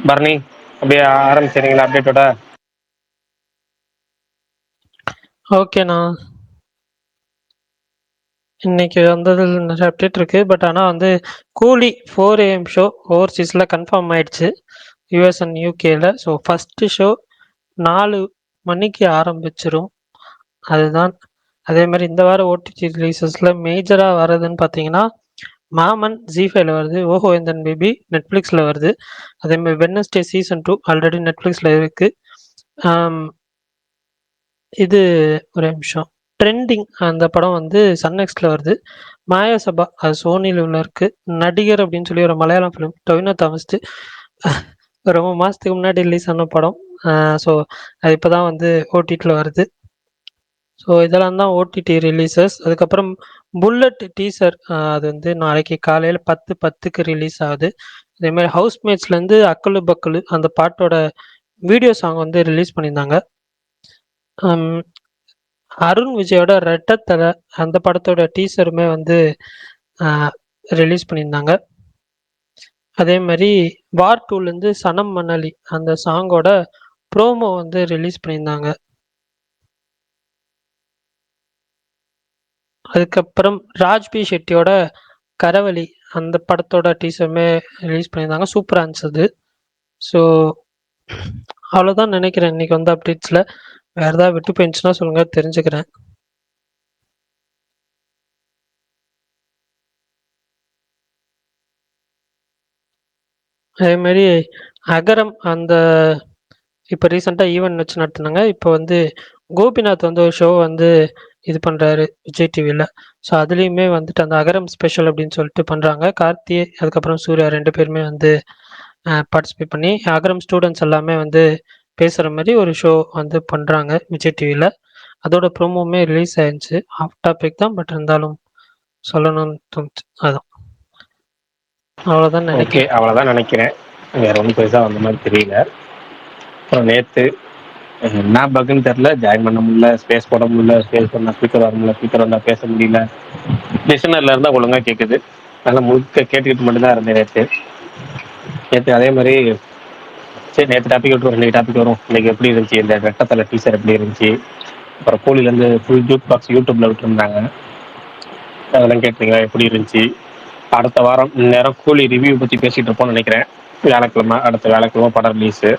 பரணி, அப்படியே ஆரம்பிச்சிடுறீங்களா அப்டேட்டோட? ஓகேண்ணா. இன்னைக்கு வந்ததில் நிறைய அப்டேட் இருக்கு. பட் ஆனால் வந்து கூலி 4 AM ஷோ ஓவர்சீஸில் கன்ஃபார்ம் ஆயிடுச்சு, யூஎஸ் அண்ட் யூகேல. ஸோ ஃபஸ்ட்டு ஷோ 4 மணிக்கு ஆரம்பிச்சிரும். அதுதான். அதே மாதிரி இந்த வாரம் ஓடிடி ரிலீசஸில் மேஜராக வர்றதுன்னு பார்த்தீங்கன்னா, மாமன் ஜி5ல வருது, ஓஹோ எந்தன் பேபி நெட்ஃப்ளிக்ஸில் வருது. அதே மாதிரி வெட்னஸ்டே சீசன் 2 ஆல்ரெடி நெட்ஃப்ளிக்ஸில் இருக்கு. இது ஒரு நிமிஷம், ட்ரெண்டிங் அந்த படம் வந்து சன்நெக்ஸ்ட்ல வருது. மாயாசபா அது சோனி லிவ்ல இருக்கு. நடிகர் அப்படின்னு சொல்லி ஒரு மலையாளம் ஃபிலிம் டொவினோ தாமஸ் ரொம்ப மாசத்துக்கு முன்னாடி ரிலீஸ் ஆன படம். ஸோ அது இப்போதான் வந்து ஓடிடியில் வருது. ஸோ இதெல்லாம் தான் ஓடிடி ரிலீசஸ். அதுக்கப்புறம் புல்லட் டீசர் அது வந்து நாளைக்கு காலையில் 10:10க்கு ரிலீஸ் ஆகுது. அதேமாதிரி ஹவுஸ்மேட்ஸ்லேருந்து அக்கலு பக்கலு அந்த பாட்டோட வீடியோ சாங் வந்து ரிலீஸ் பண்ணியிருந்தாங்க. அருண் விஜயோட ரெட்டத்தலை அந்த படத்தோட டீசருமே வந்து ரிலீஸ் பண்ணியிருந்தாங்க. அதே மாதிரி வார் 2லேருந்து சனம் மணலி அந்த சாங்கோட ப்ரோமோ வந்து ரிலீஸ் பண்ணியிருந்தாங்க. அதுக்கப்புறம் ராஜ்பி ஷெட்டியோட கரவலி அந்த படத்தோட டீசருமே ரிலீஸ் பண்ணியிருந்தாங்க. சூப்பராக இருந்துச்சு. ஸோ அவ்வளோதான் நினைக்கிறேன் இன்னைக்கு வந்து அப்டேட்ஸில். வேறு ஏதாவது விட்டு போயிடுச்சுன்னா சொல்லுங்கள், தெரிஞ்சுக்கிறேன். அதே மாதிரி அகரம் அந்த இப்போ ரீசெண்டாக ஈவெண்ட் வச்சு நடத்துனாங்க. இப்போ வந்து கோபிநாத் வந்து ஒரு ஷோ வந்து இது பண்ணுறாரு விஜய் டிவியில். ஸோ அதுலேயுமே வந்துட்டு அந்த அகரம் ஸ்பெஷல் அப்படின்னு சொல்லிட்டு பண்ணுறாங்க. கார்த்தி அதுக்கப்புறம் சூர்யா 2 பேருமே வந்து பார்ட்டிசிபேட் பண்ணி அகரம் ஸ்டூடெண்ட்ஸ் எல்லாமே வந்து பேசுகிற மாதிரி ஒரு ஷோ வந்து பண்ணுறாங்க விஜய் டிவியில். அதோட ப்ரோமோவுமே ரிலீஸ் ஆயிருந்துச்சு. ஆஃப் டாபிக் தான், பட் இருந்தாலும் சொல்லணும்னு தோணுச்சு. அதான், அவ்வளோதான் ஓகே, நினைக்கிறேன். அவ்வளோதான் நினைக்கிறேன். வேற ஒன்றும் பெருசாக வந்த மாதிரி தெரியல. அப்புறம் நேற்று என்ன பக்குன்னு தெரில, ஜாயின் பண்ண முடியல, ஸ்பேஸ் போட முடியல, ஸ்பேஸ் பண்ணால் ஸ்பீக்கர் வர முடியல, ஸ்பீக்கர் வந்தால் பேச முடியல. லிசனரில் இருந்தால் ஒழுங்காக கேட்குது. அதனால் முழுக்க கேட்டுக்கிட்டு மட்டும்தான் இருந்தேன் நேற்று. அதே மாதிரி சரி, நேற்று டாபிக் விட்டு இன்னைக்கு டாபிக் வரும். இன்னைக்கு எப்படி இருந்துச்சு இந்த ரெட்டத்தலை டீசர், எப்படி இருந்துச்சு? அப்புறம் கூலிலேருந்து ஃபுல் ஜூட் பாக்ஸ் யூடியூப்ல விட்டுருந்தாங்க, அதெல்லாம் கேட்டீங்களா? எப்படி இருந்துச்சு? அடுத்த வாரம் நேரம் கூலி ரிவ்யூ பற்றி பேசிகிட்டு இருப்போம்னு நினைக்கிறேன். வியாழக்கிழமை, அடுத்த வியாழக்கிழமை படம் ரிலீஸு.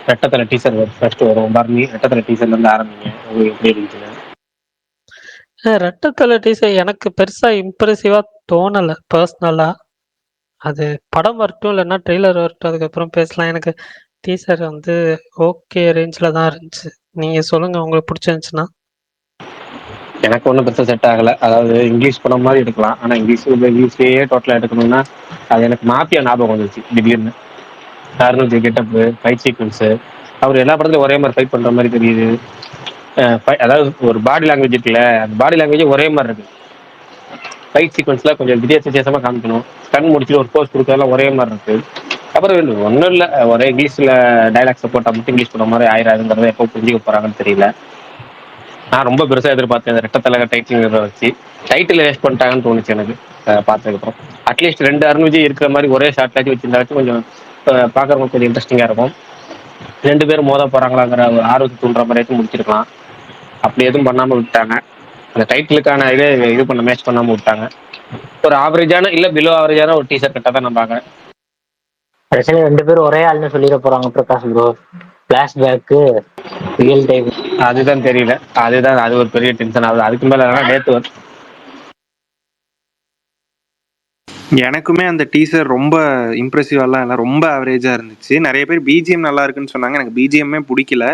ரெட்டத்தலை டீசர் ஃபர்ஸ்ட் வரும். பர்னி, ரெட்டத்தலை டீசர்லேருந்து ஆரம்பிங்க, உங்களுக்கு எப்படி இருந்துச்சுன்னு. ரெட்டத்தலை டீசர் எனக்கு பெருசாக இம்ப்ரெசிவாக தோணலை பர்சனலாக. அது படம் வரட்டும், இல்லைன்னா ட்ரெய்லர் வரட்டும், அதுக்கப்புறம் பேசலாம். எனக்கு டீசர் வந்து ஓகே ரேஞ்சில் தான் இருந்துச்சு. நீங்கள் சொல்லுங்கள், உங்களுக்கு பிடிச்சிருந்துச்சுன்னா. எனக்கு ஒன்றும் பெருசாக செட் ஆகலை. அதாவது இங்கிலீஷ் படம் மாதிரி எடுக்கலாம், ஆனால் இங்கிலீஷ்லேயே டோட்டலாக எடுக்கணும்னா அது எனக்கு மாஃபியா ஞாபகம் வந்துச்சு திடீர்னு. அருண் கெட்டப்பு, ஃபைட் சீக்வன்ஸு, அவர் எல்லா படத்துலையும் ஒரே மாதிரி ஃபைட் பண்ணுற மாதிரி தெரியுது. அதாவது ஒரு பாடி லாங்குவேஜ் இருக்குல்ல, அந்த பாடி லாங்குவேஜ் ஒரே மாதிரி இருக்கு. ஃபைட் சீக்வன்ஸில் கொஞ்சம் வித்தியாசமாக காமிக்கணும். கண் முடிச்சுட்டு ஒரு போஸ்ட் கொடுக்கறதுலாம் ஒரே மாதிரி இருக்கு. அப்புறம் ஒன்றும் இல்லை, ஒரே இங்கிலீஷில் டைலாக்ஸை போட்டால் மட்டும் இங்கிலீஷ் படம் மாதிரி ஆயிராதுங்கிறத எப்போ புரிஞ்சுக்க போகிறாங்கன்னு தெரியல. நான் ரொம்ப பெருசாக எதிர்பார்த்தேன் இந்த ரெட்டத்தலை டைட்டில் வச்சு. டைட்டில் வேஸ்ட் பண்ணிட்டாங்கன்னு தோணுச்சு எனக்கு பார்த்ததுக்கப்புறம். அட்லீஸ்ட் 2 அருண் விஜய் இருக்கிற மாதிரி ஒரே ஷார்ட்லாச்சும் வச்சிருந்தாச்சும் கொஞ்சம் பார்க்குறவங்க கொஞ்சம் இன்ட்ரெஸ்டிங்காக இருக்கும். 2 பேரும் மோத போகிறாங்களாங்கிற ஒரு ஆர்வத்தை தூண்டுற மாதிரியாச்சும் முடிச்சிருக்கலாம். அப்படி எதுவும் பண்ணாமல் விட்டாங்க. அந்த டைட்டிலுக்கான இது பண்ண மேட்ச் பண்ணாமல் விட்டாங்க. ஒரு ஆவரேஜான இல்லை பிலோ ஆவரேஜான ஒரு டீசர் கட்டாக தான் நான் பார்க்குறேன். கடைசியில 2 பேரும் ஒரே ஆள்னு சொல்லிட போறாங்க Prakash bro. Flashback real time அதுதான் தெரியல. அது ஒரு பெரிய டென்ஷன் ஆகுது. அதுக்கு மேல நேற்று எனக்குமே அந்த டீசர் ரொம்ப இம்ப்ரெசிவாலாம் இல்லை, ரொம்ப ஆவரேஜாக இருந்துச்சு. நிறைய பேர் பிஜிஎம் நல்லா இருக்குன்னு சொன்னாங்க, எனக்கு பிஜிஎம்மே பிடிக்கல.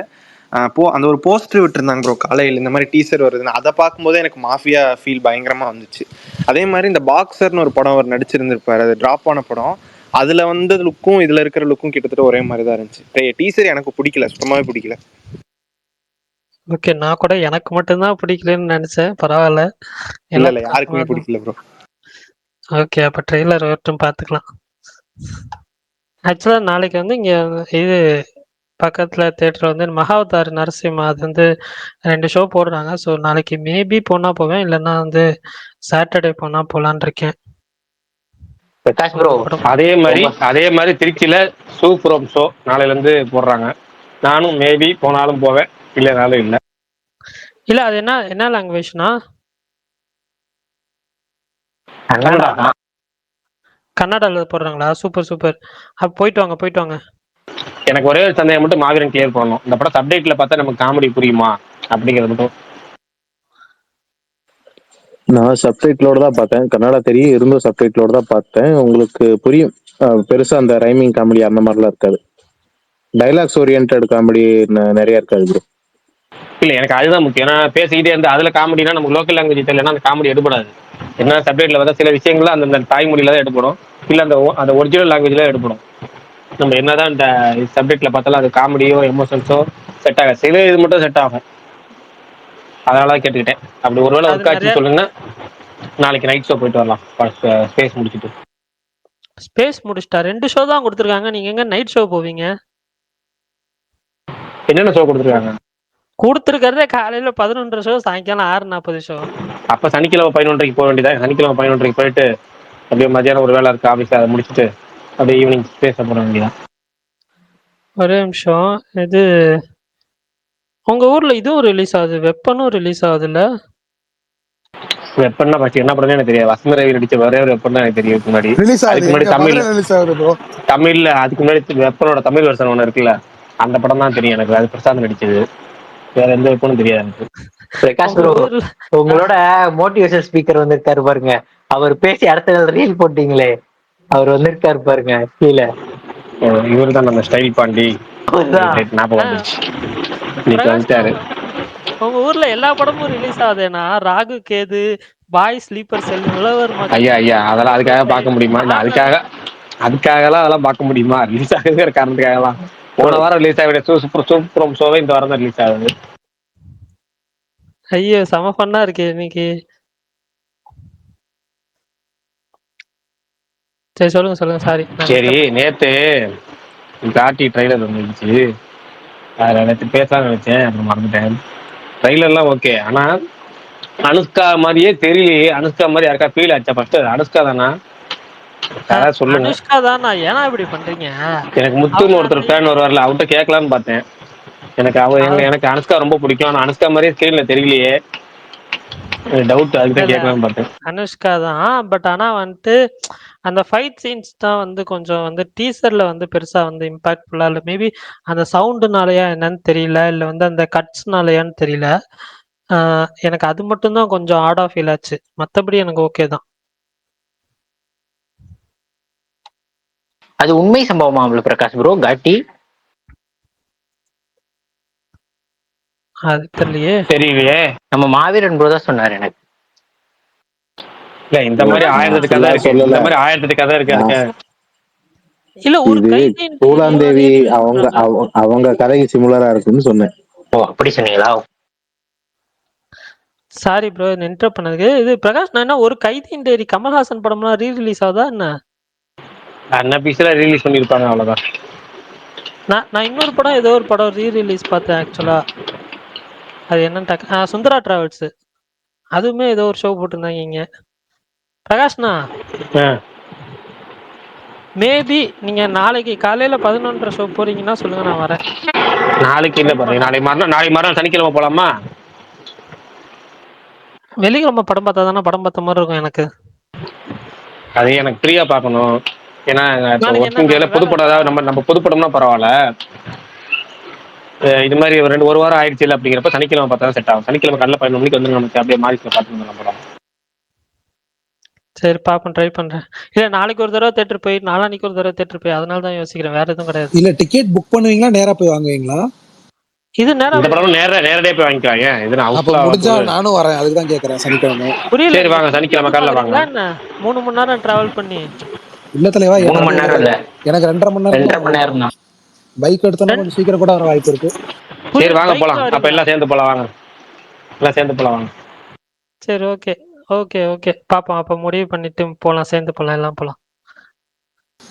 அந்த ஒரு போஸ்டர் விட்டுருந்தாங்க ப்ரோ காலையில், இந்த மாதிரி டீசர் வருதுன்னு. அதை பார்க்கும்போது எனக்கு மாஃபியா ஃபீல் பயங்கரமாக வந்துச்சு. அதே மாதிரி இந்த பாக்ஸர்னு ஒரு படம் அவர் நடிச்சிருந்திருப்பார், அது ட்ராப் ஆன படம். அதில் வந்து லுக்கும் இதில் இருக்கிற லுக்கும் கிட்டத்தட்ட ஒரே மாதிரி தான் இருந்துச்சு. டீசர் எனக்கு பிடிக்கல, சுத்தமாகவே பிடிக்கல. ஓகே, நான் கூட எனக்கு மட்டும்தான் பிடிக்கலன்னு நினச்சேன். பரவாயில்ல, இல்லை யாருக்குமே பிடிக்கல ப்ரோ. ஓகே, அப்போ ட்ரெய்லர் வரட்டும், பார்த்துக்கலாம். ஆக்சுவலாக நாளைக்கு வந்து இங்கே இது பக்கத்தில் தேட்டர் வந்து மகாவதார் நரசிம்மா அது வந்து 2 ஷோ போடுறாங்க. ஸோ நாளைக்கு மேபி போனால் போவேன், இல்லைன்னா வந்து சாட்டர்டே போனால் போகலான் இருக்கேன். பிரகாஷ் ப்ரோ, அந்த படம். அதே மாதிரி திருச்சியில சூப்பர் ஷோ நாளையில இருந்து போடுறாங்க. நானும் மேபி போனாலும் போவேன், இல்லைனாலும் இல்ல. இல்ல அது என்ன லாங்குவேஜ்னா? கன்னடா தான். கன்னடால போடுறாங்களா? Super super. அப்ப போயிட்டு வாங்க. எனக்கு ஒரே ஒரு சந்தேகம் மட்டும் மாவீரன் கிளியர் பண்ணணும். இந்த படம் சப்டைட்டில் பார்த்தா நமக்கு காமெடி புரியுமா அப்படிங்கிறது மட்டும். நான் சப்டைட்டிலோட தான் பார்த்தேன். கன்னடா தெரியும் இருந்தும் சப்டைட்டிலோட தான் பார்த்தேன். உங்களுக்கு புரியும். பெருசா அந்த ரைமிங் காமெடி அந்த மாதிரிலாம் இருக்காது. டைலாக்ஸ் ஓரியன்ட் காமெடி நிறைய இருக்காது ப்ரோ. இல்லை, எனக்கு அதுதான் முக்கியம். ஏன்னா பேசிக்கிட்டே இருந்து அதில் காமெடினா நமக்கு லோக்கல் லாங்குவேஜ் தெரியலன்னா அந்த காமெடி எடுபடாது. என்ன சப்டைட்டில் பார்த்தா சில விஷயங்கள் அந்த தாய்மொழியில தான் எடுப்படும், இல்லை அந்த ஒரிஜினல் லாங்குவேஜில் தான் எடுப்படும். நம்ம என்னதான் இந்த சப்ஜெக்ட்ல பார்த்தாலும் அது காமெடியோ எமோஷன்ஸோ செட் ஆகாது. சில இது மட்டும் செட் ஆகும். அதனால தான் கேட்டுக்கிட்டேன். அப்படி ஒருவேளை அது ஒர்க் ஆச்சு நிறைய சொல்லுங்கன்னா நாளைக்கு நைட் ஷோ போயிட்டு வரலாம், ஸ்பேஸ் முடிச்சுட்டு. ஸ்பேஸ் முடிச்சிட்டா 2 ஷோ தான் கொடுத்துருக்காங்க. நீங்க எங்க நைட் ஷோ போவீங்க? என்னென்ன ஷோ கொடுத்துருக்காங்க? கொடுத்துருக்கிறதே காலையில 11:30 ஷோ, சாயங்காலம் 6:40 ஷோ. அப்ப சனிக்கிழமை 11:30 போக வேண்டியதான். சனிக்கிழமை 11:30 போயிட்டு அப்படியே மத்தியானம் ஒரு வேலை இருக்கு ஆஃபீஸ், அதை முடிச்சுட்டு அப்படியே ஈவினிங் ஸ்பேஸ் போட வேண்டியதான். ஒரே நிமிஷம். இது உங்க ஊர்ல இதுவும் ரிலீஸ் ஆகுது, வெப்பனும் ரிலீஸ் ஆகுதுல்ல? வெப்பன்னா ஃபர்ஸ்ட் என்ன படம்னு எனக்கு தெரியாது. வசந்த ரவி நடிச்ச ஒரே ஒரு வெப்பன் தான் எனக்கு தெரியும். முன்னாடி ரிலீஸ் ஆகுது, அதுக்கு முன்னாடி எங்க தமிழ் மதுரை ரிலீஸ் ஆகுது ப்ரோ. தமிழ்ல அதுக்கு முன்னாடி வெப்பனோட தமிழ் வருஷன் ஒன்று இருக்குல்ல, அந்த படம் தான் தெரியும் எனக்கு. அது பிரசாந்த் நடிச்சது. வேற எந்த வெப்பனும் தெரியாது எனக்கு. பிரகாஷ் உங்க ப்ரோ, ஊர்ல உங்களோட மோட்டிவேஷன் ஸ்பீக்கர் வந்திருக்காரு பாருங்க. அவர் பேசி அடுத்த நாள் ரீல் போட்டீங்களே, அவர் வந்திருக்காரு பாருங்க கீழே. இவர் தான் நம்ம ஸ்டைல் பாண்டி. அவர்தான். ஞாபகம் வந்துச்சு, இன்னைக்கு பிரகாஷ் வந்துட்டாரு. உங்க ஊர்ல எல்லா படமும் ரிலீஸ் ஆகுதுன்னா, ராகு கேது, பாய் ஸ்லீப்பர் செல், உழவர் மகன். ஐயா அதெல்லாம் அதுக்காக பார்க்க முடியுமா? இல்ல அதுக்காகலாம் அதெல்லாம் பார்க்க முடியுமா? ரிலீஸ் ஆகுதுங்கிற காரணத்துக்காகலாம். போன வாரம் ரிலீஸ் ஆகிற சூப்பர் ஷோவே இந்த வாரம் தான் ரிலீஸ் ஆகுது. ஐயோ செம ஃபன்னா இருக்கு இன்னைக்கு. சரி சொல்லுங்க. சாரி. சரி, நேத்து காட்டி ட்ரைலர் வந்துச்சு. அதில் நேற்று பேசலாம்னு நினைச்சேன், அப்புறம் மறந்துட்டேன். ட்ரைலர்லாம் ஓகே, ஆனா அனுஷ்கா மாதிரியே தெரியலையே. அனுஷ்கா மாதிரி யாருக்கா ஃபீல் ஆச்சா? ஃபர்ஸ்ட் அனுஷ்கா தானா? அதான் சொல்லுங்க. அனுஷ்கா தான். ஏன்னா இப்படி பண்றீங்க? எனக்கு முத்துன்னு ஒருத்தர் ஃபேன் வருவார்ல, அவர்கிட்ட கேட்கலான்னு பார்த்தேன். எனக்கு அனுஷ்கா ரொம்ப பிடிக்கும். ஆனா அனுஷ்கா மாதிரியே ஸ்கிரீன்ல தெரியலையே, டவுட். அதுதான் கேட்கலான்னு பார்த்தேன். அனுஷ்கா தான், பட் ஆனா வந்துட்டு அந்த ஃபைட் சீன்ஸ் தான் வந்து கொஞ்சம் வந்து டீசர்ல வந்து பெருசா வந்து இம்பாக்ட்ஃபுல்லா இல்லை. மேபி அந்த சவுண்டுனாலயா என்னன்னு தெரியல, இல்லை வந்து அந்த கட்ஸ்னாலயான்னு தெரியல. எனக்கு அது மட்டும் தான் கொஞ்சம் ஆட் ஆஃப் ஃபீல் ஆச்சு. மற்றபடி எனக்கு ஓகே தான். அது உண்மை சம்பவமா பிரகாஷ் ப்ரோ? காட்டி அது தெரியலையே. தெரியலையே. நம்ம மாவீரன் ப்ரோ தான் சொன்னாரு எனக்கு. இல்ல, இந்த மாதிரி 1000 கதை இருக்கு. இந்த மாதிரி 1000 கதை இருக்கு. அதுக்கு இல்ல ஒரு இது கைதி பூலாந்தேவி அவங்க கதைக்கு சிமிலரா இருக்குன்னு சொன்னேன். ஓ அப்படி சொன்னீங்களா? சாரி ப்ரோ, இன்டரப்ட் பண்ணதுக்கு. இது பிரகாஷ், நான் என்ன ஒரு கைதியின் டைரி கமல்ஹாசன் படம்லாம் ரிலீஸ் ஆகுதா என்ன? அண்ணா பீஸ்ல ரிலீஸ் பண்ணிருப்பாங்க, அவ்வளவுதான். நான் இன்னொரு படம், ஏதோ ஒரு படம் ரிலீஸ் பார்த்தேன் ஆக்சுவலா. அது என்னன்னு சுந்தரா டிராவல்ஸ், அதுவுமே ஏதோ ஒரு ஷோ போட்டிருந்தாங்க இங்க. பிரகாஷ்ண்ணா, மேபி நீங்க நாளைக்கு காலையில 11:30 ஷோ போறீங்கன்னா சொல்லுங்க, நான் வரேன். நாளைக்கு இல்ல பாருங்க, நாளை மறுநாள் சனிக்கிழமை போலாமா? வெள்ளிக்கிழமை படம் பார்த்தா தானே படம் பார்த்த மாதிரி இருக்கும் எனக்கு. அது எனக்கு ஃப்ரீயா பார்க்கணும். ஏன்னா ஒர்க்கிங் டேல புதுப்படம், அதாவது நம்ம புதுப்படம்னா பரவாயில்ல. இது மாதிரி ஒரு வாரம் ஆயிடுச்சு இல்லை அப்படிங்கிறப்ப சனிக்கிழமை பார்த்தா செட் ஆகும். சனிக்கிழமை காலைல 11 மணிக்கு வந்து நமக்கு அப்படியே மாறிக்கல பார்த்து வந்துடலாம் படம். சரி பாப்பேன், ட்ரை பண்றேன். இல்ல நாளைக்கு ஒரு தடவை தேட்டர் போய், நாளானிக்கு ஒரு தடவை தேட்டர் போய், அதனால தான் யோசிக்கிறேன், வேற எதுவும் கிடையாது. இல்ல டிக்கெட் புக் பண்ணுவீங்களா, நேரா போய் வாங்குவீங்களா? இது நேரா நேரடியா போய் வாங்கிக்கலாம். ஏன் இது அப்ப முடிஞ்சா நானும் வரேன், அதுக்கு தான் கேக்குறேன். சனிக்கிழமை புரியல. சரி வாங்க, சனிக்கிழமை காலைல வாங்க. 3 மணி நேரம் டிராவல் பண்ணி. இல்ல தலைவா, 3 மணி நேரம் இல்ல, எனக்கு 2.5 மணி நேரம் தான். பைக் எடுத்தா கொஞ்சம் சீக்கிரம் கூட வர வாய்ப்பு இருக்கு. சரி வாங்க போலாம். அப்ப எல்லாம் சேர்ந்து போலாம் வாங்க. எல்லாம் சேர்ந்து போலாம் வாங்க. சரி ஓகே ஓகே ஓகே பாப்போம். அப்ப முடிவு பண்ணிட்டு போலாம், சேர்ந்து போலாம், எல்லாம் போலாம்.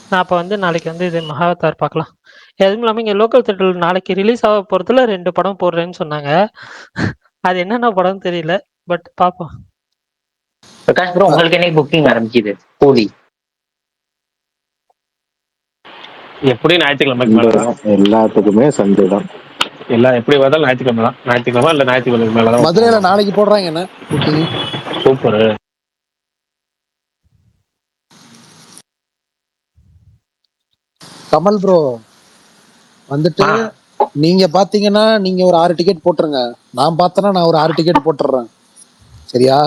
நான் அப்ப வந்து நாளைக்கு வந்து இது மகாவதார் பார்க்கலாம். எதுவும் இல்லாம இங்க லோக்கல் தேட்டர்ல நாளைக்கு ரிலீஸ் ஆக போறதுல 2 படம் போடுறேன்னு சொன்னாங்க. அது என்னென்ன படம் தெரியல, பட் பாப்போம். பிரகாஷ் ப்ரோ, உங்களுக்கு என்ன புக்கிங் ஆரம்பிக்குது கூலி? எப்படியும் ஞாயிற்றுக்கிழமைக்கு சண்டே மேலதான். தான் எல்லாத்துக்குமே, சண்டே தான். எல்லாம் எப்படி பார்த்தாலும் ஞாயிற்றுக்கிழமை தான். ஞாயிற்றுக்கிழமை இல்ல ஞாயிற்றுக்கிழமைக்கு மேலதான். மதுரையில நாளைக்கு போடுறாங்க என்ன புக்கிங்? சூப்பர். கமல் ப்ரோ வந்துட்டு நீங்க பாத்தீங்கன்னா நீங்க ஒரு 6 டிக்கெட் போட்டுருங்க. நான் பார்த்தேன்னா நான் ஒரு 6 டிக்கெட் போட்டுறேன். சரியா?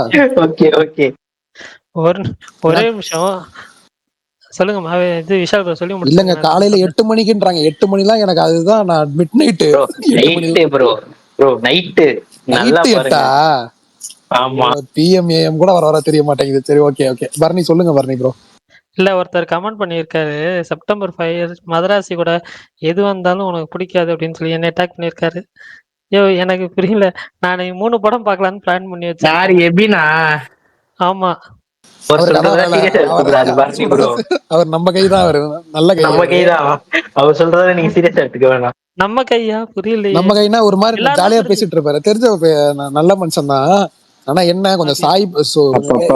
Okay okay. ஒரே நிமிஷம் சொல்லுங்க. இது விஷால் ப்ரோ சொல்லி இல்லங்க, முடிச்சுங்க. காலையில 8 மணிக்குன்றாங்க. 8 மணிலாம் எனக்கு அதுதான் நான் mid night. Night bro night நல்லா நைட்டு 8 பாருங்க. ஆமா PM AM கூட வர தெரிய மாட்டேங்குது. சரி ஓகே ஓகே. பரணி சொல்லுங்க பரணி ப்ரோ. இல்ல ஒருத்தர் கமெண்ட் பண்ணியிருக்காரு, செப்டம்பர் 5 மதராசி கூட எது வந்தாலும் உனக்கு பிடிக்காது அப்படின்னு சொல்லி என்ன அட்டாக் பண்ணியிருக்காரு. ஐயோ எனக்கு புரியல. நான் 3 படம் பார்க்கலான்னு பிளான் பண்ணி யாரு வச்சிருக்கேன். எபினா? ஆமா அவர் சொல்றதா சீரியஸா எடுத்துக்கூடாது பாரதி ப்ரோ. அவர் நம்ம கைதான். அவர் நல்ல கை. நம்ம கைதான். அவர் சொல்றத நீங்க சீரியஸா எடுத்துக்க வேணாம். நம்ம கையா புரியலையே. நம்ம கைனா ஒரு மாதிரி எல்லாரும் ஜாலியா இருக்கு. பேசிட்டு இருப்பாரு. தெரிஞ்ச நல்ல மனுஷன் தான். ஆனா என்ன கொஞ்சம் சாய் அப்பப்ப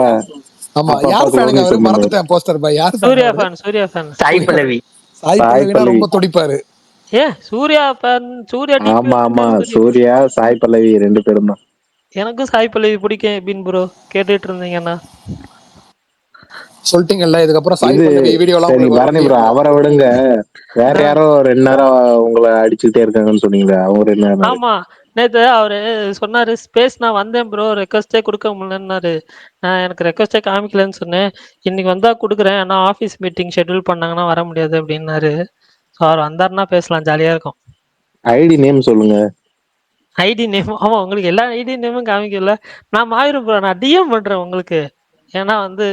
ஆமா. அப்பப்ப யார் ஃபேனுங்க அவரு? குளோரிஃபை மறந்துட்டேன். போஸ்டர் பாய் யார்? சூர்யா ஃபேன். சாய் பல்லவி. சாய் பல்லவினா ரொம்ப துடிப்பாரு. சூர்யா ஃபேன். சூர்யா டீம். ஆமா ஆமா, சூர்யா சாய் பல்லவி 2 பேரும் தான். எனக்கும் சாய் பல்லவி பிடிக்கும் பின் ப்ரோ. கேட்டுட்டு இருந்தீங்கன்னா சொல்லிட்டீங்கல்ல. இதுக்கப்புறம் சாய் பல்லவி வீடியோ எல்லாம் சரி பரணி ப்ரோ, அவரை விடுங்க. வேற யாரோ 2 நேரம் உங்களை அடிச்சுட்டே இருக்காங்கன்னு சொன்னீங்களே, அவங்க 2 நேரம். ஆமா நேத்து அவரு சொன்னாரு ஸ்பேஸ் நான் வந்தேன் ப்ரோ, ரெக்வஸ்டே கொடுக்க முடியலன்னாரு. எனக்கு ரெக்வஸ்டே காமிக்கலன்னு சொன்னேன். இன்னைக்கு வந்தா கொடுக்குறேன், ஆனா ஆஃபீஸ் மீட்டிங் ஷெட்யூல் பண்ணாங்கன்னா வர முடியாது அப்படின்னாரு. ஸோ அவர் வந்தாருன்னா பேசலாம், ஜாலியா இருக்கும். ஐடி நேம் சொல்லுங்க. ID name? ஆமா உங்களுக்கு எல்லா ஐடி நேமும் காமிக்கல. நான் மாயிரும் ப்ரோ, நான் டிஎம் பண்றேன் உங்களுக்கு. ஏன்னா வந்து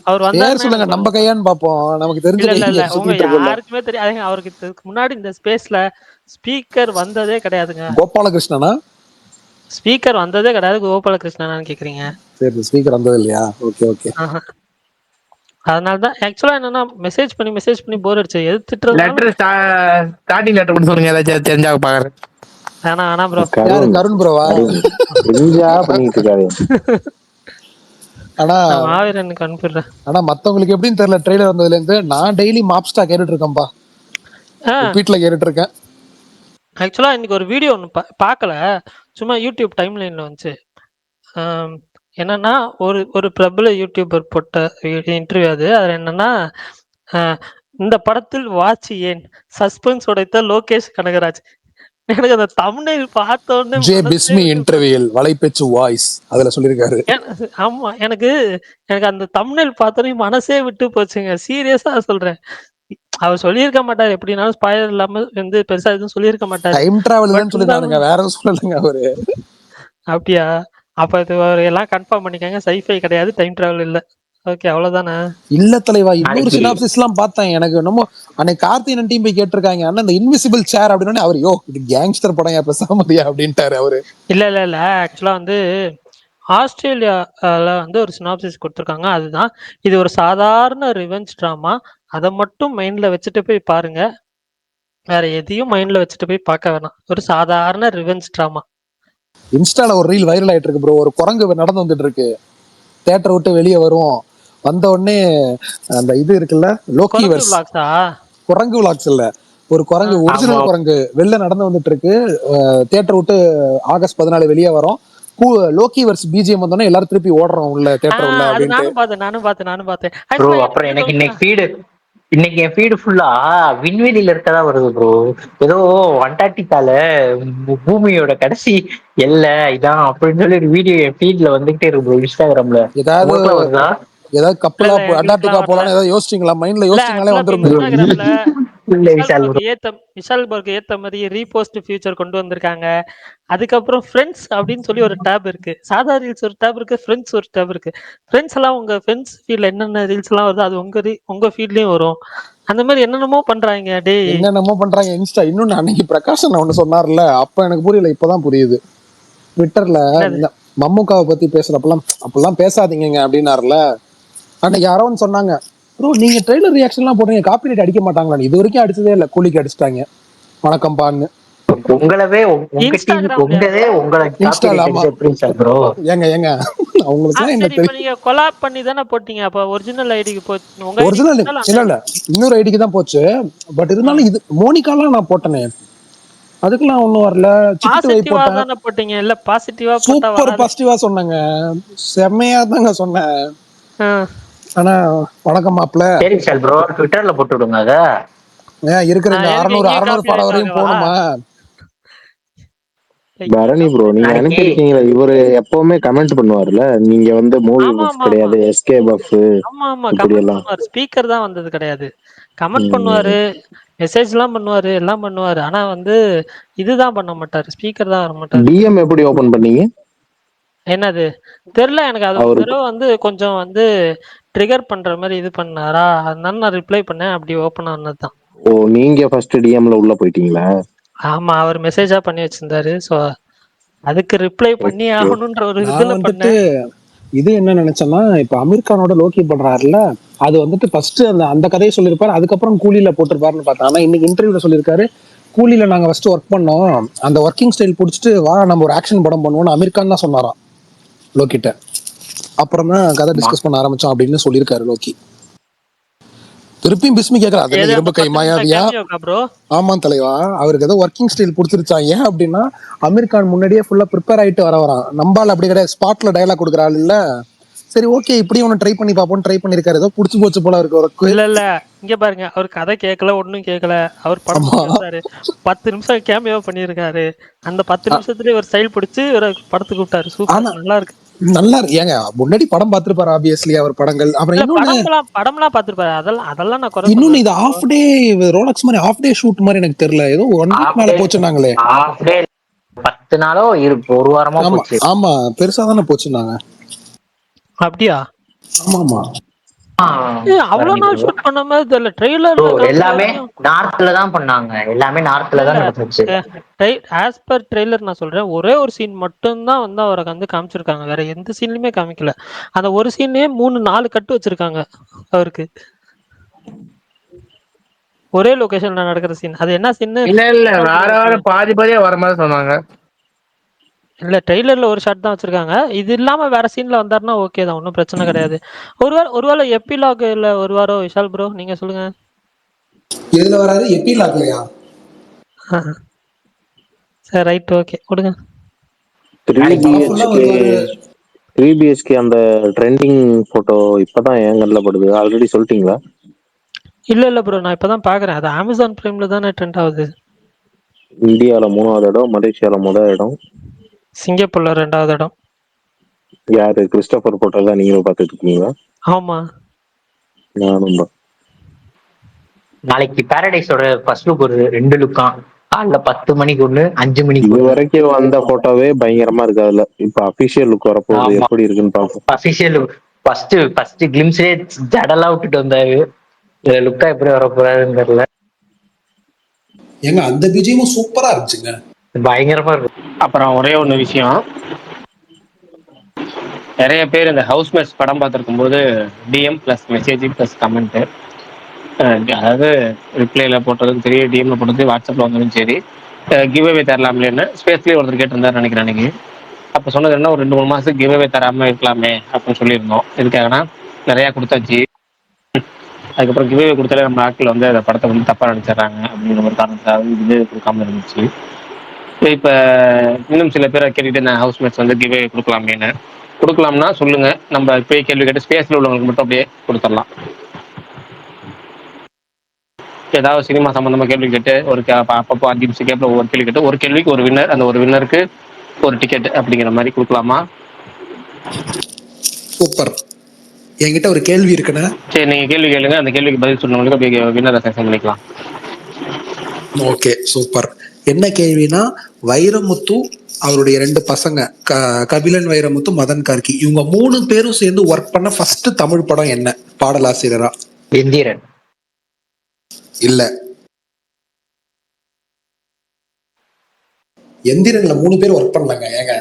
அவர் பேர் சொல்லுங்க, நம்ம கையான்னு பாப்போம். நமக்கு தெரிஞ்ச இல்ல உங்க யாருக்குமே தெரியாது. அவருக்கு இதுக்கு முன்னாடி இந்த ஸ்பேஸ்ல ஸ்பீக்கர் வந்ததே கிடையாதுங்க. கோபாலகிருஷ்ணனா? ஸ்பீக்கர் வந்ததே கிடையாது. கோபாலகிருஷ்ணனான்னு கேக்குறீங்க? சரி, ஸ்பீக்கர் வந்தது இல்லையா? Okay okay. அதனாலதான் ஆக்சுவலா என்னன்னா மெசேஜ் பண்ணி போர் அடிச்சு. எது திட்டுறது? லெட்டர் ஸ்டார்டிங் லெட்டர் மட்டும் சொல்லுங்க, ஏதாச்சும் தெரிஞ்சா பாக்குறேன். ஆனா ப்ரோ யாரு? கருண் ப்ரோவா? பண்ணிட்டு இருக்காரு. ஆனா மாவீரனுக்கு அனுப்பிடுறேன். ஆனா மத்தவங்களுக்கு எப்படின்னு தெரியல. ட்ரெய்லர் வந்ததுல இருந்து நான் டெய்லி மாப்ஸ்டா கேட்டுட்டு இருக்கேன்பா. வீட்டுல கேட்டுட்டு இருக்கேன். ஆக்சுவலா இன்னைக்கு ஒரு வீடியோ ஒன்று பார்க்கல, சும்மா யூடியூப் டைம் லைன்ல வந்துச்சு. என்னன்னா ஒரு பிரபல யூடியூபர் போட்ட இன்டர்வியூ அது. அதுல என்னன்னா இந்த படத்தில் வாட்ச் ஏன் சஸ்பென்ஸ் உடைத்த லோகேஷ் கனகராஜ். எனக்கு அந்த தம்ப்நெயில் பார்த்த உடனே ஜே பிஸ்மி இன்டர்வியூல் வலைப்பேச்சு வாய்ஸ் அதுல சொல்லிருக்காரு. ஆமா எனக்கு அந்த தம்ப்நெயில் பார்த்தோன்னே மனசே விட்டு போச்சுங்க. சீரியஸா சொல்றேன். அவர் சொல்லியிருக்க மாட்டாரு, எப்படினாலும் ஸ்பாயிலர் இல்லாம வந்து பெருசா எதுவும் சொல்லியிருக்க மாட்டாரு. டைம் டிராவல் தான் சொல்லிருக்காங்க, வேற எதுவும் சொல்லலங்க அவரு. அப்படியா? அப்ப இது எல்லாம் கன்ஃபார்ம் பண்ணிக்கங்க. சைஃபை கிடையாது, டைம் டிராவல் இல்ல. ஓகே அவ்வளவுதானே? இல்ல தலைவா, இன்னொரு சினாப்சிஸ் எல்லாம் பார்த்தேன். எனக்கு என்னமோ அன்னைக்கு கார்த்திகன் டீம் போய் கேட்டிருக்காங்க, அண்ணா இந்த இன்விசிபிள் சேர் அப்படின்னா அவர் யோ இது கேங்ஸ்டர் படம் பேசாமதியா அப்படின்ட்டாரு அவரு. இல்ல ஆக்சுவலா வந்து ஆஸ்திரேலியால வந்து ஒரு சினாப்சிஸ் கொடுத்துருக்காங்க. அதுதான் இது ஒரு சாதாரண ரிவெஞ்ச் டிராமா. அதை மட்டும் மைண்ட்ல வச்சுட்டு போய் பாருங்க. வேற எதையும் மைண்ட்ல வச்சுட்டு போய் பார்க்க வேணாம். ஒரு சாதாரண ரிவெஞ்ச் டிராமா. இன்ஸ்டால ஒரு ரீல் வைரல் ஆயிட்டு இருக்கு ப்ரோ. ஒரு குரங்கு நடந்து வந்துட்டு இருக்கு, தியேட்டர் விட்டு வெளியே வரும். வந்த உடனே அந்த இது இருக்குல்ல, லோக்கிவர்ஸ் குரங்கு விளாக்ஸ் இல்ல, ஒரு குரங்கு ஒரிஜினல் குரங்கு வெளில நடந்து வந்துட்டு இருக்கு. தியேட்டர் விட்டு ஆகஸ்ட் 14 வெளியே வரும். லோக்கிவர்ஸ் பிஜிஎம் வந்தோடனே எல்லாரும் திருப்பி ஓடுறோம் உள்ள தியேட்டர் உள்ள அப்படின்னு. நானும் பார்த்தேன். அப்புறம் எனக்கு இன்னைக்கு என் ஃபீடு ஃபுல்லா விண்வெளியில இருக்கதா வருது ப்ரோ. ஏதோ அண்டார்டிகால பூமியோட கடைசி எல்ல இதான் அப்படின்னு சொல்லி ஒரு வீடியோ என் ஃபீட்ல வந்துகிட்டே இருக்கு ப்ரோ இன்ஸ்டாகிராம்ல. ஏதாவது கப்பலா அண்டார்டிகா போலான்னு ஏதாவது யோசிச்சீங்களா? மைண்ட்ல யோசிச்சீங்களே வந்துரும். விஷால்பர்க் ஏத்த மாதிரி ரீபோஸ்ட் ஃபியூச்சர் கொண்டு வந்திருக்காங்க. அதுக்கப்புறம் ஃப்ரெண்ட்ஸ் அப்படின்னு சொல்லி ஒரு டேப் இருக்கு. சாதா ரீல்ஸ் ஒரு டேப் இருக்கு, ஃப்ரெண்ட்ஸ் ஒரு டேப் இருக்கு. ஃப்ரெண்ட்ஸ் எல்லாம் உங்க ஃப்ரெண்ட்ஸ் ஃபீல்ட்ல என்னென்ன ரீல்ஸ் எல்லாம் வருது அது உங்க ஃபீல்ட்லயும் வரும். அந்த மாதிரி என்னென்னமோ பண்றாங்க. என்னென்னமோ பண்றாங்க இன்ஸ்டா. இன்னொன்னு அன்னைக்கு பிரகாஷன் ஒண்ணு சொன்னார்ல, அப்ப எனக்கு புரியல, இப்பதான் புரியுது. ட்விட்டர்ல மம்முக்காவை பத்தி அப்பெல்லாம் பேசாதீங்க அப்படின்னாருல. அன்னைக்கு யாரோ ஒன்று சொன்னாங்க, ப்ரோ நீங்க ட்ரெய்லர் ரியாக்ஷன் எல்லாம் போடுறீங்க, காப்பிரைட் அடிக்க மாட்டாங்களா? இது வரைக்கும் அடிச்சதே இல்ல, கூலிக்கு அடிச்சிட்டாங்க வணக்கம் பான்னு. ஏங்க அவங்களுக்குலாம் என்ன சரி, இப்ப தெரியும்? நீங்க கொலாப் பண்ணி தானே போட்டீங்க. அப்ப ஒரிஜினல் ஐடிக்கு உங்க ஐடிக்கு ஒரிஜினல் போட்டாலும் இல்ல அங்க இல்ல, இன்னொரு ஐடிக்கு தான் போச்சு. பட் இருந்தாலும் இது மோனிகாலாம் நான் போட்டேனே, அதுக்கெல்லாம் ஒன்றும் வரல. சிக்கிட்டு வை பாசிட்டிவா போட்டேன். தானே போட்டீங்க. இல்ல பாசிட்டிவா போட்டா சூப்பர் வராது. பாசிட்டிவா சொன்னேங்க, செம்மையா தாங்க சொன்னேன். ஆ. ஆனா வணக்கம் மாப்ள. சரி விஷால் ப்ரோ, ட்விட்டர்ல போட்டு விடுங்க அத. ஏன் இருக்கிற இந்த எதுக்கு 600 இங்கேயும் 600 காப்பி ரைட் ஃபாலோவரையும் ஆகவா? போகணுமா? இங்கேயும் பரணி காப்பி ப்ரோ, ரைட் நீங்க ஆகவா? நாளைக்கு அனுப்பியிருக்கீங்களா, இவரு எப்பவுமே கமெண்ட் பண்ணுவார்ல, நீங்க வந்து மூவி ஆமா புக்ஸ் ஆமா ஆமா கிடையாது, எஸ்கே பஃப் ஆமா ஆமா இப்படி கமெண்ட் எல்லாம். பண்ணுவாரு. ஸ்பீக்கர் தான் வந்தது கிடையாது. கமெண்ட் ம். பண்ணுவாரு, மெசேஜ் எல்லாம் பண்ணுவாரு, எல்லாம் பண்ணுவாரு. ஆனா வந்து இதுதான் பண்ண மாட்டாரு. ஸ்பீக்கர் தான் வர மாட்டாரு. டிஎம் எப்படி ஓபன் பண்ணீங்க என்னது தெரியல எனக்கு. அது ஒரு அவருக்கு? தடவை வந்து கொஞ்சம் வந்து ட்ரிகர் பண்ற மாதிரி இது பண்ணாரா, அதனால நான் ரிப்ளை பண்ணேன். அப்படி ஓப்பன் ஆனதுதான். ஓ, நீங்க ஃபர்ஸ்ட் டிஎம்ல உள்ள போயிட்டீங்களா? ஆமா, அவர் மெசேஜா பண்ணி வச்சிருந்தாரு. ஸோ அதுக்கு ரிப்ளை பண்ணி ஓகே. ஆகணுன்ற ஒரு நான் இதுல வந்துட்டு பண்ணேன். இது என்ன நினைச்சேன்னா, இப்ப அமீர் கானோட லோக்கி பண்றாருல, அது வந்துட்டு ஃபர்ஸ்ட் அந்த அந்த கதையை சொல்லியிருப்பாரு, அதுக்கப்புறம் கூலியில போட்டிருப்பாருன்னு பார்த்தேன். ஆனா இன்னைக்கு இன்டர்வியூல சொல்லியிருக்காரு, கூலியில நாங்க ஃபர்ஸ்ட் ஒர்க் பண்ணோம், அந்த ஒர்க்கிங் ஸ்டைல் பிடிச்சிட்டு வா நம்ம ஒரு ஆக்ஷன் படம் பண்ணுவோம்னு அமீர் கான் தான் சொன்னாராம் லோக்கிட்ட. அப்புறம் தான் கதை டிஸ்கஸ் பண்ண ஆரம்பிச்சோம் அப்படின்னு சொல்லியிருக்காரு லோக்கி. திருப்பியும் பிஸ்மி கேட்கற, அது என்ன எது அந்த இரும்பு கை 10 நிமிஷம் மாயாவியா? கேமியோக்கா ப்ரோ? ஆமா தலைவா, அவருக்கு ஏதோ ஒர்க்கிங் ஸ்டைல் பிடிச்சிருச்சா. ஏன் அப்படின்னா அமீர் கான் முன்னாடியே ஃபுல்லா ப்ரிப்பேர் ஆயிட்டு வரான். நம்பால் அப்படி கிடையாது, ஸ்பாட்ல டயலாக் கொடுக்குறாள் இல்ல. சரி ஓகே, இப்படி ஒன்று ட்ரை பண்ணி பார்ப்போம், ட்ரை பண்ணிருக்காரு, ஏதோ புடிச்சு போச்சு போல இருக்கு அவருக்கு. இல்ல இல்ல, இங்க பாருங்க, அவர் கதை கேட்கல, ஒன்னும் கேட்கல. அவர் படம் ஆமா. பார்க்க வந்தாரு, 10 நிமிஷம் கேமியோ பண்ணியிருக்காரு. அந்த 10 அ- நிமிஷத்துலயே ஒரு ஸ்டைல் பிடிச்சு ஒரு படத்துக்கு விட்டாரு. சூப்பர், ஆனா நல்லா இருக்கு. நல்லா ஏங்க முன்னாடி படம் பார்த்திருப்பாரு ஆப்வியஸ்லி அவர் படங்கள். அப்புறம் இல்ல இன்னொன்னு, படம்லாம் பார்த்திருப்பாரு. அதெல்லாம் நான் குறை இன்னொன்னு சொல்லல. இது ஆஃப் டே ரோலக்ஸ் மாதிரி ஆஃப் டே ஷூட் மாதிரி எனக்கு தெரியல, ஏதோ 1 வீக் ஹாஃப் மேல டே, போச்சுன்னாங்களே. ஹாஃப் டே 10 நாளோ ஒரு வாரமா ஆமா போச்சு. ஆமா, பெருசா தானே போச்சுன்னாங்க. அப்படியா? ஆமா ஆமா. அவ்வளவு நாள் ப்ரோ, ஷூட் பண்ண மாதிரி தெரியல. ப்ரோ ட்ரெய்லர்ல காமிச்ச எல்லாமே வரைக்கும். நார்த்ல தான் பண்ணாங்க, எல்லாமே நார்த்ல இல்ல தான் இல்ல, நடந்துச்சு. ஆஸ் பர் ட்ரெய்லர் நான் சொல்றேன், ஒரே ஒரு சீன் மட்டும்தான் வந்து அவரை வந்து காமிச்சிருக்காங்க. வேற எந்த சீன்லயுமே காமிக்கல. அந்த ஒரு சீனே 3-4 கட்டு வச்சிருக்காங்க அவருக்கு. ஒரே லொகேஷன்ல நடக்கிற சீன். அது என்ன சீன் இல்ல இல்ல, வேற தெரியாது. வேற பாதி பாதியா வர மாதிரி சொன்னாங்க. இல்ல, ட்ரெய்லர்ல ஒரு ஷாட் தான் வச்சிருக்காங்க. இது இல்லாம வேற சீன்ல வந்தாருன்னா ஓகே தான், ஒன்றும் பிரச்சனை கிடையாது. ஒருவேளை எப்பிலாக்ல வருவாரோ விஷால் ப்ரோ, நீங்க சொல்லுங்க. எதுல வராது, எப்பிலாக்லையா? சரி, ரைட், ஓகே, கொடுங்க. த்ரீ நாளைக்கு படம் ஃபுல்லா பிஹெச்கே வருவாரு. 3 BHK அந்த ட்ரெண்டிங் போட்டோ இப்பதான் என் கண்ணில் படுது. ஆல்ரெடி சொல்லிட்டீங்களா? இல்ல இல்ல ப்ரோ, நான் இப்பதான் பாக்குறேன். அது அமேசான் பிரைம்ல தானே ட்ரெண்ட் ஆகுது. இந்தியால 3வது இடம், மலேசியால முதல் இடம். சிங்கப்பூர்ல 2வது இடம். யாரு கிறிஸ்டோபர் போட்டோ நீங்களும் பார்த்துட்டு இருக்கீங்களா? ஆமா. நானும் தான். நாளைக்கு பாரடைஸோட ஃபர்ஸ்ட் லுக் ஒரு 2 லுக்கா, காலைல 10 மணிக்கு ஒண்ணு, 5 மணிக்கு இது ஒண்ணு. வரைக்கும் வந்த போட்டோவே பயங்கரமா இருக்கு. அதுல இப்ப அபிஷியல் லுக் வரப்போகுது, ஆமா, எப்படி இருக்குன்னு பார்ப்போம். அபிஷியல் ஃபர்ஸ்ட் ஃபர்ஸ்ட் கிளிம்ஸ்லயே ஜடலா விட்டுட்டு வந்தாரு. லுக்கா எப்படி வர போறாருன்னு தெரியல. ஏங்க அந்த விஜயமும் சூப்பரா இருந்துச்சுங்க. பயங்கரமா இருக்கும். அப்புறம் ஒரே ஒன்று விஷயம், நிறைய பேர் இந்த ஹவுஸ்மேட்ஸ் படம் பார்த்துருக்கும் போது DM plus message plus comment, அதாவது ரிப்ளைல போட்டதும் சரி, டிஎம்ல போட்டது, வாட்ஸ்அப்ல வந்ததும் சரி, கிவ் அவே தரலாம்லன்னு ஸ்பேஸ்லேயே ஒருத்தர் கேட்டிருந்தாரு நினைக்கிறேன் அன்னைக்கு. அப்போ சொன்னது என்ன, ஒரு 2-3 மாதத்துக்கு கிவ் அவே தராமல் இருக்கலாமே அப்படின்னு சொல்லியிருந்தோம். எதுக்காகனா நிறையா கொடுத்தாச்சு, அதுக்கப்புறம் கிவ் அவே கொடுத்தாலே நம்ம ஆட்கள் வந்து அந்த படத்தை வந்து தப்பாக நினச்சிட்றாங்க அப்படிங்கிற ஒரு காரணத்துக்காக கிவ் அவே கொடுக்காம இருந்துச்சு. இப்போ இன்னும் சில பேரை கேட்டுட்டு நான் ஹவுஸ்மேட்ஸ் வந்து கிவ் அவே கொடுக்கலாமேன்னு. கொடுக்கலாம்னா சொல்லுங்க, நம்ம போய் கேள்வி கேட்டு ஸ்பேஸில் உள்ளவங்களுக்கு மட்டும் அப்படியே கொடுத்துடலாம். ஏதாவது சினிமா சம்பந்தமா கேள்வி கேட்டு ஒரு அப்பப்போ 5 நிமிஷம் கேப்ல ஒரு கேள்வி கேட்டு, ஒரு கேள்விக்கு ஒரு வின்னர், அந்த ஒரு வின்னருக்கு ஒரு டிக்கெட் அப்படிங்கிற மாதிரி கொடுக்கலாமா? சூப்பர். என்கிட்ட ஒரு கேள்வி இருக்குண்ணே. சரி, நீங்க கேள்வி கேளுங்க, அந்த கேள்விக்கு பதில் சொன்னவங்களுக்கு அப்படியே வின்னரை செலக்ட் பண்ணிக்கலாம். Okay super. என்ன கேள்வினா, வைரமுத்து அவருடைய 2 பசங்க கபிலன் வைரமுத்து, மதன் கார்கி, இவங்க 3 பேரும் சேர்ந்து ஒர்க் பண்ண ஃபர்ஸ்ட் தமிழ் படம் என்ன பாடலாசிரியரா? எந்திரன். இல்ல, எந்திரன்ல 3 பேர் ஒர்க் பண்ணாங்க ஏங்க.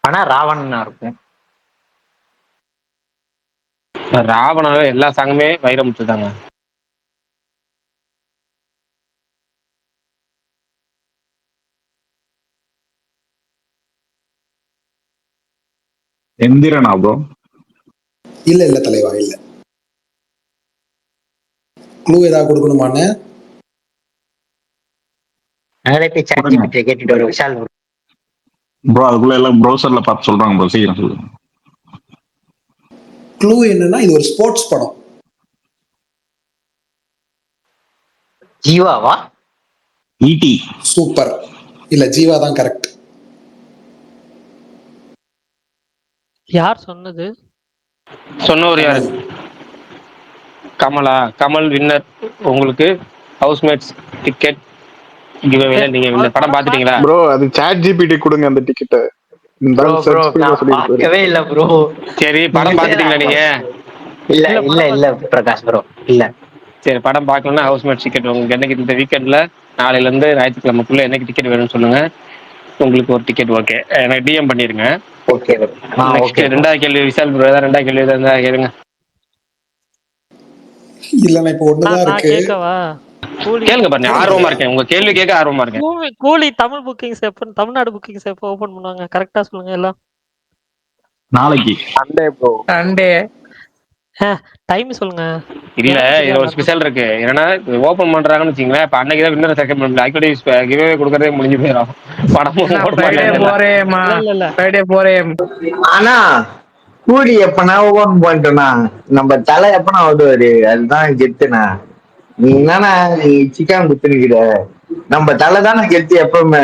ஆனா ராவணனா இருக்கும். ராவணாவே எல்லா சாங்குமே வைரமுத்து தாங்க. எந்திரனா ப்ரோ? இல்ல இல்ல தலைவா இல்ல. க்ளூ ஏதாவது கொடுக்கணுமான்னு? அதே போய் சாட் கொடுங்க ஜிபிடி கேட்டுட்டு வரும் விஷால். ப்ரோ. அதுக்குள்ள எல்லாம் ப்ரௌசர்ல பார்த்து சொல்றாங்க ப்ரோ, சீக்கிரம் சொல்லுங்க. க்ளூ என்னன்னா இது ஒரு ஸ்போர்ட்ஸ் படம். ஜீவாவா? ஈடி. சூப்பர். இல்ல ஜீவா தான் கரெக்ட். யார் சொன்னது? சொன்னவர் யாரு? கமல். கமலா? கமல் வின்னர். உங்களுக்கு ஹவுஸ்மேட்ஸ் டிக்கெட் கிவ்அவேல நீங்க இந்த படம் பாத்துட்டீங்களா? ப்ரோ அது சாட் ஜிபிடி கொடுங்க அந்த டிக்கெட்டை. ப்ரோ ப்ரோ நான் பார்க்கவே இல்ல ப்ரோ. சரி, படம் பாத்துட்டீங்களா நீங்க? இல்ல இல்ல இல்ல பிரகாஷ் ப்ரோ இல்ல. சரி, படம் பார்க்கலன்னா ஹவுஸ்மேட்ஸ் டிக்கெட் உங்களுக்கு என்னைக்கு இந்த வீக்கெண்ட்ல நாளையில இருந்து ஞாயிற்றுக்கிழமைக்குள்ள என்னைக்கு டிக்கெட் வேணும்னு சொல்லுங்க. உங்களுக்கு ஒரு டிக்கெட் ஓகே, எனக்கு டிஎம் பண்ணிருங்க. ஓகே நெக்ஸ்ட் ரெண்டாவது கேள்வி விஷால் ப்ரோ. ஏதாவது ரெண்டாவது கேள்வி ஏதாவது கேளுங்க. இல்லண்ணா இப்ப ஒண்ணுதான் நான் இருக்கு. கேட்கவா? கேளுங்க பாருங்க, ஆர்வமா இருக்கேன், உங்க கேள்வி கேட்க ஆர்வமா இருக்கேன். கூலி தமிழ் புக்கிங்ஸ் எப்போ, தமிழ்நாடு புக்கிங்ஸ் எப்போ ஓபன் பண்ணுவாங்க? கரெக்டா சொல்லுங்க எல்லாம். நாளைக்கு. Sunday bro. சண்டே. டைம் சொல்லுங்க. இல்ல இதுல ஒரு ஸ்பெஷல் இருக்கு. ஏன்னா ஓபன் பண்றாங்கன்னு வச்சுங்களேன், இப்ப அன்னைக்கு தான் வின்னர் செகண்ட் பண்ணல, ஆக்சுவலி கிவ்அவே கொடுக்கறதே முடிஞ்சு போயிடும். படமும் ஃப்ரைடே போறேம்மா, ஃப்ரைடே போறேன். ஆனா கூலி எப்பனா ஓபன் பண்ணிட்டோம்னா நம்ம தலை எப்பனா ஓடுவாரு, அதுதான் கெத்துனா. நீ என்னன்னா நீ சிக்கன் குத்துனுக்கிற, நம்ம தலை தானே கெத்து எப்பவுமே,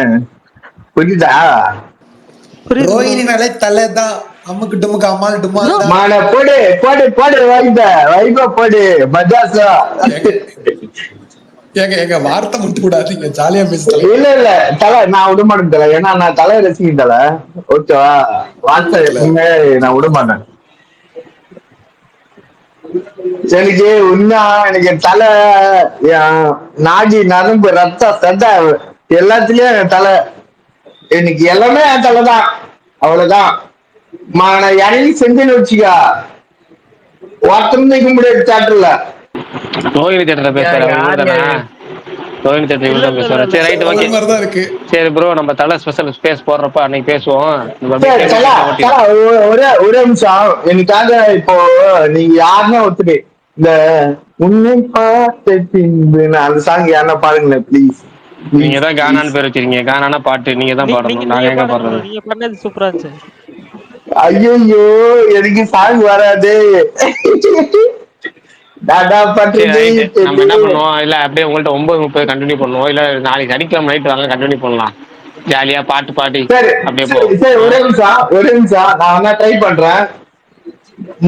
புரியுதா? ரோஹிணினாலே தலை தான். அம்முக்கு டுமுக்கு அம்மாள் டுமால் தான். மான போடு போடு போடு, வைப போடு மஜாசா. ஏங்க ஏங்க வார்த்தை மட்டும் விடாதீங்க, ஜாலியா பேசுறேன். இல்ல இல்ல தலை நான் விடமாட்டேன் தலை, ஏன்னா நான் தலை ரசிக்கும் தலை, ஓகேவா? வார்த்தை எப்பவுமே நான் விடமாட்டேன். எனக்கு உண்மையா எனக்கு தலை, நாடி நரம்பு ரத்தம் சட்டை எல்லாத்துலயும் என் தலை, எனக்கு எல்லாமே என் தலை தான். அவ்வளவுதான். நான் இறங்கி செஞ்சுன்னு வச்சுக்கா ஒருத்தரும் நிக்க முடியாது தேட்டர்ல. ரோஹிணி தேட்டர்ல பேசுறேன். ரோஹிணி தேட்டர் இவரு தான் பேசுறேன். சரி ரைட் ஓகே. மாதிரிதான் இருக்கு. சரி ப்ரோ, நம்ம தலை ஸ்பெஷல் ஸ்பேஸ் போடுறப்ப அன்னைக்கு பேசுவோம். ஒரே நிமிஷம் எனக்காக இப்போ நீங்க யாருன்னா ஒத்துட்டு இந்த உன்னை பார்த்த பின்பு அந்த சாங் யாருன்னா பாருங்களேன் ப்ளீஸ். நீங்க தான் கானான்னு பேர் வச்சிருக்கீங்க, கானானா பாட்டு நீங்க தான் பாடணும், நாங்க எங்க பாடுறது? நீங்க பண்ணது சூப்பரா இருந்துச்சு. ஐயோ எனக்கு சாங் வராது. நம்ம என்ன பண்ணுவோம், இல்ல அப்படியே உங்கள்ட்ட 9:30 கண்டினியூ பண்ணுவோம், இல்ல நாளைக்கு சனிக்கிழமை நைட் வாங்க கண்டினியூ பண்ணலாம், ஜாலியா பாட்டு பாடி அப்படியே போவோம். சரி ஒரே நிமிஷம் நான் வேணா ட்ரை பண்றேன்,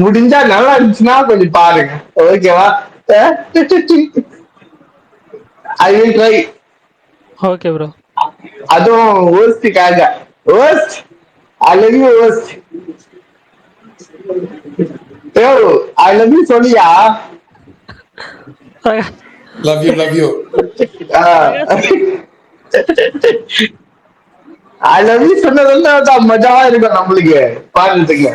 முடிஞ்சா நல்லா இருந்துச்சுன்னா கொஞ்சம் பாருங்க, ஓகேவா? I will try. Okay bro. அதுவும் ஓஸ்டுக்காக. ஓஸ்ட் ஐ லவ் யூ ஓஸ்ட். யோ ஐ லவ் யூ சொல்லியா? Love you. I love you சொன்னதெல்லாம் மஜாவா இருக்கும் நம்மளுக்கு பாடுறதுக்கு.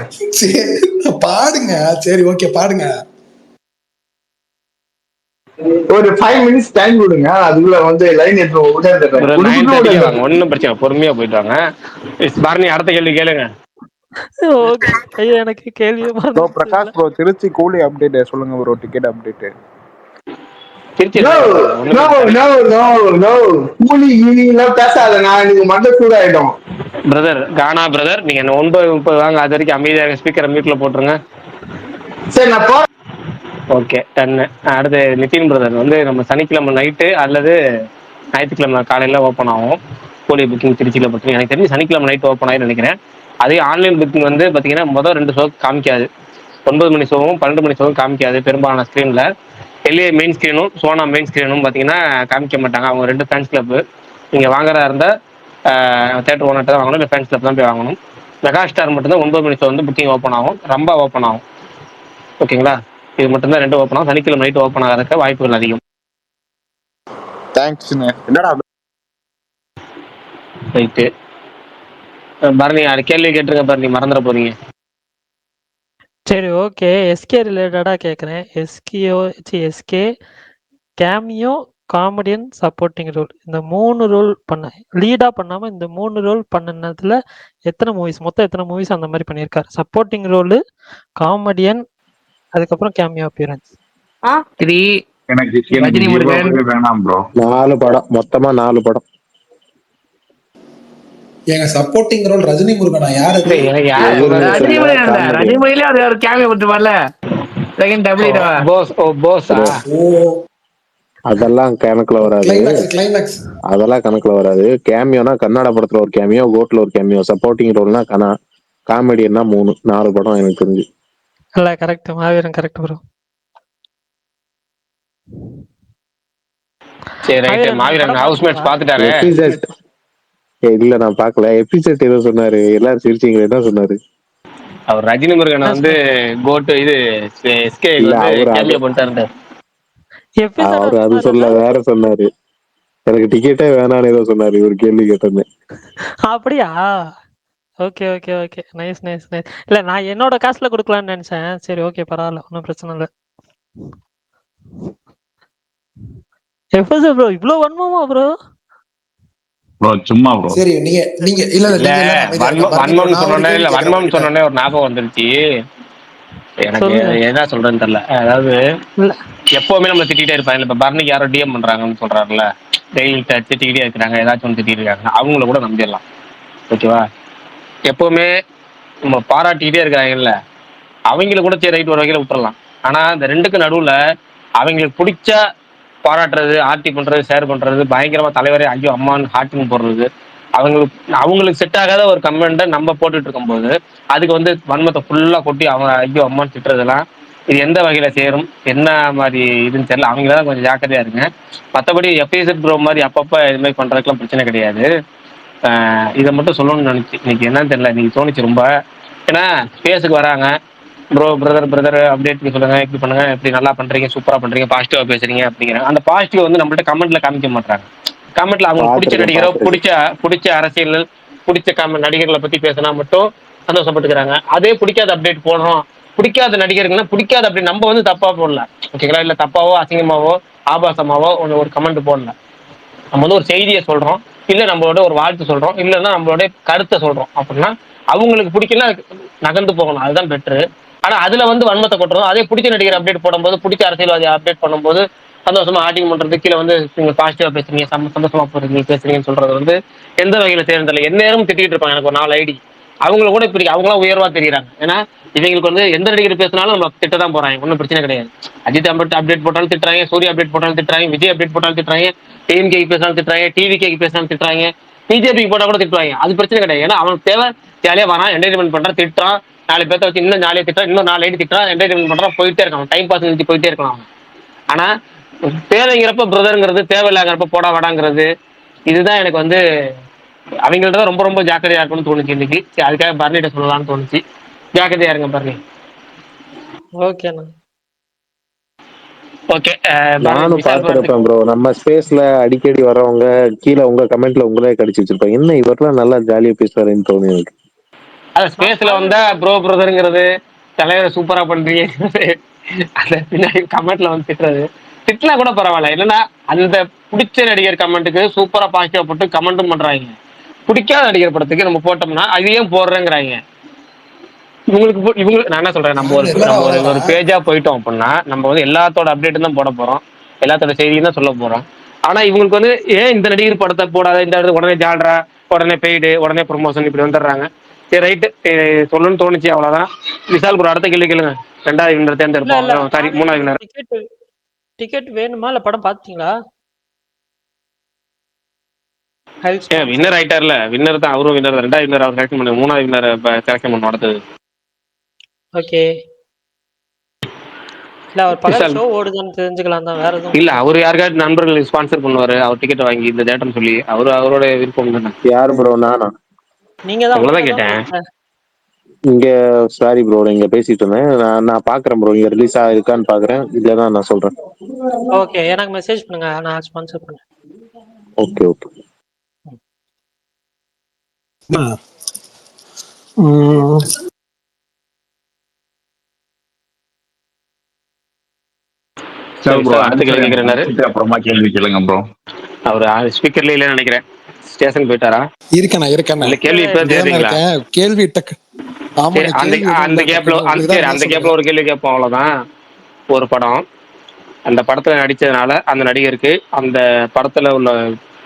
பாடுங்க. சரி ஓகே பாடுங்க. ஒரு 5 minutes டைம் கொடுங்க, அதுக்குள்ள வந்து லைன் எடுத்து ஒன்னும் பிரச்சனை, பொறுமையா போயிட்டு வாங்க. பரணி அடுத்த கேள்வி கேளுங்க. ஓகே ஐயா, எனக்கு கேள்வி ப்ரோ பிரகாஷ் ப்ரோ, திருச்சி கூலி அப்டேட் சொல்லுங்க ப்ரோ, டிக்கெட் அப்டேட். பேசாத, நான் எனக்கு மண்டை சூடாயிடும். பிரதர் கானா பிரதர், நீங்க 9:30 வாங்க, அது வரைக்கும் அமைதியாக ஸ்பீக்கரை மியூட்ல போட்டுருங்க. சரி நான் போ. Okay done. அடுத்து நிதின் பிரதர் வந்து நம்ம சனிக்கிழமை நைட்டு அல்லது ஞாயிற்றுக்கிழமை காலையில ஓப்பன் ஆகும் கூலி புக்கிங் திருச்சியில் பார்த்தீங்கன்னா. எனக்கு தெரிஞ்சு சனிக்கிழமை நைட் ஓப்பன் ஆகின்னு நினைக்கிறேன். அதே ஆன்லைன் புக்கிங் வந்து பார்த்தீங்கன்னா மொதல் 2 ஷோ காமிக்காது, 9 மணி ஷோவும் 12 மணி ஷோவும் காமிக்காது பெரும்பாலான ஸ்க்ரீனில். எல்ஏ மெயின் ஸ்க்ரீனும் சோனா மெயின் ஸ்க்ரீனும் பார்த்தீங்கன்னா காமிக்க மாட்டாங்க. அவங்க 2 ஃபேன்ஸ் கிளப்பு, நீங்கள் வாங்குறதா இருந்தால் தேட்டர் ஓனர்கிட்ட தான் வாங்கணும், இல்லை ஃபேன்ஸ் கிளப் தான் போய் வாங்கணும். மெகா ஸ்டார் மட்டும்தான் 9 மணி ஷோ வந்து புக்கிங் ஓப்பன் ஆகும், ரொம்ப ஓப்பன் ஆகும். ஓகேங்களா? இது மட்டும்தான் 2 ஓப்பன் ஆகும். சனிக்கிழமை நைட் ஓப்பன் ஆகிறதுக்கு வாய்ப்புகள் அதிகம். தேங்க்ஸ்ங்க. என்னடா ரைட்டு பரணி, கேள்வி கேட்டுருங்க பரணி, மறந்துட போறீங்க. சரி ஓகே, எஸ்கே ரிலேட்டடா கேட்குறேன். SK cameo comedian, supporting role. இந்த 3 ரோல் லீடா பண்ணாம இந்த 3 ரோல் பண்ணுனதுல மொத்தம் எத்தனை மூவிஸ் அந்த மாதிரி பண்ணியிருக்காரு? சப்போர்ட்டிங் ரோல், காமெடியன், அதுக்கப்புறம் கேமியோ அப்பியரன்ஸ். 3 எனக்கு ரஜினி முருகன். வேணாம் ப்ரோ. 4 படம், மொத்தமா 4 படம். ஏங்க சப்போர்ட்டிங் ரோல் ரஜினி முருகனா? யார் அது? எனக்கு எதிர்நீச்சல்ல ரஜினி முருகன் தான். காமெடி ரஜினி முருகன்லயே அது ஒரு கேமியோ கொடுத்துருப்பார்ல, செகண்ட் டபுள் போஸா? ப்ரோ. ஓ, அதெல்லாம் கணக்குல வராது. கிளைமேக்ஸ். அதெல்லாம் கணக்குல வராது. கேமியோனா கன்னட படத்துல ஒரு கேமியோ, கோட்ல ஒரு கேமியோ. சப்போர்ட்டிங் ரோல்னா காமெடினா 4 படம் எனக்கு தெரிஞ்சு. இல்ல கரெக்ட், மாவீரன் கரெக்ட் ப்ரோ. சரி ரைட். மாவீரன் ஹவுஸ்மேட்ஸ் பாத்துட்டாரு. எபிசெட் இல்ல நான் பாக்கல. எபிசெட் ஏதோ சொன்னாரு, எல்லாரும் சிரிச்சீங்க. என்ன சொன்னாரு? அவர் ரஜினி முருகனை வந்து கோட்டு இது எஸ்கே இல்ல வந்து அவரு கேமியோ பண்ணிட்டாரு. அவரு அது சொல்ல வேற சொன்னாரு. எனக்கு டிக்கெட்டே வேணான்னு ஏதோ சொன்னாரு ஒரு கேள்வி கேட்டேன்னு. அப்படியா? Okay okay okay, nice nice nice. இல்ல நான் என்னோட காசுல கொடுக்கலாம்னு நினைச்சேன். சரி ஓகே, பரவாயில்ல, ஒன்றும் பிரச்சனை இல்லை. எஃப்எஸ் ப்ரோ இவ்வளோ வன்மமா ப்ரோ? ப்ரோ சும்மா ப்ரோ. சரி நீங்க நீங்க இல்ல இல்ல வன்மம் சொன்னோடனே ஒரு ஞாபகம் வந்துருச்சு எனக்கு. சொல்லுங்க. என்ன சொல்றேன்னு தெரியல. அதாவது இல்ல எப்பவுமே நம்ம திட்டிகிட்டே இருப்பாங்க. இப்ப பர்னிக்கு யாரோ டிஎம் பண்றாங்கன்னு சொல்றாருல, டெய்லி திட்டிக்கிட்டே இருக்கிறாங்க, ஏதாச்சும் ஒன்று திட்டிட்டு இருக்காங்க, அவங்கள கூட நம்பிடலாம். ஓகேவா? எப்பவுமே நம்ம பாராட்டிக்கிட்டே இருக்கிறாங்கல்ல, அவங்கள கூட சரி ரைட் ஒரு வகையில விட்டுறலாம். ஆனா இந்த ரெண்டுக்கு நடுவுல அவங்களுக்கு பிடிச்ச பாராட்டுறது, ஆர்டி பண்றது, ஷேர் பண்றது, பயங்கரமா தலைவரே ஐயோ அம்மான்னு ஹார்ட்டிங் போடுறது, அவங்களுக்கு செட் ஆகாத ஒரு கமெண்ட்டை நம்ம போட்டுட்டு இருக்கும்போது அதுக்கு வந்து வன்மத்தை ஃபுல்லா கொட்டி அவங்க ஐயோ அம்மான்னு திட்டுறதெல்லாம் இது எந்த வகையில சேரும், என்ன மாதிரி இதுன்னு தெரியல. அவங்களாதான் கொஞ்சம் ஜாக்கிரதையா இருங்க. மற்றபடி எஃப்இசட் ப்ரோ மாதிரி அப்பப்ப இது மாதிரி பண்றதுக்குலாம் பிரச்சனை கிடையாது. இதை மட்டும் சொல்லணும்னு நினைச்சு இன்னைக்கு என்னன்னு தெரியல, இன்னைக்கு தோணுச்சு ரொம்ப. ஏன்னா ஸ்பேஸுக்கு வராங்க, ப்ரோ பிரதர் அப்டேட் சொல்லுங்க, இப்படி பண்ணுங்க, இப்படி நல்லா பண்றீங்க, சூப்பரா பண்றீங்க, பாசிட்டிவா பேசுறீங்க அப்படிங்கிறாங்க. அந்த பாசிட்டிவ் வந்து நம்மள்ட்ட கமெண்ட்ல காமிக்க மாட்டாங்க. கமெண்ட்ல அவங்களுக்கு பிடிச்ச நடிகரோ, பிடிச்ச அரசியல், பிடிச்ச நடிகர்களை பத்தி பேசினா மட்டும் சந்தோஷப்பட்டுக்கிறாங்க. அதே பிடிக்காத அப்டேட் போடுறோம், பிடிக்காத நடிகர்கள்னா பிடிக்காத அப்படி நம்ம வந்து தப்பா போடல, ஓகேங்களா? இல்ல தப்பாவோ அசிங்கமாவோ ஆபாசமாவோ ஒரு கமெண்ட் போடல. நம்ம வந்து ஒரு செய்தியை சொல்றோம், இல்ல நம்மளோட ஒரு வாழ்த்து சொல்றோம், இல்லைன்னா நம்மளோட கருத்தை சொல்றோம். அப்படின்னா அவங்களுக்கு பிடிக்கல நகர்ந்து போகணும், அதுதான் பெட்ரு. ஆனா அதுல வந்து வன்மத்தை கொட்டுறோம். அதே பிடிச்ச நடிகர் அப்டேட் போடும்போது, பிடிச்ச அரசியல்வாதி அப்டேட் பண்ணும்போது சந்தோஷமா ஆட்டிங் பண்றது, கீழே வந்து நீங்க பாசிட்டிவா பேசுறீங்க, சந்தோஷமா போறீங்க, பேசுறீங்கன்னு சொல்றது வந்து எந்த வகையில சேர்ந்தல. எந்நேரமும் திட்டிட்டு இருப்பாங்க. எனக்கு ஒரு 4 ஐடி அவங்கள கூட இப்படி அவங்களாம் உயர்வா தெரியுறாங்க. ஏன்னா இவங்களுக்கு வந்து எந்த நடிகர் பேசினாலும் நம்ம திட்ட தான் போறாங்க, ஒன்றும் பிரச்சனை கிடையாது. அஜித் அப்டேட் போட்டாலும் திட்டுறாங்க, சூர்யா அப்டேட் போட்டாலும் திட்டுறாங்க, விஜய் அப்டேட் போட்டாலும் திட்டுறாங்க, டிஎம்கேக்கு பேசினாலும் திட்டுறாங்க, டிவிகேக்கு பேசினாலும் திட்டுறாங்க, பிஜேபிக்கு போட்டா கூட திட்டுவாங்க. அது பிரச்சனை கிடையாது. ஏன்னா அவனுக்கு தேவை ஜாலியா வரான், என்டர்டைன்மெண்ட் பண்றான், திட்டுறான், 4 பேர்த்த வச்சு இன்னும் ஜாலியா திட்டுறான், இன்னும் 4 ஐடி திட்டுறான், என்டர்டைன்மெண்ட் பண்றான், போயிட்டே இருக்கான், டைம் பாஸ் நிறுத்தி போயிட்டே இருக்கலாம். ஆனா தேவைங்கிறப்ப பிரதருங்கிறது, தேவையில்லாங்கிறப்ப போடா வாடாங்கிறது, இதுதான் எனக்கு வந்து அவங்கள்ட்ட தான் ரொம்ப ரொம்ப ஜாக்கிரதையா இருக்கணும்னு தோணுச்சு இன்னைக்கு. அதுக்காக பர்னிட்ட சொல்லலாம்னு தோணுச்சு. ஜாக்கிரதையா இருங்க பர்னி. ஓகேண்ணா. ஓகே. நானும் பார்த்திருப்பேன் ப்ரோ. நம்ம ஸ்பேஸ்ல அடிக்கடி வர்றவங்க கீழே உங்க கமெண்ட்ல உங்களே கடிச்சு வச்சிருப்பாங்க. என்ன இவரெல்லாம் நல்லா ஜாலியா பேசுவாருன்னு தோணு எனக்கு. அது ஸ்பேஸ்ல வந்தா ப்ரோ பிரதருங்கிறது, தலைவரை சூப்பரா பண்றீங்க, அந்த பின்னாடி கமெண்ட்ல வந்து திட்டலாம் கூட பரவாயில்ல. என்னன்னா அந்த பிடிச்ச நடிகர் கமெண்ட்டுக்கு சூப்பரா பாசிட்டிவா போட்டு கமெண்ட்டும் பண்றாங்க. பிடிக்காத நடிகர் படத்துக்கு நம்ம போட்டோம்னா அது ஏன் போடுறேங்கிறாங்க. இவங்களுக்கு நான் என்ன சொல்றேன், நம்ம ஒரு பேஜா போயிட்டோம் அப்படின்னா நம்ம வந்து எல்லாத்தோட அப்டேட் தான் போட போறோம், எல்லாத்தோட செய்தியும் தான் சொல்ல போறோம். ஆனா இவங்களுக்கு வந்து ஏன் இந்த நடிகர் படத்தை போடாத, இந்த இடத்துல உடனே ஜால்ரா, உடனே பெய்டு, உடனே ப்ரொமோஷன், இப்படி வந்துடுறாங்க. சரி ரைட்டு, சொல்லணும்னு தோணுச்சு, அவ்வளவுதான். விஷால் ப்ரோ அடுத்த கேள்வி கேளுங்க. 2வது வின்னர் தேர்ந்தெடுப்போம். சாரி 3வது வின்னர். டிக்கெட் வேணுமா இல்ல படம் பாத்தீங்களா? வின்னர் ஆயிட்டார்ல, வின்னர் தான், அவரும் வின்னர் தான். 2வது வின்னர் அவர் கரெக்ஷன் பண்ணுங்க, 3வது வின்னர் கரெக்ஷன் பண்ணுவோம் அடுத்தது. ஓகே. இல்ல அவர் பகல் ஷோ ஓடுதுன்னு தெரிஞ்சுக்கலாம் தான், வேற எதுவும் இல்ல. அவர் யாருக்காவது நண்பர்கள் ஸ்பான்சர் பண்ணுவாரு, அவர் டிக்கெட் வாங்கி இந்த தேட்டர்னு சொல்லி, அவரோட விருப்பம் தானே. யாரு ப்ரோ? நானா? நீங்க தான் உங்களதான் கேட்டேன். இங்க சாரி ப்ரோ, இங்க பேசிட்டு இருந்தேன். நான் பாக்குறேன் ப்ரோ, இங்க ரிலீஸ் ஆயிருக்கான்னு பாக்குறேன். இல்லதான் நான் சொல்றேன். ஓகே, எனக்கு மெசேஜ் பண்ணுங்க, நான் ஸ்பான்சர் பண்ணேன். Okay okay. சரி ப்ரோ, அடுத்த கேள்வி கேட்கிறேன்னாரு. அப்புறமா கேள்வி கேளுங்க ப்ரோ. அவர் ஸ்பீக்கர்ல இல்லைன்னு நினைக்கிறேன், ஸ்டேஷன் போயிட்டாரா? இருக்கேண்ணா இல்ல கேள்வி இப்ப இங்கதானே தேடுறீங்களா? இருக்கேன். கேள்வி டக்கு. சரி, ஆமாண்ணா, கேள்வி எதுவும் அந்த இல்ல கேப்ல டக்குன்னு உங்களுக்கு தான் அந்த நான் கேப்ல சொல்லுங்க. ஒரு கேள்வி கேட்போம், அவ்வளவுதான். ஒரு படம், அந்த படத்துல நடிச்சதுனால அந்த நடிகருக்கு அந்த படத்துல உள்ள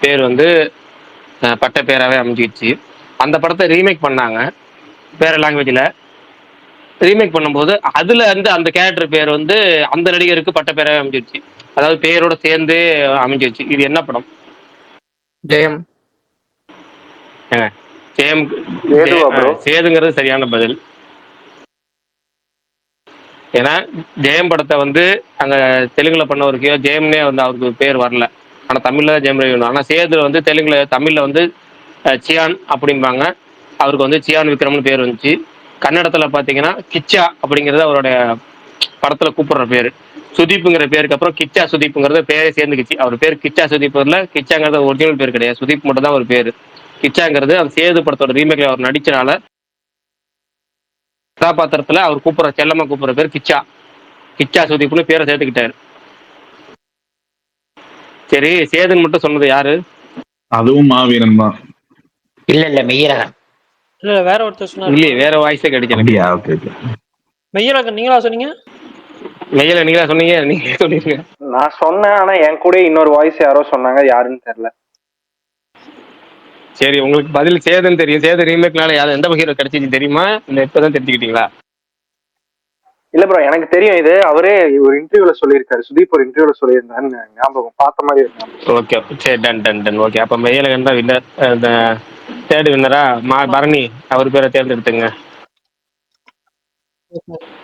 பேர் வந்து பட்ட பேராவே அமைஞ்சிடுச்சு. அந்த படத்தை ரீமேக் பண்ணாங்க வேற லாங்குவேஜ்ல. ரீமேக் பண்ணும்போது அதுல வந்து அந்த கேரக்டர் பேர் வந்து அந்த நடிகருக்கு பட்ட பேராவே அமைஞ்சிடுச்சு, அதாவது பேரோட சேர்ந்து அமைஞ்சிடுச்சு. இது என்ன படம்? ஜெயம். ஏங்க, சேம் சேதுவா ப்ரோ? சேதுங்கிறது சரியான பதில். ஏன்னா ஜெயம் படத்தை வந்து அங்க தெலுங்குல பண்ணவருக்கு ஜெயம்னே வந்து அவருக்கு பேர் வரல, ஆனா தமிழ்ல ஜெயம் ரவி. ஆனா சேது வந்து தெலுங்குல தமிழ்ல வந்து சியான் அப்படிம்பாங்க, அவருக்கு வந்து சியான் விக்ரம்னு பேர் வந்துச்சு. கன்னடத்துல பாத்தீங்கன்னா கிச்சா அப்படிங்கிறது அவருடைய படத்துல கூப்பிடுற பேரு. சுதீப்புங்கிற பேருக்கு அப்புறம் கிச்சா சுதீப்புங்கிறது பேரே சேர்ந்துக்கிச்சு. அவர் பேர் கிச்சா சுதீப் இல்ல, கிச்சாங்கிறது ஒரிஜினல் பேர் கிடையாது, சுதீப் மட்டும் தான் ஒரு பேரு. கிச்சாங்கிறது அந்த சேது படத்தோட ரீமேக்ல அவர் நடிச்சனால கதாபாத்திரத்துல அவர் கூப்பிடுற செல்லமா கூப்பிடுற பேர் கிச்சா. கிச்சா சுதீப்னு பேரை சேர்த்துக்கிட்டாரு. சரி, சேதுன்னு மட்டும் சொன்னது யாரு? அதுவும் மாவீரன் தான். இல்ல மெய்யரகன். இல்ல வேற ஒருத்தர் சொன்னாரு. இல்லையே, வேற வாய்ஸே கிடைக்கல. அப்படியா? Okay okay. மெய்யழகன் நீங்களா சொன்னீங்க? மெய்யல நீங்களா சொன்னீங்க, நீங்களே சொல்லிருங்க. நான் சொன்னேன், ஆனா என் கூட இன்னொரு வாய்ஸ் யாரோ சொன்னாங்க, யாருன்னு தெரியல. சரி, உங்களுக்கு பதில் சேதுன்னு தெரியும். சேது ரீமேக்னால யாரு எந்த ஹீரோ கிடைச்சிச்சு தெரியுமா, இல்ல இப்பதான் தெரிஞ்சுக்கிட்டீங்களா? இல்ல ப்ரோ, எனக்கு தெரியும். இது அவரே ஒரு இன்டர்வியூல சொல்லியிருக்காரு, சுதீப் ஒரு இன்டர்வியூல சொல்லியிருந்தாருன்னு ஞாபகம், பார்த்த மாதிரி ஒரு ஞாபகம். ஓகே, சரி, டன் டன் டன். ஓகே, அப்ப மெய்யழகன் தான் வின்னர். தேர்ட் வின்னரா பரணி, அவர் பேரை தேர்ந்தெடுத்துங்க.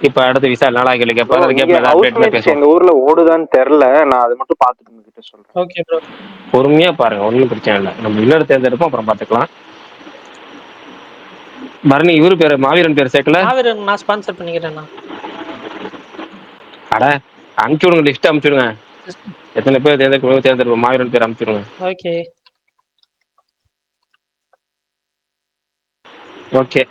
இப்ப அடுத்து விசால் நாளா கேள்வி கேட்பாரு. அது கேட்ப அப்டேட்ல பேசுவோம். எங்க ஊர்ல ஓடுதான்னு தெரியல, நான் அதை மட்டும் பார்த்துட்டு உங்ககிட்ட சொல்றேன். ஓகே ப்ரோ, பொறுமையா பாருங்க, ஒன்றும் பிரச்சனை இல்லை. நம்ம வின்னர் தேர்ந்தெடுப்போம், அப்புறம் பார்த்துக்கலாம். பரணி, இவரு பேரு மாவீரன் பேர் சேர்க்கல. மாவீரன் நான் ஸ்பான்சர் பண்ணிக்கிறேண்ணா. அட, அனுப்பிச்சு விடுங்க, லிஸ்ட் அனுப்பிச்சுடுங்க. எத்தனை பேர் தேர்ந்தெடுப்போம், மாவீரன் பேர் அனுப்பிச்சுடுங்க. ஓகே ஓகே,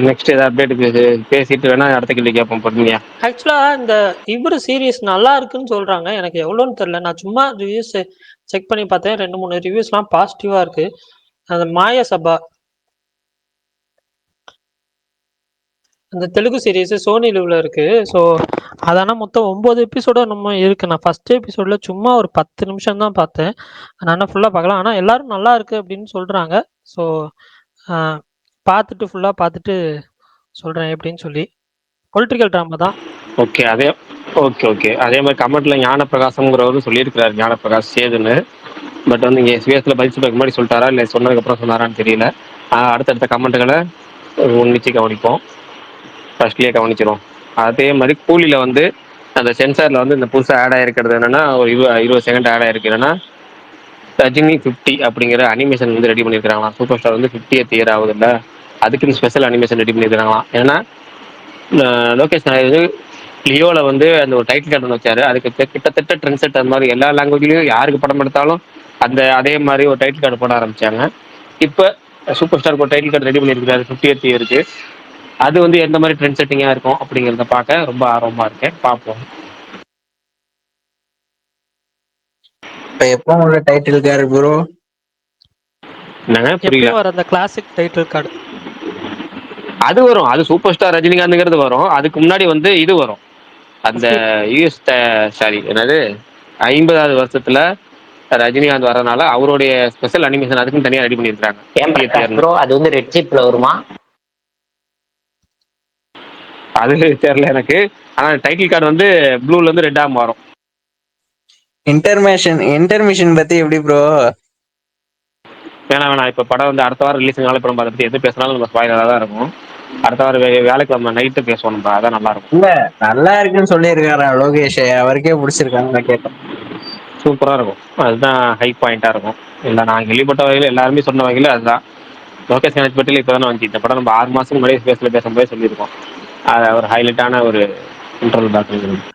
நெக்ஸ்ட் ஏதாவது அப்டேட் பேசிட்டு வேணா அடுத்த கேள்வி கேட்போம் பொறுமையா. ஆக்சுவலா இந்த இவரு சீரியஸ் நல்லா இருக்குன்னு சொல்றாங்க, எனக்கு எவ்வளோன்னு தெரியல. நான் சும்மா ரிவ்யூஸ் செக் பண்ணி பார்த்தேன், 2-3 ரிவ்யூஸ்லாம் பாசிட்டிவா இருக்கு. அந்த மாய சபா, அந்த தெலுங்கு சீரியஸ் சோனி லிவ்ல இருக்கு. ஸோ அதானா மொத்தம் 9 எபிசோட நம்ம இருக்கு. நான் ஃபர்ஸ்ட் எபிசோட்ல சும்மா ஒரு 10 நிமிஷம் தான் பார்த்தேன், நான் ஃபுல்லா பார்க்கலாம். ஆனா எல்லாரும் நல்லா இருக்கு அப்படின்னு சொல்றாங்க. ஸோ பார்த்துட்டு ஃபுல்லா பார்த்துட்டு சொல்றேன் எப்படின்னு சொல்லி. பொலிட்டிக்கல் ட்ராமா தான். ஓகே, அதே மாதிரி கமெண்ட்ல ஞானப்பிரகாசம்ங்கிறவரும் சொல்லியிருக்கிறாரு, ஞானப்பிரகாஷ் சேதுன்னு. பட் வந்து இங்கே எஸ்பிஎஸ்ல பதில் சொல்றதுக்கு முன்னாடி சொல்லிட்டாரா இல்லை சொன்னதுக்கு அப்புறம் சொன்னாரான்னு தெரியல. அடுத்தடுத்த கமெண்ட்டுகளை ஒன்றிச்சு கவனிப்போம், ஃபர்ஸ்ட்லேயே கவனிச்சிடும். அதே மாதிரி கூலியில வந்து அந்த சென்சார்ல வந்து இந்த புதுசாக ஆட் ஆயிருக்கிறது என்னன்னா, ஒரு 20 செகண்ட் ஆட் ஆயிருக்கு. என்னன்னா, ரஜினி 50 அப்படிங்கிற அனிமேஷன் வந்து ரெடி பண்ணியிருக்காங்களாம். சூப்பர் ஸ்டார் வந்து 50th இயர் ஆகுது இல்லை, அதுக்குன்னு ஸ்பெஷல் அனிமேஷன் ரெடி பண்ணியிருக்காங்களாம். ஏன்னா லோகேஷ் நாயுடு லியோல வந்து அந்த ஒரு டைட்டில் கார்டு வச்சாரு, அதுக்கு கிட்டத்தட்ட ட்ரெண்ட் செட். அந்த மாதிரி எல்லா லாங்குவேஜ்லயும் யாருக்கு படம் எடுத்தாலும் அதே மாதிரி ஒரு டைட்டில் கார்டு போட ஆரம்பிச்சாங்க. இப்போ சூப்பர் ஸ்டாருக்கு ஒரு டைட்டில் கார்டு ரெடி பண்ணியிருக்காரு 50th இயருக்கு. அது வந்து எந்த மாதிரி ட்ரெண்ட் செட்டிங்கா இருக்கும் அப்படிங்கிறத பார்க்க ரொம்ப ஆர்வமா இருக்கேன், பார்ப்போம். எப்போ உள்ள டைட்டில் கார்டு ப்ரோ? என்னங்க புரியல? வர அந்த கிளாசிக் டைட்டில் கார்டு அது வரும், அது சூப்பர் ஸ்டார் ரஜினிகாந்த்ங்கிறது வரும். அதுக்கு முன்னாடி வந்து இது வரும், அந்த யூஎஸ் சாரி என்னது 50வது வருஷத்துல ரஜினிகாந்த் வரதுனால அவருடைய ஸ்பெஷல் அனிமேஷன் அதுக்குன்னு தனியா ரெடி பண்ணியிருக்காங்க. ப்ரோ அது வந்து ரெட் சிப்ல வருமா? அது தெரியல எனக்கு. ஆனா டைட்டில் கார்டு வந்து ப்ளூல இருந்து ரெட்டா மாறும். இன்டர்மிஷன் பத்தி எப்படி ப்ரோ? வேணாம், இப்ப படம் வந்து அடுத்த வாரம் ரிலீஸ்னால படம் பார்த்துட்டு எது பேசினாலும் நம்ம ஸ்பாயிலரா தான் இருக்கும். அடுத்த வாரம் வேலைக்கிழமை நைட்டு பேசுவோம் நம்ம, அதான் நல்லா இருக்கும். இல்ல நல்லா இருக்குன்னு சொல்லியிருக்காரா லோகேஷ், அவருக்கே பிடிச்சிருக்காங்க கேட்டேன். சூப்பரா இருக்கும், அதுதான் ஹை பாயிண்டா இருக்கும். இல்லை நான் கேள்விப்பட்ட வகையில் எல்லாருமே சொன்ன வகையில் அதுதான். லோகேஷ் கனெக்ட் பட்டியில் இப்போ தானே வந்துச்சு இந்த படம். நம்ம 6 மாதத்துக்கு முன்னாடி ஸ்பேஸில் பேசும்போது சொல்லியிருக்கோம். அது ஒரு ஹைலைட்டான ஒரு இன்டர்வல் டாக்குமெண்ட்.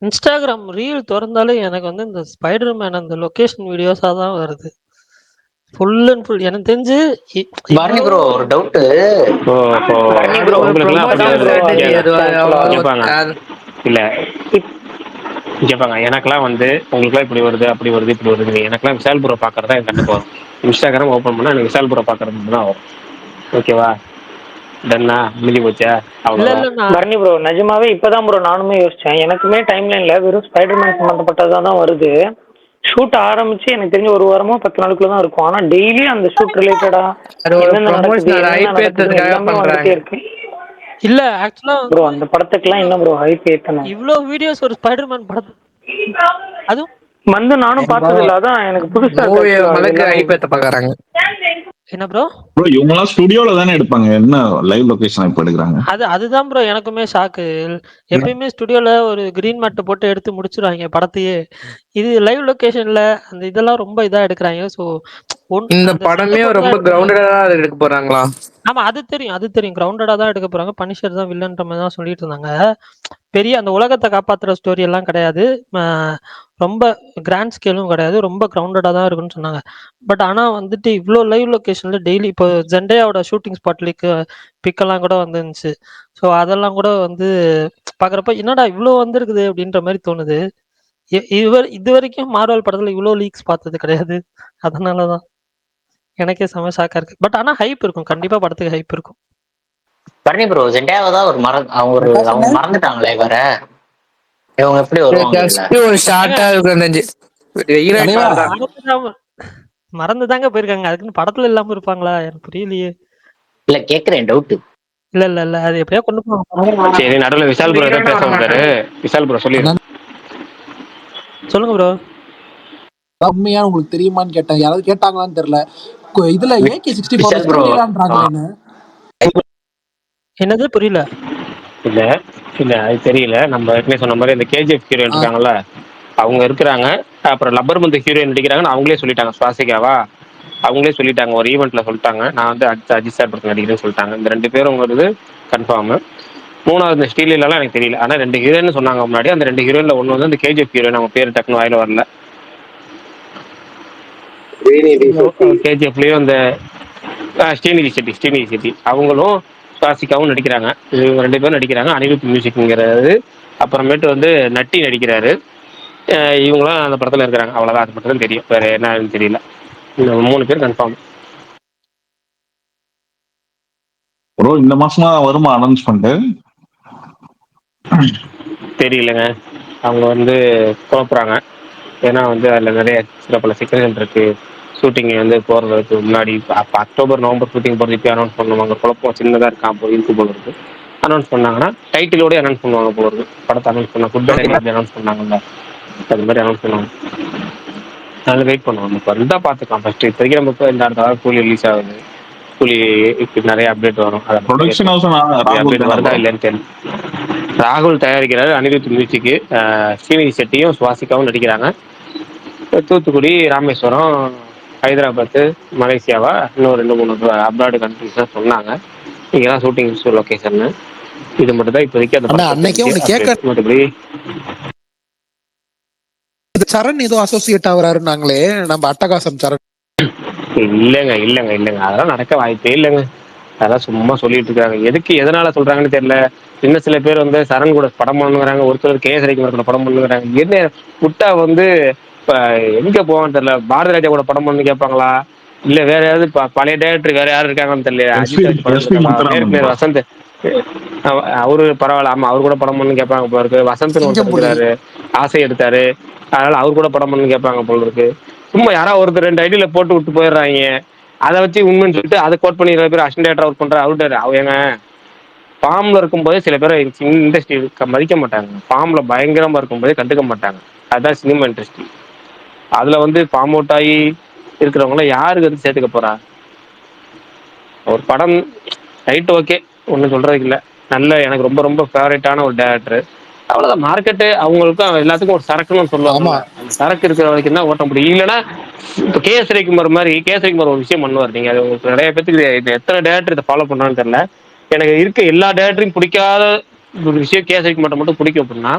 இன்ஸ்டாகிராம் ரீல் திறந்தாலே எனக்கு வந்து இந்த ஸ்பைடர் மேன் அந்த லொகேஷன் வீடியோஸா தான் வருது ஃபுல் அண்ட் ஃபுல். எனக்கு தெரிஞ்சு பரணி ப்ரோ ஒரு டவுட். இல்ல கேட்பாங்க. எனக்கெல்லாம் வந்து உங்களுக்குலாம் இப்படி வருது, அப்படி வருது, இப்படி வருது. எனக்கெல்லாம் விஷால் ப்ரோ பார்க்கறது தான் என் கண்ணுக்கு வரும். இன்ஸ்டாகிராம் ஓப்பன் பண்ணா எனக்கு விஷால் ப்ரோ பார்க்கறது மட்டும் தான் வரும். ஓகேவா? டன்னா முடிஞ்சு போச்சா? இல்ல அவ்வளோதான். இல்லண்ணா. பரணி ப்ரோ நிஜமாவே இப்பதான் ப்ரோ நானுமே யோசிச்சேன். எனக்குமே டைம்லைன்ல வெறும் ஸ்பைடர்மேன் சம்பந்தப்பட்டதா தான் வருது. ஷூட் ஆரம்பிச்சு எனக்கு தெரிஞ்ச 1 வாரமோ 10 நாளுக்குள்ள தான் இருக்கும். ஆனா டெய்லி அந்த ஷூட் ரிலேட்டடா அது ஒரு என்னென்ன நடக்குது, ப்ரொமோஷன், என்னென்ன ஹைப் நடக்குதுன்னு ஏத்துறதுக்காக எல்லாமே பண்றாங்க. வந்துட்டே இருக்கு. இல்ல ஆக்சுவலா ப்ரோ அந்த படத்துக்குலாம் என்ன ப்ரோ ஹைப் ஏத்தணும்? இவ்ளோ வீடியோஸ் ஒரு ஸ்பைடர்மேன் படத்து அதுவும் வந்து நானும் பார்த்தது இல்ல. அதான் எனக்கு புதுசா இருக்கு மூவி actually. மலைக்கு எல்லாரும் ஹைப் ஏத்த பாக்குறாங்க. என்ன ப்ரோ? ப்ரோ இவங்கலாம் ஸ்டுடியோல தானே எடுப்பாங்க, என்ன லைவ் லொகேஷன் இப்ப எடுக்கிறாங்க? அதுதான் ப்ரோ எனக்குமே ஷாக்கு. எப்பயுமே ஸ்டுடியோல ஒரு கிரீன் மேட் போட்டு எடுத்து முடிச்சுருவாங்க படத்தையே. இது லைவ் லொகேஷன்ல அந்த இதெல்லாம் ரொம்ப இதா எடுக்குறாங்க. ஸோ இந்த அந்த படமே செட்டப் தான் ரொம்ப எடுப்பாங்க. கிரவுண்டடா எடுக்க போறாங்களா? ஆமா அது தெரியும். கிரவுண்டடா தான் எடுக்க போறாங்க. பனிஷர் தான் வில்லன்ற மாரி தான் சொல்லிட்டு இருந்தாங்க. பெரிய அந்த உலகத்த காப்பாத்துற ஸ்டோரி எல்லாம் கிடையாது. அ ரொம்ப கிராண்ட் ஸ்கேலும் கிடையாது. ரொம்ப கிரவுண்டடா தான் இருக்குன்னு சொன்னாங்க. பட் ஆனா வந்துட்டு இவ்ளோ லைவ் லொகேஷன்ல டெய்லி இப்போ ஜெண்டையாவோட ஷூட்டிங் ஸ்பாட் பிக்கெல்லாம் கூட வந்துருந்துச்சு. ஸோ அதெல்லாம் கூட வந்து பார்க்குறப்ப என்னடா இவ்ளோ வந்திருக்குது அப்படின்ற மாரி தோணுது. இதுவரைக்கும் மார்வல் படத்துல இவ்ளோ லீக்ஸ் பார்த்தது கிடையாது. அதனால தான் எனக்கே செம ஷாக்கா இருக்கு. பட் ஆனா ஹைப் இருக்கும். கண்டிப்பா படத்துக்கு ஹைப் இருக்கும். பரணி ப்ரோ ஜெண்டாவை தான் அவங்க மறந்துட்டாங்களே வேற. இவங்க எப்படி வருவாங்க இதுல? ஜஸ்ட் ஒரு ஏங்க ஷார்ட்டா இருக்கு அந்த ஹீரோ தலைவா தான். மறந்துதாங்க போயிருக்காங்க. அதுக்குன்னு படத்துல இல்லாம இருப்பாங்களா? எனக்கு புரியலையே. இல்ல கேக்குறேன் டவுட். இல்ல. அது எப்படியோ கொண்டு போவாங்க. சரி, நடுவில் விஷால் ப்ரோ ஏதோ பேச வந்தாரு. விஷால் ப்ரோ சொல்லிடு. சொல்லுங்க ப்ரோ. உண்மையா உங்களுக்கு தெரியுமான்னு கேட்டேன். யாராவது கேட்டாங்களான்னு தெரியல. இதுல AK-64 விஷால் ப்ரோ ஸ்டோரியிலான்றாங்களேன்னு. என்னது புரியல? இல்ல இல்ல அது தெரியல. நம்ம ஏற்கனவே சொன்ன மாதிரி இந்த கேஜிஎஃப் ஹீரோயின் இருக்காங்கல்ல, அவங்க இருக்கிறாங்க. அப்புறம் லப்பர் பந்து ஹீரோயின் நடிக்கிறாங்கன்னு அவங்களே சொல்லிட்டாங்க. சுவாசிகாவா அவங்களே சொல்லிட்டாங்க. ஒரு ஈவெண்ட்ல சொல்லிட்டாங்க, நான் வந்து அஜித் சார் படத்தில் நடிக்கிறேன்னு சொல்லிட்டாங்க. இந்த 2 பேருங்கிறது கன்ஃபார்ம். 3வது இந்த ஸ்டீலிலாம் எனக்கு தெரியல. ஆனா 2 ஹீரோயின் சொன்னாங்க முன்னாடி. அந்த 2 ஹீரோயின்ல ஒன்று வந்து இந்த கேஜிஎஃப் ஹீரோயின், அவங்க பேர் டக்குன்னு வாயில வரல. கேஜிஎஃப்லயும் இந்த ஸ்ரீநிதி செட்டி அவங்களும் சுவாசிகாவும் நடிக்கிறாங்க. இவங்க 2 பேரும் நடிக்கிறாங்க. அனிருத் மியூசிக்ங்கிறது. அப்புறமேட்டு வந்து நட்டி நடிக்கிறாரு. இவங்களாம் அந்த படத்துல இருக்கிறாங்க. அவ்வளவுதான். அது மட்டும் தான் தெரியும். வேற என்னன்னு தெரியல. இந்த 3 பேர் கன்ஃபார்ம். ப்ரோ இந்த மாசமா வருமா அனௌன்ஸ்மெண்ட்? தெரியலங்க. அவங்க வந்து குழப்புறாங்க. ஏன்னா வந்து அதில் நிறைய சில பல சிக்கல்கள் இருக்கு. ஷூட்டிங் வந்து போகிறதுக்கு முன்னாடி அப்போ அக்டோபர் நவம்பர் ஷூட்டிங் போகிறது இப்போ அனௌன்ஸ் பண்ணுவாங்க. குழப்பம் சின்னதாக இருக்கா அப்போ இருக்கு போல இருக்கு. அனௌன்ஸ் பண்ணாங்கன்னா டைட்டிலோடய அனௌன்ஸ் பண்ணுவாங்க போல இருக்கு. படத்தை அனௌன்ஸ் பண்ண குட் பை அப்படி அனௌன்ஸ் பண்ணாங்கல்ல, அது மாதிரி அனௌன்ஸ் பண்ணுவாங்க. அதனால வெயிட் பண்ணுவாங்க. இப்போ இருந்தால் பார்த்துக்கலாம். ஃபர்ஸ்ட் இப்போதைக்கு நம்ம இப்போ இந்த அடுத்த வாரம் கூலி ரிலீஸ் ஆகுது. கூலி நிறைய அப்டேட் வரும். அதை ப்ரொடக்ஷன் ஹவுஸ் ராகுல் அப்டேட் தானே வருதா ப்ரோ? இல்லைன்னு தெரியல. ராகுல் தயாரிக்கிறாரு. அனிருத் மியூசிக்கு. ஸ்ரீநிதி செட்டியும் சுவாசிகாவும் நடிக்கிறாங்க. தூத்துக்குடி, ராமேஸ்வரம், ஹைதராபாத், மலேசியாவா இன்னும் 2-3 அப்ராடு கண்ட்ரிஸ் தான் சொன்னாங்க. இங்கெல்லாம் ஷூட்டிங் லொகேஷன். இது மட்டும் தான் இப்போதைக்கு அந்த படத்தை அன்னைக்கே தெரிஞ்சு ஒண்ணு கேட்க, அப்டேட். மற்றபடி சரண் ஏதோ அசோசியேட் ஆகுறாருன்னாங்களே, நம்ம அட்டகாசம் சரண். இல்லைங்க அதெல்லாம் நடக்க வாய்ப்பே இல்லைங்க. அதெல்லாம் சும்மா சொல்லிட்டு இருக்காங்க. எதுக்கு எதனால சொல்றாங்கன்னு தெரியல. இன்னும் சில பேர் வந்து சரண் கூட படம் பண்ணுங்கிறாங்க. ஒருத்தர் கேசரிக்கு கூட படம் பண்ணுங்கிறாங்க. என்ன முட்டா வந்து இப்ப எங்க போவான்னு தெரியல. பாரதி ராஜா கூட படம் பண்ணு கேட்பாங்களா, இல்ல வேற யாராவது பழைய டேரக்டர் வேற யாரும் இருக்காங்கன்னு தெரியல. அஜித் வச்சு படம் எஸ்பி இருக்காங்களா, முத்துராமன் நேருக்கு நேர் ப்ரோ. வசந்த். அவரு பரவாயில்ல. ஆமா அவர் கூட படம் பண்ணு கேட்பாங்க போல இருக்கு. வசந்த்னு ஒருத்தர் சிங்கம் புலி. இருக்கிறாரு, ஆசை எடுத்தாரு. அதனால அவர் கூட படம் பண்ணு கேட்பாங்க போல இருக்கு. சும்மா யாராவது ஒருத்தர் 2 ஐடியில போட்டு விட்டு போயிடுறாங்க. அதை வச்சு உண்மைன்னு சொல்லிட்டு அதை கோட் பண்ணி 20 பேர் அசிஸ்டன்ட் ஒர்க் பண்ற அவர்கிட்ட அவங்க ஃபார்ம்ல இருக்கும்போதே சில பேர் இண்டஸ்ட்ரி மதிக்க மாட்டாங்க. ஃபார்ம்ல பயங்கரமா இருக்கும்போதே கண்டுக்க மாட்டாங்க. அதுதான் சினிமா இண்டஸ்ட்ரி. அதுல வந்து ஃபார்ம் அவுட் ஆகி இருக்கிறவங்கள யாருக்கு வந்து சேர்த்துக்க போறா? ஒரு படம் ரைட், ஓகே, ஒன்றும் சொல்றதுக்கு இல்லை. நல்ல எனக்கு ரொம்ப ரொம்ப ஃபேவரட்டான ஒரு டேரக்டர். அவ்வளோதான். மார்க்கெட்டு அவங்களுக்கும் எல்லாத்துக்கும் ஒரு சரக்குன்னு ஆமா, சொல்லுவாங்கல்ல, அந்த சரக்கு இருக்கிற வரைக்கும் தான் ஓட்ட முடியும். இல்லைன்னா இப்போ கேஎஸ் ரவிக்குமார் மாதிரி கேஎஸ் ரவிக்குமார் ஒரு விஷயம் பண்ணுவார். நீங்கள் அது உங்களுக்கு நிறைய பேருக்கு இது எத்தனை டேரக்டர் இதை ஃபாலோ பண்ணான்னு தெரியல. எனக்கு இருக்க எல்லா டேரக்டரையும் பிடிக்காத ஒரு விஷயம் கேஎஸ் ரவிக்குமார் மட்டும் பிடிக்கும். அப்படின்னா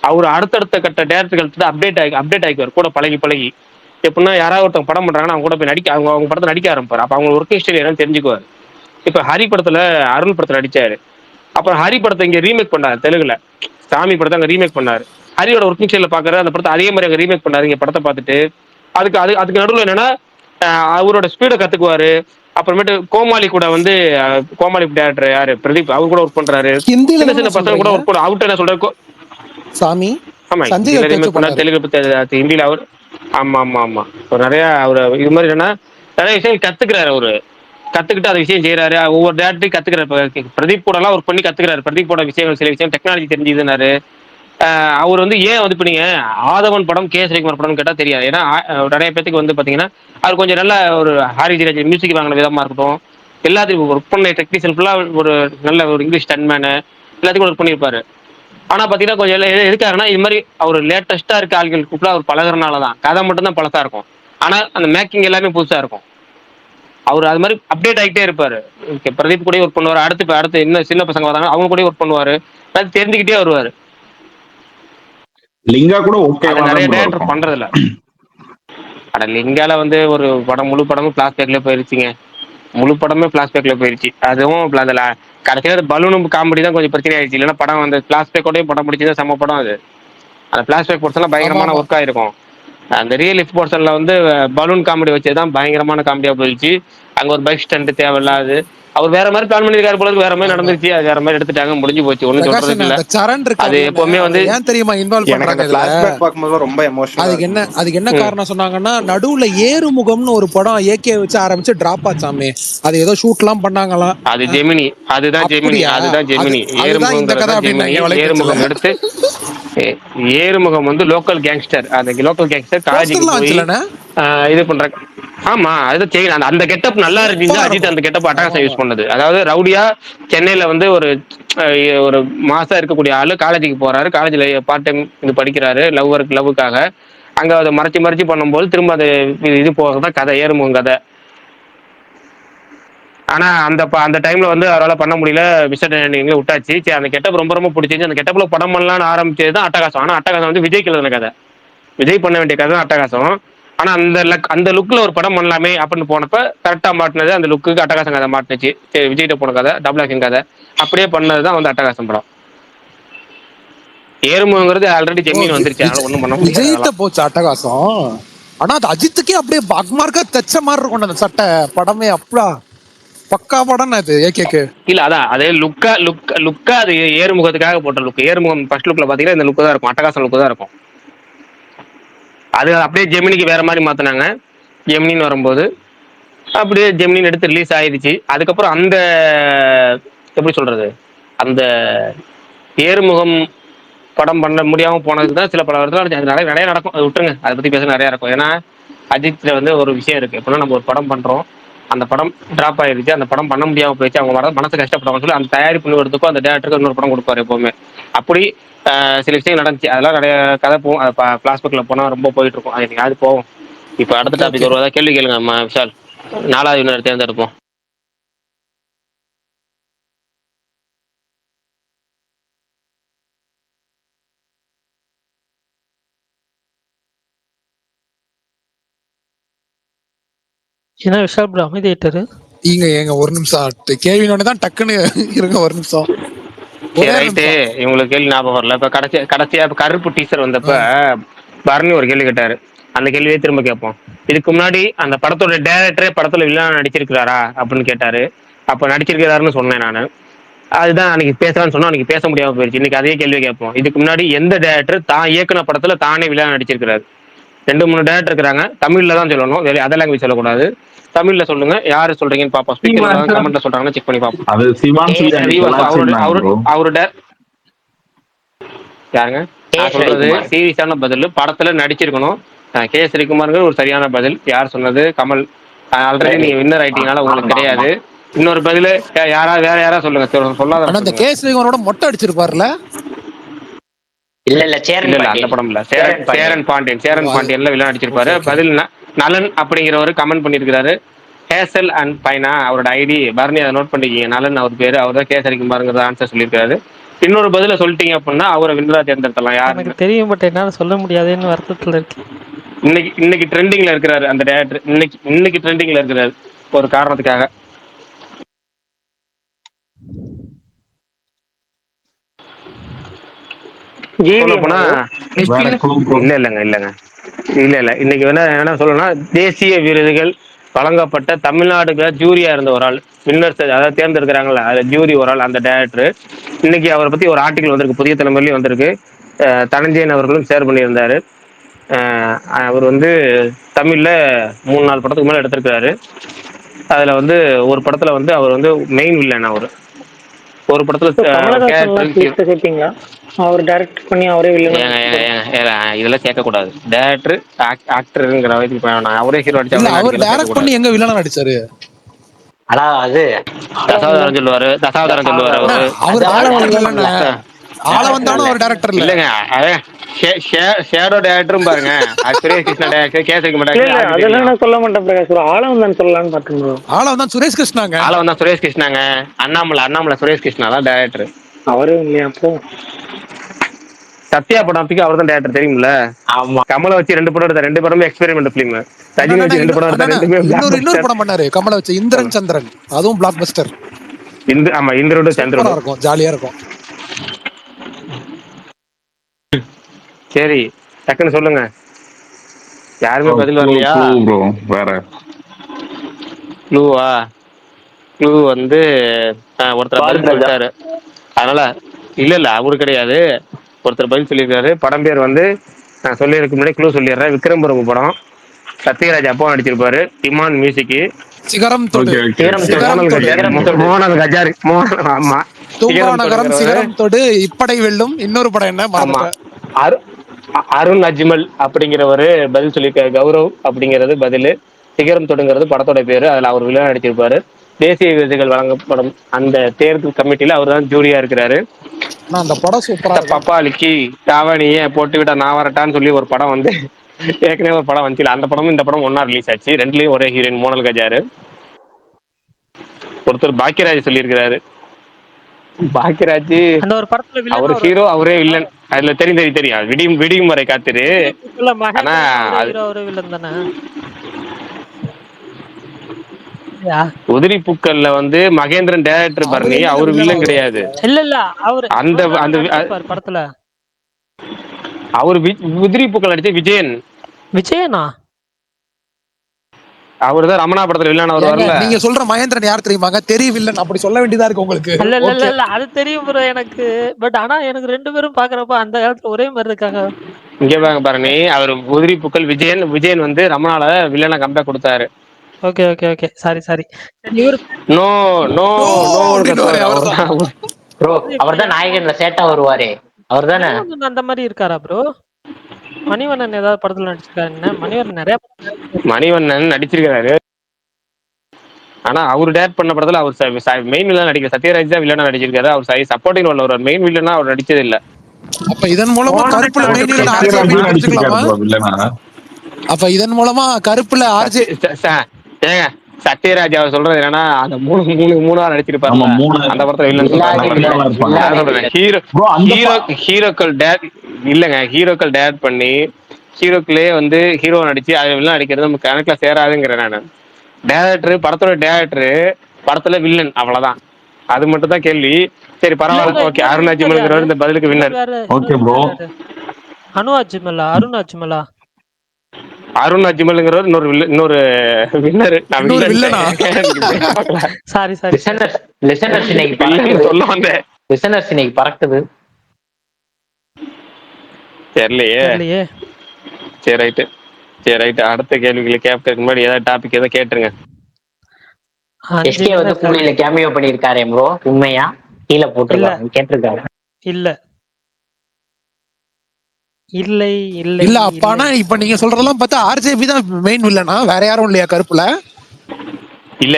அவர் அடுத்தடுத்த கட்ட டேரக்டர்கள் அப்டேட் ஆகிக்குவார் கூட பழகி. எப்படின்னா யாராவது ஒருத்தவங்க படம் பண்றாங்கன்னா அவங்க கூட போய் நடிக்க அவங்க படத்தை நடிக்க ஆரம்பிப்பார். அப்போ அவங்க ஒர்க்கிங் ஸ்டைல் என்னன்னு தெரிஞ்சுக்குவார். இப்போ ஹரி படத்துல அருள் படத்துல நடிச்சாரு. அப்புறம் ஹரி படத்தை இங்க ரீமேக் பண்ணாரு தெலுங்குல. சாமி படத்தை அங்க ரீமேக் பண்ணாரு. ஹரியோட ஒர்க்கிங் ஸ்டைல பாக்குற அந்த படத்தை அதே மாதிரி அங்க ரீமேக் பண்ணாருங்க படத்தை பார்த்துட்டு. அதுக்கு நடுவில் என்னன்னா அவரோட ஸ்பீடை கத்துக்குவாரு. அப்புறமேட்டு கோமாளி கூட வந்து கோமாளி டேரக்டர் யாரு பிரதீப் அவர் கூட ஒர்க் பண்றாரு. சின்ன சின்ன பசங்க கூட ஒர்க் பண்ண அவுட் என்ன சொல்றாரு சாமி. ஆமா ஹிந்தியில ரீமேக் பண்ணாரு, தெலுங்கு ஹிந்தியில அவர். ஆமா ஆமா ஆமா நிறைய அவரு இது மாதிரி என்னன்னா நிறைய விஷயம் கத்துக்கிறாரு. அவரு கத்துக்கிட்டு அந்த விஷயம் செய்யறாரு. ஒவ்வொரு டேரக்டரையும் கத்துக்கிறாரு. பிரதீப் கூட எல்லாம் ஒர்க் பண்ணி கத்துக்கிறாரு. பிரதீப்போட விஷயங்கள் சில விஷயம் டெக்னாலஜி தெரிஞ்சுதுனாரு. அவர் வந்து ஏன் வந்து இப்போ நீங்க ஆதவன் படம் கே ஸ்ரீகுமார் படம் கேட்டா தெரியாது. ஏன்னா நிறைய பேத்துக்கு வந்து பாத்தீங்கன்னா அவர் கொஞ்சம் நல்ல ஒரு ஹாரிஜி மியூசிக் வாங்கின விதமா இருக்கட்டும், எல்லாத்துக்கும் ஒர்க் பண்ண டெக்னீஷியன் ஃபுல்லா ஒரு நல்ல ஒரு இங்கிலீஷ் ஸ்டன்மேனு எல்லாத்துக்கும் ஒர்க் பண்ணியிருப்பாரு. ஆனா பாத்தீங்கன்னா கொஞ்சம் எதுக்காருன்னா இது மாதிரி அவர் லேட்டஸ்டா இருக்க ஆள்கள் கூப்பிட்டு அவர் பழகுறதுனாலதான். கதை மட்டும் தான் பழசா இருக்கும், ஆனா அந்த மேக்கிங் எல்லாமே புதுசா இருக்கும். அவர் அது மாதிரி அப்டேட் ஆகிட்டே இருப்பாரு. பிரதீப் கூட ஒர்க் பண்ணுவாரு. அடுத்து இன்னும் சின்ன பசங்க வராங்க அவங்க கூட ஒர்க் பண்ணுவாரு. அது தெரிஞ்சுக்கிட்டே வருவாரு. லிங்கா கூட ஓகே நிறைய டேரக்டர் பண்றது இல்ல. அட லிங்கால வந்து ஒரு படம் முழு படமும் பிளாஸ்பேக்ல போயிருச்சுங்க. முழு படமே பிளாஸ்பேக்ல போயிருச்சு. அதுவும் அதுல கடைசியில பலூனும் காமெடி தான் கொஞ்சம் பிரச்சனை ஆயிடுச்சு. இல்லைன்னா படம் வந்து பிளாஸ்பேக்கோடய படம் முடிச்சுதான் செம்ம படம் அது. அந்த பிளாஸ்பேக் போர்ஷன்லாம் பயங்கரமான ஒர்க் ஆயிருக்கும். அந்த ரியல் லைஃப் போர்ஷன்ல வந்து பலூன் காமெடி வச்சதுதான் பயங்கரமான காமெடியா போயிடுச்சு. அங்க ஒரு பைக் ஸ்டண்ட் தேவையில்லாது. அவர் வேற மாதிரி பிளான் பண்ணிருக்காரு போல, வேற மாதிரி நடந்துருச்சு. அது வேற மாதிரி எடுத்துட்டாங்க, முடிஞ்சு போச்சு. ஒன்னும் சொல்றதுக்கு இல்ல. அது எப்பவுமே வந்து ஏன் தெரியுமா இன்வால்வ் எனக்கு அந்த பண்றாங்க பிளாஷ்பேக் பார்க்கும்போது ரொம்ப எமோஷனலா அதுக்கு என்ன காரணம் சொன்னாங்கன்னா, நடுவுல ஏறுமுகம்னு ஒரு படம் ஏகே வச்சு ஆரம்பிச்சு டிராப் ஆச்சாமே. அது ஏதோ ஷூட் எல்லாம் பண்ணாங்களாம். அது ஜெமினி. அதுதான் ஜெமினி. அதுதான் இந்த கதை ஜெமினி. அப்படின்னு ஏறுமுகம் எடுத்து ஏறுமுகம் வந்து லோக்கல் கேங்ஸ்டர். அந்த லோக்கல் கேங்ஸ்டர் காலேஜுக்கு போய் இது பண்ற. ஆமா அது செய்யலாம். அந்த கெட்டப் நல்லா இருந்துச்சு. அஜித் அந்த கெட்டப் அட்டகாசம் யூஸ் பண்ணது. அதாவது ரவுடியா சென்னையில வந்து ஒரு மாசம் இருக்கக்கூடிய ஆளு காலேஜுக்கு போறாரு. காலேஜ்ல பார்ட் டைம் இது படிக்கிறாரு. லவ்வுக்காக அங்க அதை மறைச்சு பண்ணும்போது திரும்ப அது இது போகதான் கதை, ஏறுமுகம் கதை. ஆனா அந்த டைம்ல வந்து அவரால் பண்ண முடியல. மிஸ்டர் விட்டாச்சு. சரி அந்த கெட்டப் ரொம்ப பிடிச்சிச்சு. அந்த கெட்டப்ல படம் பண்ணலாம்னு ஆரம்பிச்சதுதான் அட்டகாசம். ஆனா அட்டகாசம் வந்து விஜய் எழுதின கதை, விஜய் பண்ண வேண்டிய கதை அட்டகாசம். ஆனா அந்த லுக்ல ஒரு படம் பண்ணலாமே அப்படின்னு போனப்ப கரெக்டா மாட்டினது அந்த லுக்கு அட்டகாசம் கதை மாட்டுச்சு. சரி விஜய்கிட்ட போன கதை டபுள் ஆக்ஷன் கதை அப்படியே பண்ணதுதான் வந்து அட்டகாசம் படம். ஏறுமுகங்கிறது ஆல்ரெடி ஜெமினி வந்துருச்சு, அதனால ஒண்ணும் பண்ண முடியாது. விஜய்கிட்ட போச்சு அட்டகாசம். ஆனா அது அஜித்துக்கே அப்படியே பக்மார்க்கா தச்ச மாதிரி இருக்கும் அந்த சட்டை. படமே அப்படா பக்கா படம் அது ஏகேக்கு. இல்ல அதான் அதே லுக்கா அது ஏறுமுகத்துக்காக போட்ட லுக். ஏறுமுகம் ஃபர்ஸ்ட் லுக்ல பாத்தீங்கன்னா இந்த லுக் தான் இருக்கும், அட்டகாசம் லுக் தான் இருக்கும். அது அப்படியே ஜெமினிக்கு வேற மாதிரி மாத்தினாங்க. ஜெமினின்னு வரும்போது அப்படியே ஜெமினின்னு எடுத்து ரிலீஸ் ஆயிடுச்சு. அதுக்கப்புறம் அந்த எப்படி சொல்றது, அந்த ஏறுமுகம் படம் பண்ண முடியாம போனதுக்கு தான் சில பல வருஷம் அது நிறைய நடக்கும். அது விட்டுருங்க, அதை பத்தி பேச நிறைய இருக்கும். ஏன்னா அஜித்ல வந்து ஒரு விஷயம் இருக்கு. எப்படின்னா நம்ம ஒரு படம் பண்றோம், அந்த படம் டிராப் ஆயிருச்சு, அந்த படம் பண்ண முடியாம போயிடுச்சு, அவங்க மனசு கஷ்டப்படுவாங்க சொல்லி அந்த தயாரிப்பு நிறுவனத்துக்கும் அந்த டேரக்டருக்கு இன்னொரு படம் கொடுப்பாரு எப்பவுமே. அப்படி சில விஷயம் நடந்துச்சு. அதெல்லாம் நிறைய கதை போகும். பிளாஸ்பேக்ல போனா ரொம்ப போயிட்டு இருக்கும். அது யாரு போவோம். இப்ப அடுத்த டாபிக் வருவதா கேள்வி கேளுங்க விஷால். 4வது வினர் தேர்ந்தெடுப்போம். ஏன்னா விஷால் ப்ரோ அமைதியாயிட்டாரு. ஏங்க ஒரு நிமிஷம் கேள்வி தான் டக்குன்னு இருங்க ஒரு நிமிஷம். இவங்களுக்கு கேள்வி ஞாபகம் வரல. இப்ப கடைசியா கருப்பு டீசர் வந்தப்ப பரணி ஒரு கேள்வி கேட்டாரு. அந்த கேள்வியே திரும்ப கேட்போம். இதுக்கு முன்னாடி அந்த படத்தோட டைரக்டரே படத்துல வில்லனா நடிச்சிருக்கிறாரா அப்படின்னு கேட்டாரு. அப்ப நடிச்சிருக்கிறாருன்னு சொன்னேன் நானு. அதுதான் அன்னைக்கு பேசலாம்னு சொன்னா அன்னைக்கு பேச முடியாம போயிருச்சு. இன்னைக்கு அதே கேள்வி கேட்போம். இதுக்கு முன்னாடி எந்த டைரக்டர் தான் இயக்குன படத்துல தானே வில்லனா நடிச்சிருக்கிறாரு? 2-3 டேரக்டர் இருக்கிறாங்க. தமிழ்ல தான் சொல்லணும், வேற அதர் லாங்குவேஜ் சொல்லக்கூடாது. தமிழ்ல சொல்லுங்க, யாரு சொல்றீங்கன்னு பாப்போம். ஸ்பீக்கர்ல கமெண்ட்ல சொல்றாங்கன்னு செக் பண்ணி பாப்போம். அவரோட யாருங்க நான் சொல்றது சீரியஸான பதில். படத்துல நடிச்சிருக்கணும். கே ஸ்ரீகுமார் ஒரு சரியான பதில். யார் சொன்னது? கமல். ஆல்ரெடி நீங்க வின்னர் ஆயிட்டீங்கனால உங்களுக்கு கிடையாது. இன்னொரு பதில் யாராவது வேற யாராவது சொல்லுங்க. சொல்லாத. அந்த கே ஸ்ரீகுமாரோட மொட்டை அடிச்சிருப்பாருல? இல்ல அந்த படம் இல்ல. சேரன் பாண்டியன்ல வில்லன் நடிச்சிருப்பாரு. பதில் நலன் அப்படிங்கிறவரு கமெண்ட் பண்ணிருக்காரு. ஹேசல் அண்ட் பைனா அவரோட ஐடி. பரணி அதை நோட் பண்ணிக்கிங்க. நலன் அவர் பேரு. அவர் தான் கே ஸ்ரீகுமார்ங்கிற ஆன்சர் சொல்லியிருக்காரு. இன்னொரு பதில சொல்லிட்டீங்க அப்படின்னா அவரை வின்னரா தேர்ந்தெடுத்தலாம். எனக்கு தெரியும், பட் என்னால சொல்ல முடியாதுன்னு வருத்தத்துல இருக்கு. இன்னைக்கு ட்ரெண்டிங்ல இருக்கிறாரு அந்த டேரக்டர். இன்னைக்கு ட்ரெண்டிங்ல இருக்கிறாரு ஒரு காரணத்துக்காக. சொல்ல போனா வேற clue bro. இல்லைங்க. இன்னைக்கு என்ன சொல்லணும்னா தேசிய விருதுகள் வழங்கப்பட்ட தமிழ்நாடு ஜூரியா இருந்த ஒரு ஆள், வின்னர்ஸ் அதாவது தேர்ந்தெடுக்கிறாங்கல்ல, அது ஜூரி ஒரு ஆள், அந்த டேரக்டர். இன்னைக்கு அவரை பத்தி ஒரு ஆர்டிகல் வந்திருக்கு, புதிய தலைமுறையிலையும் வந்திருக்கு. தனஞ்சயன் அவர்களும் ஷேர் பண்ணியிருந்தாரு. அவர் வந்து தமிழ்ல 3-4 படத்துக்கு மேல எடுத்திருக்காரு. அதுல வந்து ஒரு படத்துல வந்து அவர் வந்து மெயின் வில்லன். அவர் ஒரு படத்துல அவர் டைரக்ட் பண்ணி அவரே இதெல்லாம் கேட்க கூடாது. டேரக்டர் ஆக்டருங்கிற வயதுக்கு நான் அவரே ஹீரோ அடிச்சு இல்ல அவரே அவர் நடிக்கலாம் கேட்க டைரக்ட் கூடாது. பண்ணி எங்க வில்லனா நடிச்சாரு? ஆனா அது தசாவதாரம் சொல்லுவாரு அவரு. அவர் டைரக்டர் இல்ல, ஆள வந்தாலும் அவர் டைரக்டர் இல்ல. இல்லங்க ஷேடோ டேரக்டரும் பாருங்க. Suresh Krishna director, kesari director. அதெல்லாம் நான் சொல்ல மாட்டேன் பிரகாஷ், ஆளவந்தான் சொல்லலாம்னு பாத்துங்க. ஆளவந்தான் சுரேஷ் கிருஷ்ணாங்க. ஆளவந்தான் சுரேஷ் கிருஷ்ணாங்க. அண்ணாமலை சுரேஷ் கிருஷ்ணா தான் டேரக்டர். அவரும் இல்லையா அப்போ? சத்யா படத்துக்கு அவர் தான் டேரக்டர், தெரியுமில்ல? ஆமா. கமலை வச்சு 2 படம் எடுத்தார், 2 படமே எக்ஸ்பெரிமெண்ட் பிலிம். ரஜினி வச்சு 2 படம் எடுத்தார், 2மே இன்னொரு படம் பண்ணாரு கமலை வச்சு, இந்திரன் சந்திரன், அதுவும் பிளாக் பஸ்டர். ஆமா, இந்திரோட சந்திரன் இருக்கும், ஜாலியா இருக்கும். சரி, டக்குன்னு சொல்லுங்க. யாருமே பதில் வரலையா? ப்ரோ வேற க்ளூவா? க்ளூ வந்து ஒருத்தர் பதில் சொல்லிட்டாரு. அதனால இல்ல அவரு கிடையாது. ஒருத்தர் பதில் சொல்லியிருக்காரு. படம் பேர் வந்து நான் சொல்லியிருக்க முன்னாடி க்ளூ சொல்லிடுறேன். விக்ரம் பிரபு படம். சத்யராஜ் அப்பா நடிச்சிருப்பாரு. இமான் மியூசிக். சிகரம் தொடு. மோனல் கஜாரி. ஆமா, தூங்கா நகரம், சிகரம் தொடு, இப்படை வெல்லும். இன்னொரு படம் என்ன மறந்துட்டேன். அருண் அஜ்மல் அப்படிங்கிறவரு பதில் சொல்லியிருக்காரு. கௌரவ் அப்படிங்கிறது பதில். சிகரம் தொடுங்கிறது படத்தோட பேரு. அதுல அவர் வில்லன் நடிச்சிருப்பாரு. தேசிய விருதுகள் வழங்கப்படும் அந்த தேர்தல் கமிட்டியில அவர் தான் ஜூரியா இருக்கிறாரு. அந்த படம் சூப்பரா இருக்கு. பப்பாளிக்கு தாவணியே போட்டு விட்டா நான் வரட்டான்னு சொல்லி ஒரு படம் வந்து ஏற்கனவே ஒரு படம் வந்துச்சு. அந்த படமும் இந்த படம் ஒன்னா ரிலீஸ் ஆச்சு. 2லயும் ஒரே ஹீரோயின் மோனல் கஜாரு. ஒருத்தர் பாக்கியராஜ் சொல்லியிருக்கிறாரு. பாக்கியராஜ் அவர் ஹீரோ, அவரே வில்லன். அதுல தெரியும். விடியும் வரை காத்திரு. ஆனா உதிரி பூக்கள்ல வந்து மகேந்திரன் டைரக்டர் பரணி, அவரு வில்லன் கிடையாது. இல்ல அவரு அந்த படத்துல அவரு உதிரி பூக்கள் நடிச்ச விஜயனா அவரு தான் ரமணா படத்துல வில்லன். அவர் வரல. நீங்க சொல்ற மகேந்திரன் யார் தெரியுமாங்க? தெரியும் வில்லன் அப்படி சொல்ல வேண்டியதா இருக்கு உங்களுக்கு. இல்ல அது தெரியும் ப்ரோ எனக்கு. பட் ஆனா எனக்கு 2 பேரும் பாக்குறப்ப அந்த காலத்துல ஒரே மாதிரி இருக்காங்க. இங்க பாருங்க பரணி, அவர் உதிரி பூக்கள் விஜயன் வந்து ரமணால வில்லனை கம்பேக் கொடுத்தாரு. Okay sorry. நோ ப்ரோ அவர்தான் நாயகன்ல சேட்டா வருவாரே, அவர்தானே? அந்த மாதிரி இருக்காரா ப்ரோ? மணிவண்ணன் ஏதாவது படத்துல நடிச்சிருக்காரு? மணிவண்ணன் நடிச்சிருக்காரு. ஆனா அவர் டைரக்ட் பண்ண படத்துல அவர் மெயின் வில்லனா நடிக்கிற. சத்யராஜ் தான் வில்லனா நடிச்சிருக்காரு. அவர் சப்போர்ட்டிங் ரோல்ல ஒரு மெயின் வில்லனா அவர் நடிச்சது இல்ல. அப்ப இதன் மூலமா கருப்புல மெயின் வில்லனா நடிச்சிருக்கலாமா? அப்ப இதன் மூலமா கருப்புல ஆர்ஜே ஏங்க சத்யராஜ் அவர் சொல்றது என்னன்னா, அந்த மூணா நடிச்சிருப்பாரு அந்த படத்துல வில்லன். ஹீரோக்கள் இல்லங்க, ஹீரோக்கள் டைரக்ட் பண்ணி ஹீரோக்களே வந்து ஹீரோ நடிச்சு அது வில்லன் நடிக்கிறது நமக்கு கணக்குல சேராதுங்கிறேன் நானு. படத்தோட டேரக்டர் படத்துல வில்லன், அவ்வளவுதான். அது மட்டும் தான் கேள்வி. சரி பரவாயில்ல, ஓகே. அருண் அஜ்மல் இந்த பதிலுக்கு வின்னர். Okay bro. அருண் அஜ்மல்ங்கிறவர் இன்னொரு வின்னர். நான் வில்லனா? சாரி லிசனர்ஸ் இன்னைக்கு பறக்குது. தெரியலையே. சரி ரைட். அடுத்த கேள்விகளை கேட்கறதுக்கு முன்னாடி ஏதாவது டாபிக் எதாவது கேட்டுருங்க. எஸ்கே வந்து கூலியில கேமியோ பண்ணிருக்காரே ப்ரோ, உண்மையா? கீழே போட்டுருக்காங்க, கேட்டிருக்காங்க. இல்ல அப்பானா இப்ப நீங்க சொல்றதெல்லாம் பார்த்தா ஆர்ஜேபி தான் மெயின் வில்லனா? வேற யாரும் இல்லையா கருப்புல? இல்ல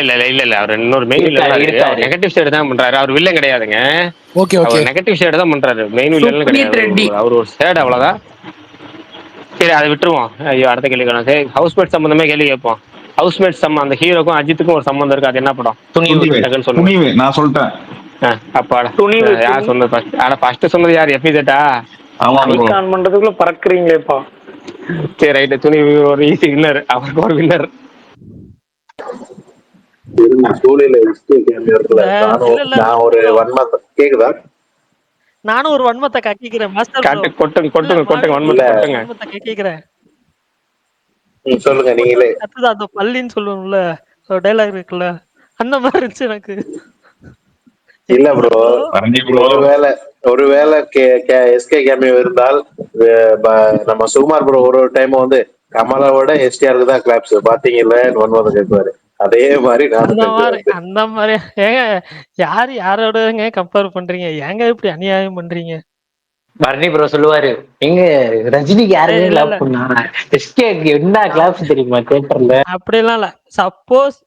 அவர் இன்னொரு மெயின் வில்லன். நெகட்டிவ் சைடு தான் பண்றாரு. அவர் வில்லன் கிடையாதுங்க. ஓகே அவர் நெகட்டிவ் சைடு தான் பண்றாரு. மெயின் வில்லன் கிடையாது. அவர் ஒரு சைடு, அவ்வளவுதான். சரி அதை விட்டுருவோம். ஐயோ, அடுத்த கேள்வி காணும். சரி, ஹவுஸ்மேட் சம்பந்தமே கேள்வி கேட்போம். ஹவுஸ்மேட் அந்த ஹீரோக்கும் அஜித்துக்கும் ஒரு சம்பந்தம் இருக்கு. அது என்ன படம்? துணிவு. நான் சொல்லிட்டேன். அப்பாடா, யார் சொன்னது ஃபர்ஸ்ட் சொன்னது யார்? எஃபிசெட்டா? ஆன் பண்றதுக்குள்ள பறக்குறீங்களேப்பா. சரி ரைட். துணிவு ஒரு ஈஸி வின்னர். அவருக்கு ஒரு வின்னர். சூழல நான் ஒரு 1 month கேக்குதா? நானும் ஒரு வன்மத்தை கக்கிக்கிறேன் மாஸ்டர் ப்ரோ. காட்டு கொட்டுங்க இல்ல கொட்டுங்க கொட்டுங்க மாவி வன்மத்தை கொட்டுங்க. வன்மத்தை கக்கிக்கிறேன். சொல்லுங்க நீங்களே. கத்துது அந்த பள்ளின்னு சொல்லுவோம்ல, ஒரு டைலாக் இருக்குல்ல, அந்த மாதிரி இருந்துச்சு எனக்கு. இல்ல ப்ரோ, பரணி ப்ரோ ஒருவேளை எஸ்கே கேமியோ இருந்தால் நம்ம சுகுமார் ப்ரோ ஒரு டைம் வந்து கமலாவோட எஸ்டிஆருக்கு தான் கிளாப்ஸ் பாத்தீங்கல்ல ஒன்பது கேட்பாரு. அதே மாதிரி அந்த மாதிரி ஏங்க யாரோடங்க கம்பேர் பண்றீங்க? ஏங்க இப்படி அநியாயம் பண்றீங்க? பரணி ப்ரோ சொல்லுவாரு, எங்க ரஜினிக்கு யாருமே இல்ல லவ் பண்ணா, எஸ்கேக்கு என்ன கிளாப்ஸ் தெரியுமா தியேட்டர்ல. அப்படிலாம் இல்ல. சப்போஸ்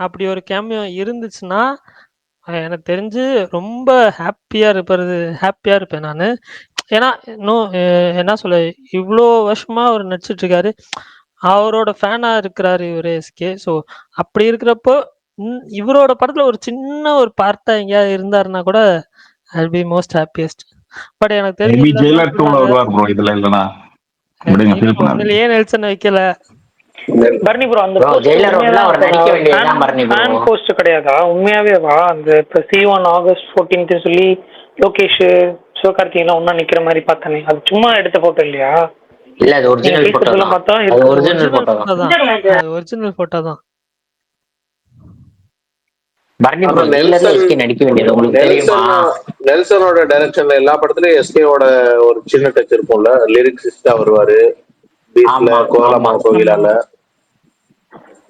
அப்படி ஒரு கேமியோ இருந்துச்சுன்னா எனக்கு தெரிஞ்சு ரொம்ப ஹாப்பியா இருப்பேன் நான். ஏன்னா இன்னும் என்ன சொல்ல, இவ்வளோ வருஷமா அவர் நடிச்சிட்டு இருக்காரு, அவரோட ஃபேனா இருக்கிறாரு இவரு எஸ்கே. ஸோ அப்படி இருக்கிறப்போ இவரோட படத்துல ஒரு சின்ன ஒரு பார்ட்டா எங்கேயாவது இருந்தாருன்னா கூட I P most happiest. But எனக்கு மேபி தெரிஞ்சு ஜெயிலர் 2ல வருவார் ப்ரோ இதுல இல்லனா. விடுங்க ஃபீல் பண்ணாதீங்க. ஒண்ணுலயே நெல்சன் வைக்கல. பரணி ப்ரோ அந்த Bro, Jailer ஒன்ல அவர் நடிக்க வேண்டியதுதான் பரணி ப்ரோ. ஃபேன் போஸ்ட் கிடையாதா உண்மையாவேவா? அந்த இப்ப C1 ஆகஸ்ட் 14th சொல்லி லோகேஷ் சிவகார்த்திகேயன் ஒண்ணா நிக்கிற மாதிரி பார்த்தானே, அது சும்மா எடுத்த போட்டோ இல்லையா? இல்ல அது ஒரிஜினல் போட்டோ தான். பார்த்தா அது ஒரிஜினல் போட்டோ தான். அது ஒரிஜினல் போட்டோ தான். பரணி ப்ரோ ஜெயிலர்ல எஸ்கே நடிக்க வேண்டியது உங்களுக்கு தெரியுமா? நெல்சனோட டைரக்ஷன்ல எல்லா படத்துலயும் எஸ்கேவோட ஒரு சின்ன டச் இருக்கும்ல, லிரிக்ஸிஸ்டா வருவாரு. பீச்ல கோலமா கோவிலால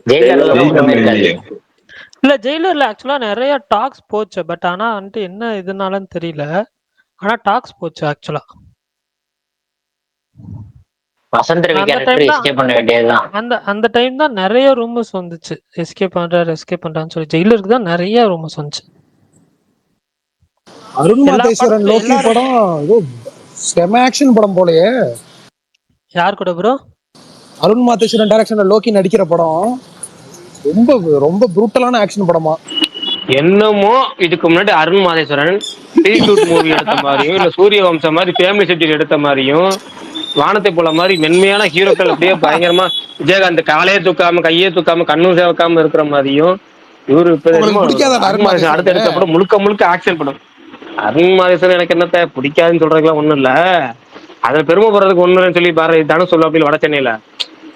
ஜெயிலர்ல ஒண்ணுமே இருக்காது. இல்ல ஜெயிலர்ல ஆக்சுவலா நிறைய டாக்ஸ் போச்சு. பட் ஆனா வந்துட்டு என்ன இதுனாலன்னு தெரியல, ஆனா டாக்ஸ் போச்சு ஆக்சுவலா. வசந்த் ரவி கேரக்டர் எஸ்கேப் பண்ண வேண்டியதுதான். அந்த டைம் தான் நிறைய ரூமர்ஸ் வந்துச்சு, எஸ்கேப் பண்றான்னு சொல்லி. ஜெயிலருக்கு தான் நிறைய ரூமர்ஸ் வந்துச்சு. அருண் மாதேஸ்வரன் லோக்கி படம் ஏதோ செம ஆக்ஷன் படம் போலயே. யார் கூட ப்ரோ? அருண் மாதேஸ்வரன் டைரக்ஷன்ல லோக்கி நடிக்கிற படம் ரொம்ப ரொம்ப ப்ரூட்டலான ஆக்ஷன் படமா. என்னமோ இதுக்கு முன்னாடி அருண் மாதேஸ்வரன் ஷூட் மூவி எடுத்த மாதிரியும், இல்ல சூரிய வம்சம் மாதிரி ஃபேமிலி சப்ஜெக்ட் எடுத்த மாதிரியும், வானத்தை போல மாதிரி மென்மையான ஹீரோக்கள் அப்படியே பயங்கரமா விஜயகாந்த் காலையே தூக்காம கையே தூக்காம கண்ணும் சேவக்காம இருக்கிற மாதிரியும், இவரு அடுத்த எடுத்த படம் முழுக்க முழுக்க ஆக்ஷன் படம். அருண் மாதேஸ்வரன் எனக்கு என்னத்த பிடிக்காதுன்னு சொல்றதுக்குலாம் ஒண்ணும் இல்ல, அதுல பெருமை போறதுக்கு ஒண்ணு சொல்லி பாரு தானே சொல்ல அப்படி வட சென்னையில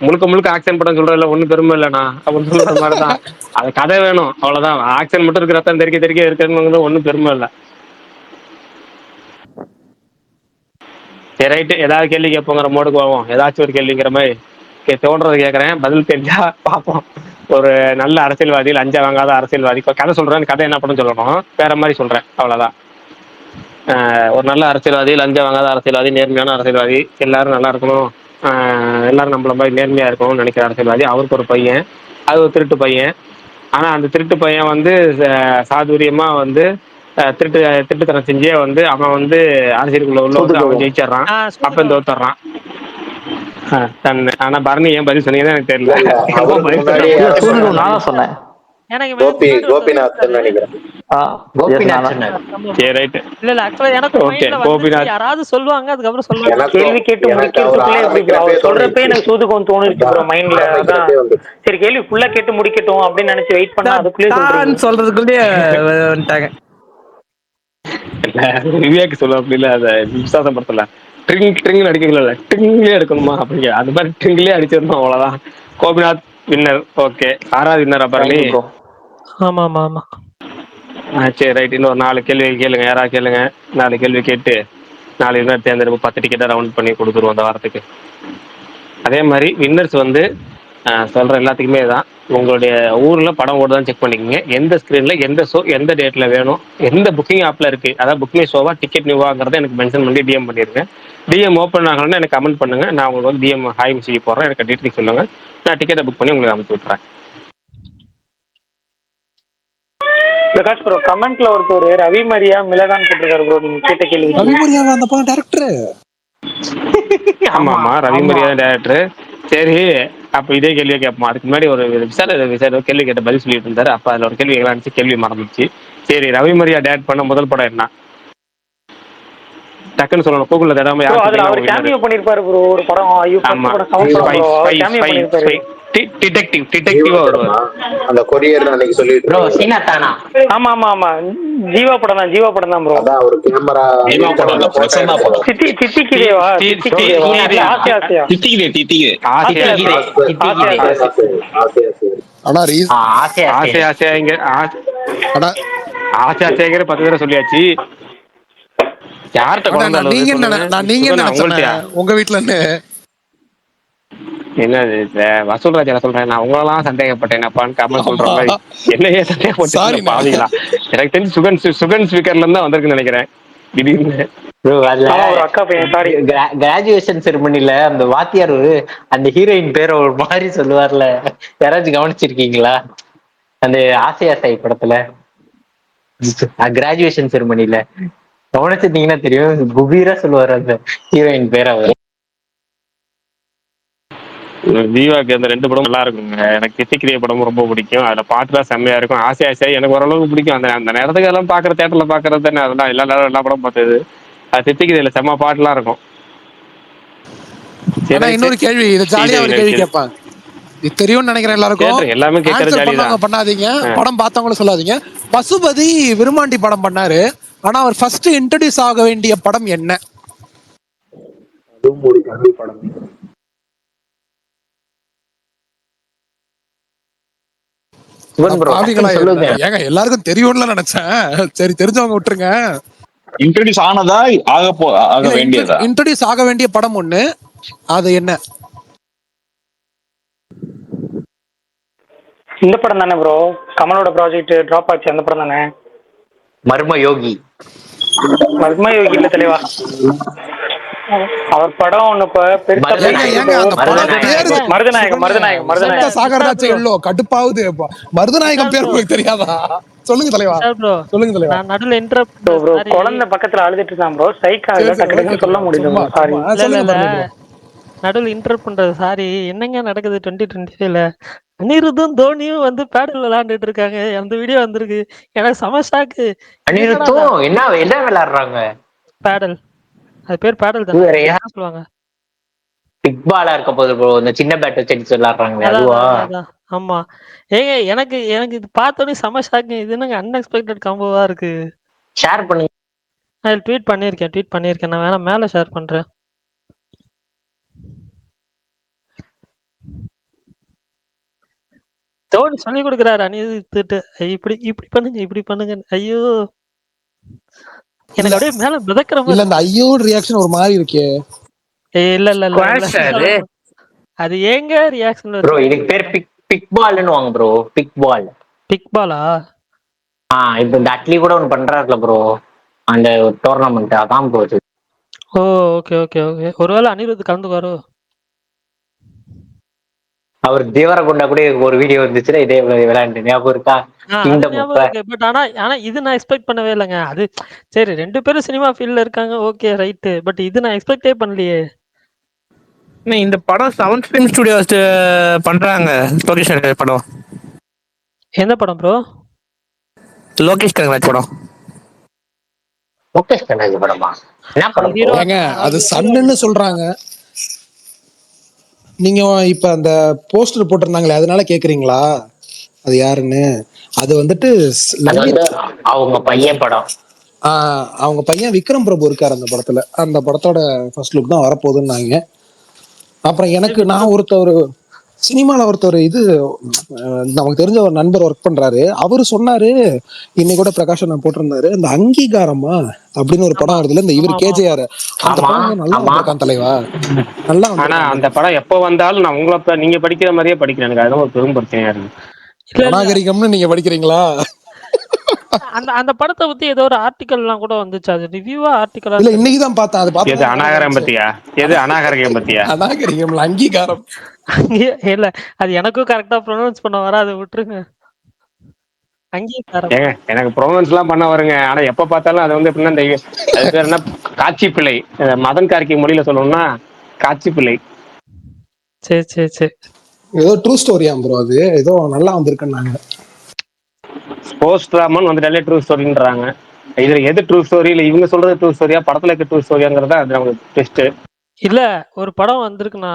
முழுக்க முழுக்க ஆக்ஷன் படம் சொல்றதுல ஒன்னும் பெருமை இல்லைண்ணா அப்படின்னு சொல்ற மாதிரிதான். அது கதை வேணும் அவ்வளவுதான், ஆக்ஷன் மட்டும் இருக்கிற ரத்தம் தெறிக்க இருக்கிறது ஒன்னும் பெருமை இல்லை. சரி ரைட்டு, ஏதாவது கேள்வி கேட்போங்கிற மோடுக்கு போவோம். ஏதாச்சும் ஒரு கேள்விங்கிற மாதிரி தோன்றது கேட்கறேன், பதில் தெரிஞ்சா பார்ப்போம். ஒரு நல்ல அரசியல்வாதி, லஞ்சம் வாங்காத அரசியல்வாதி கதை சொல்றேன், கதை என்ன பண்ணு சொல்லணும், வேற மாதிரி சொல்றேன் அவ்வளவுதான். ஒரு நல்ல அரசியல்வாதி, லஞ்சம் வாங்காத அரசியல்வாதி, நேர்மையான அரசியல்வாதி, எல்லாரும் நல்லா இருக்கணும், எல்லாரும் நம்மள மாதிரி நேர்மையா இருக்கணும்னு நினைக்கிற அரசியல்வாதி. அவருக்கு ஒரு பையன், அது ஒரு திருட்டு பையன். ஆனா அந்த திருட்டு பையன் வந்து சாதுரியமா வந்து திருட்டுத்தனம் செஞ்சே வந்து அவன் வந்து அரசியலுக்குள்ள உள்ள வந்து அவன் ஜெயிச்சிடறான், அப்ப தோத்துறான். ஆனா பரணி ஏன் பதில் சொன்னீங்கன்னு எனக்கு தெரியல. நான் சொன்னேன் யாராவது சொல்லுவாங்க, அதுக்கப்புறம் சொல்லுவாங்க. கேள்வி கேட்டு முடிக்கிறதுக்குள்ளே சொல்றப்பே எனக்கு சூதுகம் தோணுச்சு ப்ரோ மைண்ட்ல. அதான் சரி கேள்வி ஃபுல்லா கேட்டு முடிக்கட்டும் அப்படின்னு நினைச்சு வெயிட் பண்ணா அதுக்குள்ளே சொல்றதுக்குள்ளேயே வந்துட்டாங்க. விவேக் சொல்ல அப்படி இல்ல, அதை விசாசம் படுத்தல ட்ரிங் அடிக்கல, ட்ரிங்லே எடுக்கணுமா அப்படிங்க, அது மாதிரி ட்ரிங்லே அடிச்சிடணும் அவ்வளவுதான். கோபிநாத் வின்னர். ஓகே, ஆறாவது வின்னர் பரணி. ஆமா ஆமா ஆமா. சரி ரைட், இன்னொரு 4 கேள்வி கேளுங்க, யாராவது கேளுங்க. 4 கேள்வி கேட்டு 4 வின்னர் தேர்ந்தெடுப்பு 10 டிக்கெட்டை ரவுண்ட் பண்ணி கொடுத்துருவோம் அந்த வாரத்துக்கு. அதே மாதிரி வின்னர்ஸ் வந்து சொல்ற எல்லாத்துக்குமே தான், உங்களுடைய ஊர்ல படம் ஓடுதான் செக் பண்ணிக்கோங்க, எந்த ஸ்கிரீன்ல எந்த ஷோ எந்த டேட்ல வேணும், எந்த புக்கிங் ஆப்ல இருக்கு, அதாவது புக் மை ஷோவா டிக்கெட் நியூவாங்கிறத எனக்கு மென்ஷன் பண்ணி டிஎம் பண்ணிருங்க. டிஎம் ஓப்பன் ஆகணும்னா எனக்கு கமெண்ட் பண்ணுங்க, நான் உங்களுக்கு வந்து டிஎம் ஹாய் மெசேஜ் போடுறேன், எனக்கு டீட்டெயில் சொல்லுங்க, நான் டிக்கெட்டை புக் பண்ணி உங்களுக்கு அனுப்பிச்சு விட்டுறேன். பிரகாஷ் ப்ரோ கமெண்ட்ல ஒருத்தர் ரவி மரியா மிளகான் போட்டிருக்காரு ப்ரோ, நீங்க கேட்ட கேள்வி. ரவி மரியா அந்த படம் டைரக்டர். ஆமா ஆமா, ரவி மரியா டைரக்டர். சரி, அப்ப இதே கேள்வியை கேட்போம். அதுக்கு முன்னாடி ஒரு விசார கேள்வி கேட்ட பதில் சொல்லிட்டு இருந்தாரு, அப்ப அதுல ஒரு கேள்வி இருந்துச்சு, கேள்வி மறந்துச்சு. சரி, ரவி மரியா டைரக்ட் பண்ண முதல் படம் என்ன? டக்குன்னு சொல்லணும், கூகுள்ல தடாம அவர் கேமியோ பண்ணிருப்பாரு ப்ரோ ஒரு படம். ஐயோ, டிடெக்டிவா வருவார். அந்த கொரியர் அன்னைக்கு சொல்லிட்டு ப்ரோ இருந்தீங்க. சீனா தானா? ஆமா ஆமா ஆமா, ஜீவா படம் தான் ப்ரோ. அதான் ஒரு கேமரா ஜீவா படம் இல்ல, பிரசன்னா படம். தித்திக்கு தேவா ஆசையா தித்திக்குதே. ஆனா ஆசையாங்கிற ஆனா 10 பேரை சொல்லியாச்சு. யார்கிட்ட குழந்தை அளவு நீங்க சொல்லுங்க. நீங்க என்ன உங்கள்கிட்டயா? உங்க வீட்டுல இருந்து என்னது வசூல்ராஜ் என்ன சொல்றேன், நான் உங்களெல்லாம் சந்தேகப்பட்டேன் கமல் சொல்ற மாதிரி என்னையே சந்தேகப்பட்டு பாவீங்களா? எனக்கு தெரிஞ்சு சுகன் ஸ்பீக்கர்ல இருந்தா வந்திருக்குன்னு நினைக்கிறேன் திடீர்னு. கிராஜுவேஷன் செரிமனில அந்த வாத்தியார் அந்த ஹீரோயின் பேரை ஒரு மாதிரி சொல்லுவார்ல, யாராச்சும் கவனிச்சிருக்கீங்களா? அந்த ஆசை படத்துல கிராஜுவேஷன் செரிமனில கவனிச்சிருந்தீங்கன்னா தெரியும், குபீரா சொல்லுவார் அந்த ஹீரோயின் பேரை. ஜீவாக்கு அந்த 2 படம் நல்லா இருக்குங்க. எனக்கு தித்திக்கிரிய படமும் ரொம்ப பிடிக்கும். அதுல பாட்டு தான் செம்மையா இருக்கும். ஆசையா எனக்கு ஓரளவுக்கு பிடிக்கும். அந்த நேரத்துக்கு எல்லாம் பாக்குற தியேட்டர்ல பாக்குறது தானே, அதெல்லாம் எல்லா படம் பார்த்தது. அது தித்திக்கிரியல செம்ம பாட்டுலாம் இருக்கும். இன்னொரு கேள்வி, இது ஜாலியா ஒரு கேள்வி கேட்பாங்க, இது தெரியும்னு நினைக்கிறேன் எல்லாருக்கும். எல்லாமே கேட்கறது ஜாலிதான். பண்ணாதீங்க, படம் பார்த்தவங்களும் சொல்லாதீங்க. பசுபதி விருமாண்டி படம் பண்ணாரு, ஆனா அவர் ஃபர்ஸ்ட் இன்ட்ரோடியூஸ் ஆக வேண்டிய படம் என்ன? அதுவும் ஒரு தமிழ் படம். ஏங்க எல்லாருக்கும் தெரியும்ல நினைச்சேன். சரி, தெரிஞ்சவங்க விட்டுருங்க. இன்ட்ரோடியூஸ் ஆனதா ஆக வேண்டியதா? இன்ட்ரோடியூஸ் ஆக வேண்டிய படம் ஒண்ணு, அது என்ன? இந்த படம் தானே ப்ரோ, கமலோட ப்ராஜெக்ட் டிராப் ஆச்சு, அந்த படம் தானே? மர்ம யோகி இல்ல தெளிவா, அவர் படம் ஒண்ணு கடுப்பாவுது. மருதநாயகம் பேர் உங்களுக்கு தெரியாதா? சொல்லுங்க தலைவா, சொல்லுங்க தலைவா. குழந்தை பக்கத்துல அழுதுட்டு இருந்தான் ப்ரோ, சைக்கா சொல்ல முடியல. சாரி, நடுவில் இன்டர்ப்ட் பண்றது சாரி. என்னங்க நடக்குது 2025ல? அனிருத்தும் தோனியும் வந்து பேடல் விளையாண்டுட்டு இருக்காங்க, அந்த வீடியோ வந்திருக்கு. எனக்கு செம ஷாக்கு. அனிருத்தும் என்ன விளையாடுறாங்க? பேடல், அது பேர் பேடல் தானே சொல்லுவாங்க. பிக் பாலா இருக்க போது ப்ரோ, இந்த சின்ன பேட் வச்சு விளையாடுறாங்களே அதுவா? ஆமா ஏங்க, எனக்கு இது பார்த்தோன்னே செம ஷாக்கு. இது என்னங்க அன்எக்ஸ்பெக்டட் காம்போவா இருக்கு. ஷேர் பண்ணுங்க. நான் ட்வீட் பண்ணியிருக்கேன். நான் வேணா மேல ஷேர் பண்றேன். தோனி சொல்லி கொடுக்குறாரு அனிருத்துட்டு, இப்படி பண்ணுங்க. ஐயோ, எனக்கு அப்படியே மேல மிதக்கிற மாதிரி. அந்த ஐயோ ரியாக்ஷன் ஒரு மாதிரி இருக்கே. இல்ல அது ஏங்க ரியாக்ஷன் ப்ரோ, இதுக்கு பேர் பிக் பால்னு வாங்க ப்ரோ. பிக் பாலா? இப்போ இந்த அட்லி கூட ஒன்னு பண்றாருல ப்ரோ, அந்த டோர்னமெண்ட் அதான் ப்ரோ. ஓ ஓகே. ஒருவேளை அனிருத் கலந்துக்குவாரோ? அவர் தேவரகொண்டா கூட ஒரு வீடியோ வந்துச்சுன்னா இதே விளையாண்டு ஞாபகம் இருக்கா? பட் ஆனா இது நான் எக்ஸ்பெக்ட் பண்ணவே இல்லைங்க. அது சரி, 2 பேரும் சினிமா ஃபீல்ட்ல இருக்காங்க, ஓகே ரைட்டு. பட் இது நான் எக்ஸ்பெக்டே பண்ணலையே. இந்த படம் 7th Film Studios பண்றாங்க. லோகேஷ் படம். என்ன படம் ப்ரோ? லோகேஷ் கனகராஜ் படம். லோகேஷ் கனகராஜ் படமா? என்ன படம்? அது சன்னுன்னு சொல்றாங்க. நீங்க இப்ப அந்த போஸ்டர் போட்டிருந்தாங்களே, அதனால கேக்குறீங்களா அது யாருன்னு? அது வந்துட்டு அவங்க பையன் படம். அவங்க பையன் விக்ரம் பிரபு இருக்காரு அந்த படத்துல. அந்த படத்தோட ஃபர்ஸ்ட் லுக் தான் வரப்போகுதுன்னாங்க. அப்புறம் எனக்கு நான் சினிமால இது நமக்கு தெரிஞ்ச ஒரு நண்பர் ஒர்க் பண்றாரு. அவரு சொன்னாரு, இன்னைக்கு கூட பிரகாஷ் நான் போட்டிருந்தாரு, இந்த அங்கீகாரமா அப்படின்னு ஒரு படம் வருதுல, இந்த இவர் கேஜேஆர், அந்த படம் நல்லா வந்திருக்கான் தலைவா, நல்லா. ஆனா அந்த படம் எப்ப வந்தாலும் நான் உங்களை நீங்க படிக்கிற மாதிரியே படிக்கிறேன். எனக்கு அதுதான் ஒரு பெரும் பிரச்சனையா இருக்கு. நாகரிகம்னு நீங்க படிக்கிறீங்களா? அந்த படத்தை பத்தி ஏதோ ஒரு ஆர்டிகல் எல்லாம் கூட வந்துச்சு, அது ரிவ்யூவா ஆர்டிகல் இல்ல, இன்னைக்கு தான் பார்த்தேன். அது எது அநாகரம் பத்தியா? அநாகரிகம் அங்கீகாரம் இல்ல, அது எனக்கும் கரெக்டா ப்ரொனவுன்ஸ் பண்ண வர, அதை விட்டுருங்க. அங்கீகாரம் எனக்கு ப்ரொனவுன்ஸ் எல்லாம் பண்ண வருங்க. ஆனா எப்ப பார்த்தாலும் அது வந்து எப்படின்னா, அது பேர் என்ன, காட்சி பிள்ளை. மதன் கார்கி மொழியில சொல்லணும்னா காட்சி பிள்ளை. சரி ஏதோ ட்ரூ ஸ்டோரியா ப்ரோ? அது ஏதோ நல்லா வந்திருக்குன்னாங்க. போஸ்ட் ராமன் வந்துட்டாலே ட்ரூ ஸ்டோரின்றாங்க. இதுல எது ட்ரூ ஸ்டோரி? இல்ல இவங்க சொல்றது ட்ரூ ஸ்டோரியா, படத்துல இருக்க ட்ரூ ஸ்டோரியாங்கிறத அது நமக்கு டெஸ்ட். இல்ல, ஒரு படம் வந்திருக்குன்னா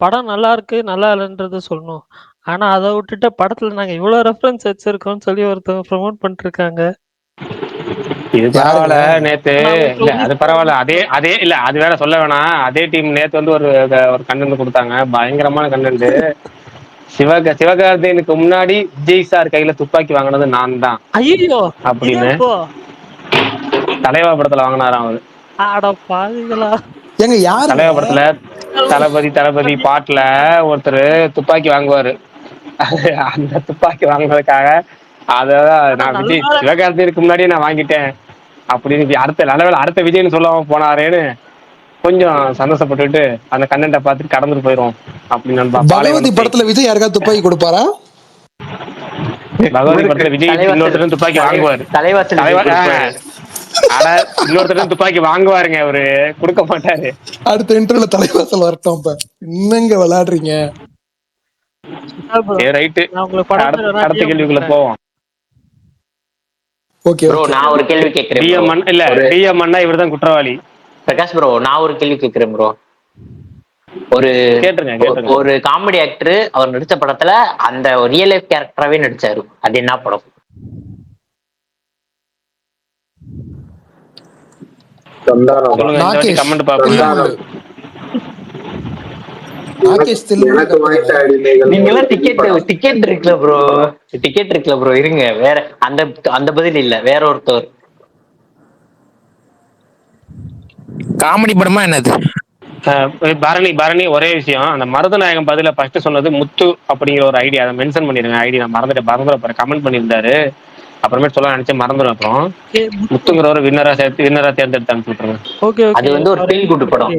படம் நல்லா இருக்கு, நல்லா இல்லைன்றத சொல்லணும். ஆனா அத விட்டுட்டு படத்துல நாங்க இவ்ளோ ரெஃபரன்ஸ் வச்சிருக்கோம்னு சொல்லி ஒருத்தவங்க ப்ரமோட் பண்ணிருக்காங்க. இது பரவாயில்ல. நேத்து நான் உங்களுக்கு இல்ல ஒரு அது list பரவாயில்ல. அதே இல்ல அது வேற சொல்ல வேணாம். அதே டீம் நேத்து வந்து ஒரு கண்டென்ட் கொடுத்தாங்க, பயங்கரமான கண்டென்ட். சிவகார்த்திகேயனுக்கு முன்னாடி விஜய் சார் கையில துப்பாக்கி வாங்கினது நான் தான் ஐயோ அப்படின்னு இதப்போ தலைவா படத்துல வாங்கினாராம் அவரு. ஆட பாவிகளா. ஏங்க யாருங்க தலைவா படத்துல தளபதி பாட்டுல ஒருத்தர் துப்பாக்கி வாங்குவாரு. அந்த துப்பாக்கி வாங்குறதுக்காக அதான் ஆனா நான் நல்ல விஜய் சிவகார்த்திகேயனுக்கு முன்னாடியே நான் வாங்கிட்டேன் அப்படின்னு அடுத்த விஜய்னு சொல்லாம போனாரேன்னு கொஞ்சம் சந்தோஷப்பட்டுட்டு அந்த கண்டென்ட்டை பார்த்துட்டு கடந்துட்டு போயிரும் அப்படின்னு நண்பா. பகவதி படத்துல விஜய் யாருக்காவது துப்பாக்கி கொடுப்பாரா? பகவதி படத்துல விஜய் இன்னொருத்தரும் துப்பாக்கி வாங்குவாரு. ஆனா இன்னொருத்தரும் துப்பாக்கி வாங்குவாருங்க, அவரு கொடுக்க மாட்டாரு. அடுத்த இன்டர்வியூல தலைவாசல் வரட்டும். இப்ப என்னங்க விளையாடுறீங்க? ரைட்டு, அடுத்த கேள்விக்குள்ள போவோம். ஓகே ப்ரோ, நான் ஒரு கேள்வி கேக்குறேன். டிஎம்என் இல்ல, டிஎம்என்னா இவர்தான் குற்றவாளி. பிரகாஷ் ப்ரோ, நான் ஒரு கேள்வி கேக்குறேன் ப்ரோ. ஒரு காமெடி ஆக்டர் அவர் நடிச்ச படத்துல அந்த ரியல் லைஃப் கேரக்டராவே நடிச்சாரு, அது என்ன படம்? கமெண்ட் பாப்போம். நீங்க டிக்கெட் இருக்குல்ல ப்ரோ, டிக்கெட் இருக்குல்ல ப்ரோ, இருங்க. வேற அந்த பதில் இல்ல, வேற ஒருத்தர். காமெடி படமா என்னது? பரணி ஒரே விஷயம், அந்த மருதநாயகம் பதில ஃபர்ஸ்ட் சொன்னது முத்து அப்படிங்கிற ஒரு ஐடியா, அதை மென்ஷன் பண்ணிருங்க. ஐடி நான் மறந்துட்டு கமெண்ட் பண்ணியிருந்தாரு, அப்புறமேட்டு சொல்ல நினைச்சு மறந்துடும். அப்புறம் முத்துங்கிறவரை வின்னரா தேர்ந்தெடுத்து அனுப்பிச்சுட்ருங்க. அது வந்து ஒரு ஃபீல் குட் படம்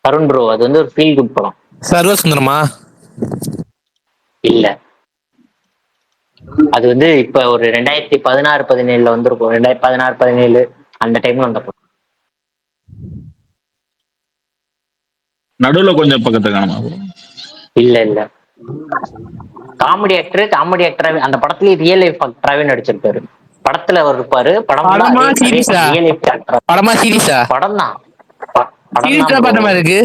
அருண் ப்ரோ, அது வந்து ஒரு ஃபீல் குட் படம். சர்வசுந்தரமா? இல்ல, அது வந்து இப்ப ஒரு 2016-17 வந்திருக்கும். 2016-17 அந்த டைம்ல வந்த படம். நடுவுல கொஞ்சம் பக்கத்துல காணுமா? இல்ல, காமெடி ஆக்டர் அந்த படத்துலயே ரியல் லைஃப் ஆக்டராவே நடிச்சிருப்பாரு. படத்துல அவர் இருப்பாரு. படம் தான். இருக்கு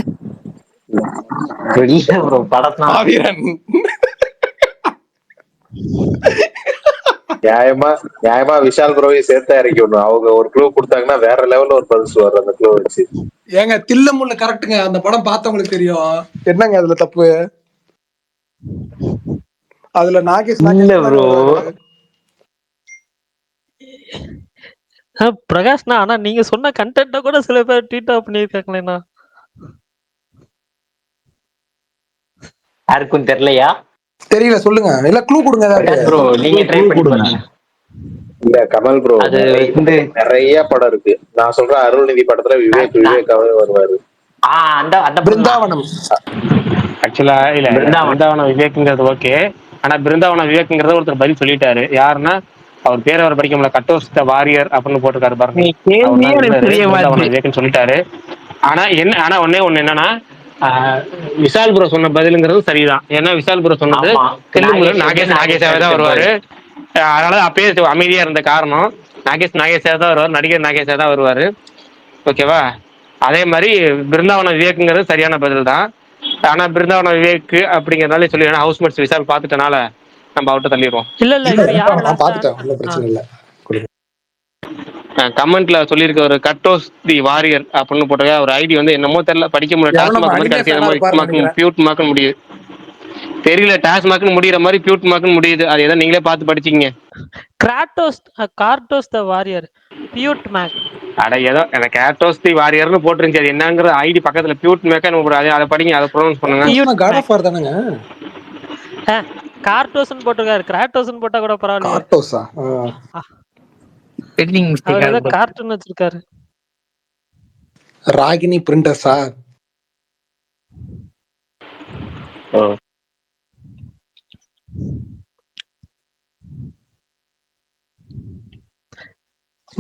படம் தான். நியாயமா விஷால் ப்ரோவை சேர்த்தா இறக்கி விடணும். அவங்க ஒரு க்ளூ கொடுத்தாங்கன்னா வேற லெவல்ல ஒரு பதில் வர்ற அந்த க்ளூ வச்சு. ஏங்க தில்லமுள்ள கரெக்ட்டுங்க, அந்த படம் பார்த்தவங்களுக்கு தெரியும். என்னங்க அதுல தப்பு? அதுல நாகேஷ் பிரகாஷ்னா, ஆனா நீங்க சொன்ன கண்டென்ட்ட கூட சில பேர் ட்வீட் பண்ணிருக்காங்களேண்ணா. யாருக்கும் தெரியலையா? தெரியல, சொல்லுங்க. இல்ல க்ளூ கொடுங்க ப்ரோ, நீங்க ட்ரை பண்ணுங்க. இல்ல கமல் ப்ரோ, அது நிறைய படம் இருக்கு. நான் சொல்றேன், அருள்நிதி படத்துல விவேகாவே வருவாரு. அந்த பிருந்தாவனம். ஆக்சுவலா இல்ல, பிருந்தாவனம் விவேக்ங்கிறது ஓகே. ஆனா பிருந்தாவனம் விவேக்ங்கிறத ஒருத்தர் பதில் சொல்லிட்டாரு. யாருன்னா அவர் பேரை அவர் படிக்க முடியல, கட் ஆஃப் த வாரியர் அப்படின்னு போட்டிருக்காரு பாருங்க. பிருந்தாவனம் விவேக்னு சொல்லிட்டாரு. ஆனா ஒண்ணு என்னன்னா, விஷால் ப்ரோ சொன்ன பதிலுங்கிறது சரிதான். ஏன்னா விஷால் ப்ரோ சொன்னது நாகேஷாவே தான் வருவாரு. அதனால அப்பயே அமைதியா இருந்த காரணம், நாகேஷாவே தான் வருவார், நடிகர் நாகேஷா தான் வருவாரு. ஓகேவா? அதே மாதிரி பிருந்தாவனம் விவேக்ங்கிறது சரியான பதில் தான். ஆனா பிருந்தாவனம் விவேக் அப்படிங்கறதால சொல்லி ஹவுஸ்மேட்ஸ் விஷால் பாத்துட்டனால நம்ம அவட்ட தள்ளிடுவோம். கமெண்ட்ல சொல்லியிருக்க ஒரு கட்டோஸ் தி வாரியர் அப்படின்னு போட்ட ஒரு ஐடி வந்து என்னமோ தெரியல, படிக்க முடியல. டாஸ்மாக் மாதிரி கடைசி பியூட் மார்க்னு முடியுது. தெரியல, டாஸ்மாக்னு முடியற மாதிரி பியூட் மார்க்னு முடியுது. அது ஏதோ நீங்களே பார்த்து படிச்சிங்க. கார்டோஸ் தி வாரியர் பியூட் மேக். அட ஏதோ எனக்கு கார்டோஸ் தி வாரியர்னு போட்டுருந்துச்சு. அது என்னங்கிற ஐடி பக்கத்துல பியூட் மேக் அதை படிங்க, அதை ப்ரொனவுன்ஸ் பண்ணுங்க. காட் ஆஃப் வார் தானங்க? கார்டோஸ்னு போட்டுருக்காரு, கிராட்டோஸ்னு போட்டா கூட பரவாயில்லை. கார்டோஸா? கார்ட்டூன் வச்சிருக்காரு. ராகினி பிரிண்டர்ஸா?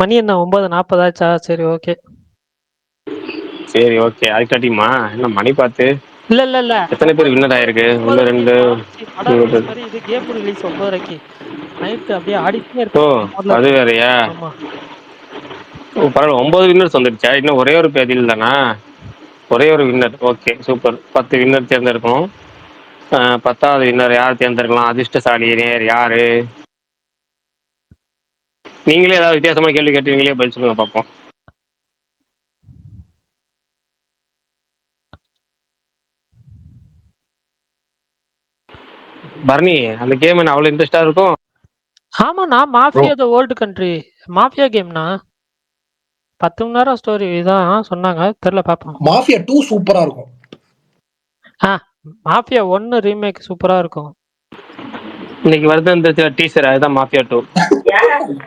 மணி என்ன 9:40 ஆச்சா? சரி ஓகே அதுக்கு கட்டியுமா என்ன மணி பார்த்து? இல்ல எத்தனை பேர் வின்னர் ஆயிருக்கு? 1 2 இது கேம் ரிலீஸ் 9:30 நைட் அப்படியே ஆடிட்டே இருக்கு. அது வேறயா? ஆமா பரவாயில்ல, 9 வின்னர்ஸ் வந்துடுச்சா? இன்னும் ஒரே ஒரு பதில் தானா? ஒரே ஒரு வின்னர். Okay, super. 10 வின்னர் தேர்ந்தெடுக்கணும். 10வது வின்னர் யார் தேர்ந்தெடுக்கலாம்? அதிர்ஷ்டசாலி நேர் யாரு? நீங்களே ஏதாவது வித்தியாசமான கேள்வி கேட்டு நீங்களே பதில் சொல்லுங்க பார்ப்போம். பரணி, அந்த கேம் என்ன அவ்வளவு இன்ட்ரெஸ்டா இருக்கும்? ஆமாண்ணா, mafia the old country mafia கேம்னா 10 மணி நேரம் ஸ்டோரி தான் சொன்னாங்க. தெரியல, பார்ப்போம். மாஃபியா 2 சூப்பரா இருக்கும். மாஃபியா 1 ரீமேக் சூப்பரா இருக்கும். இன்னைக்கு வருது இந்த டீசர், அதுதான் மாஃபியா 2.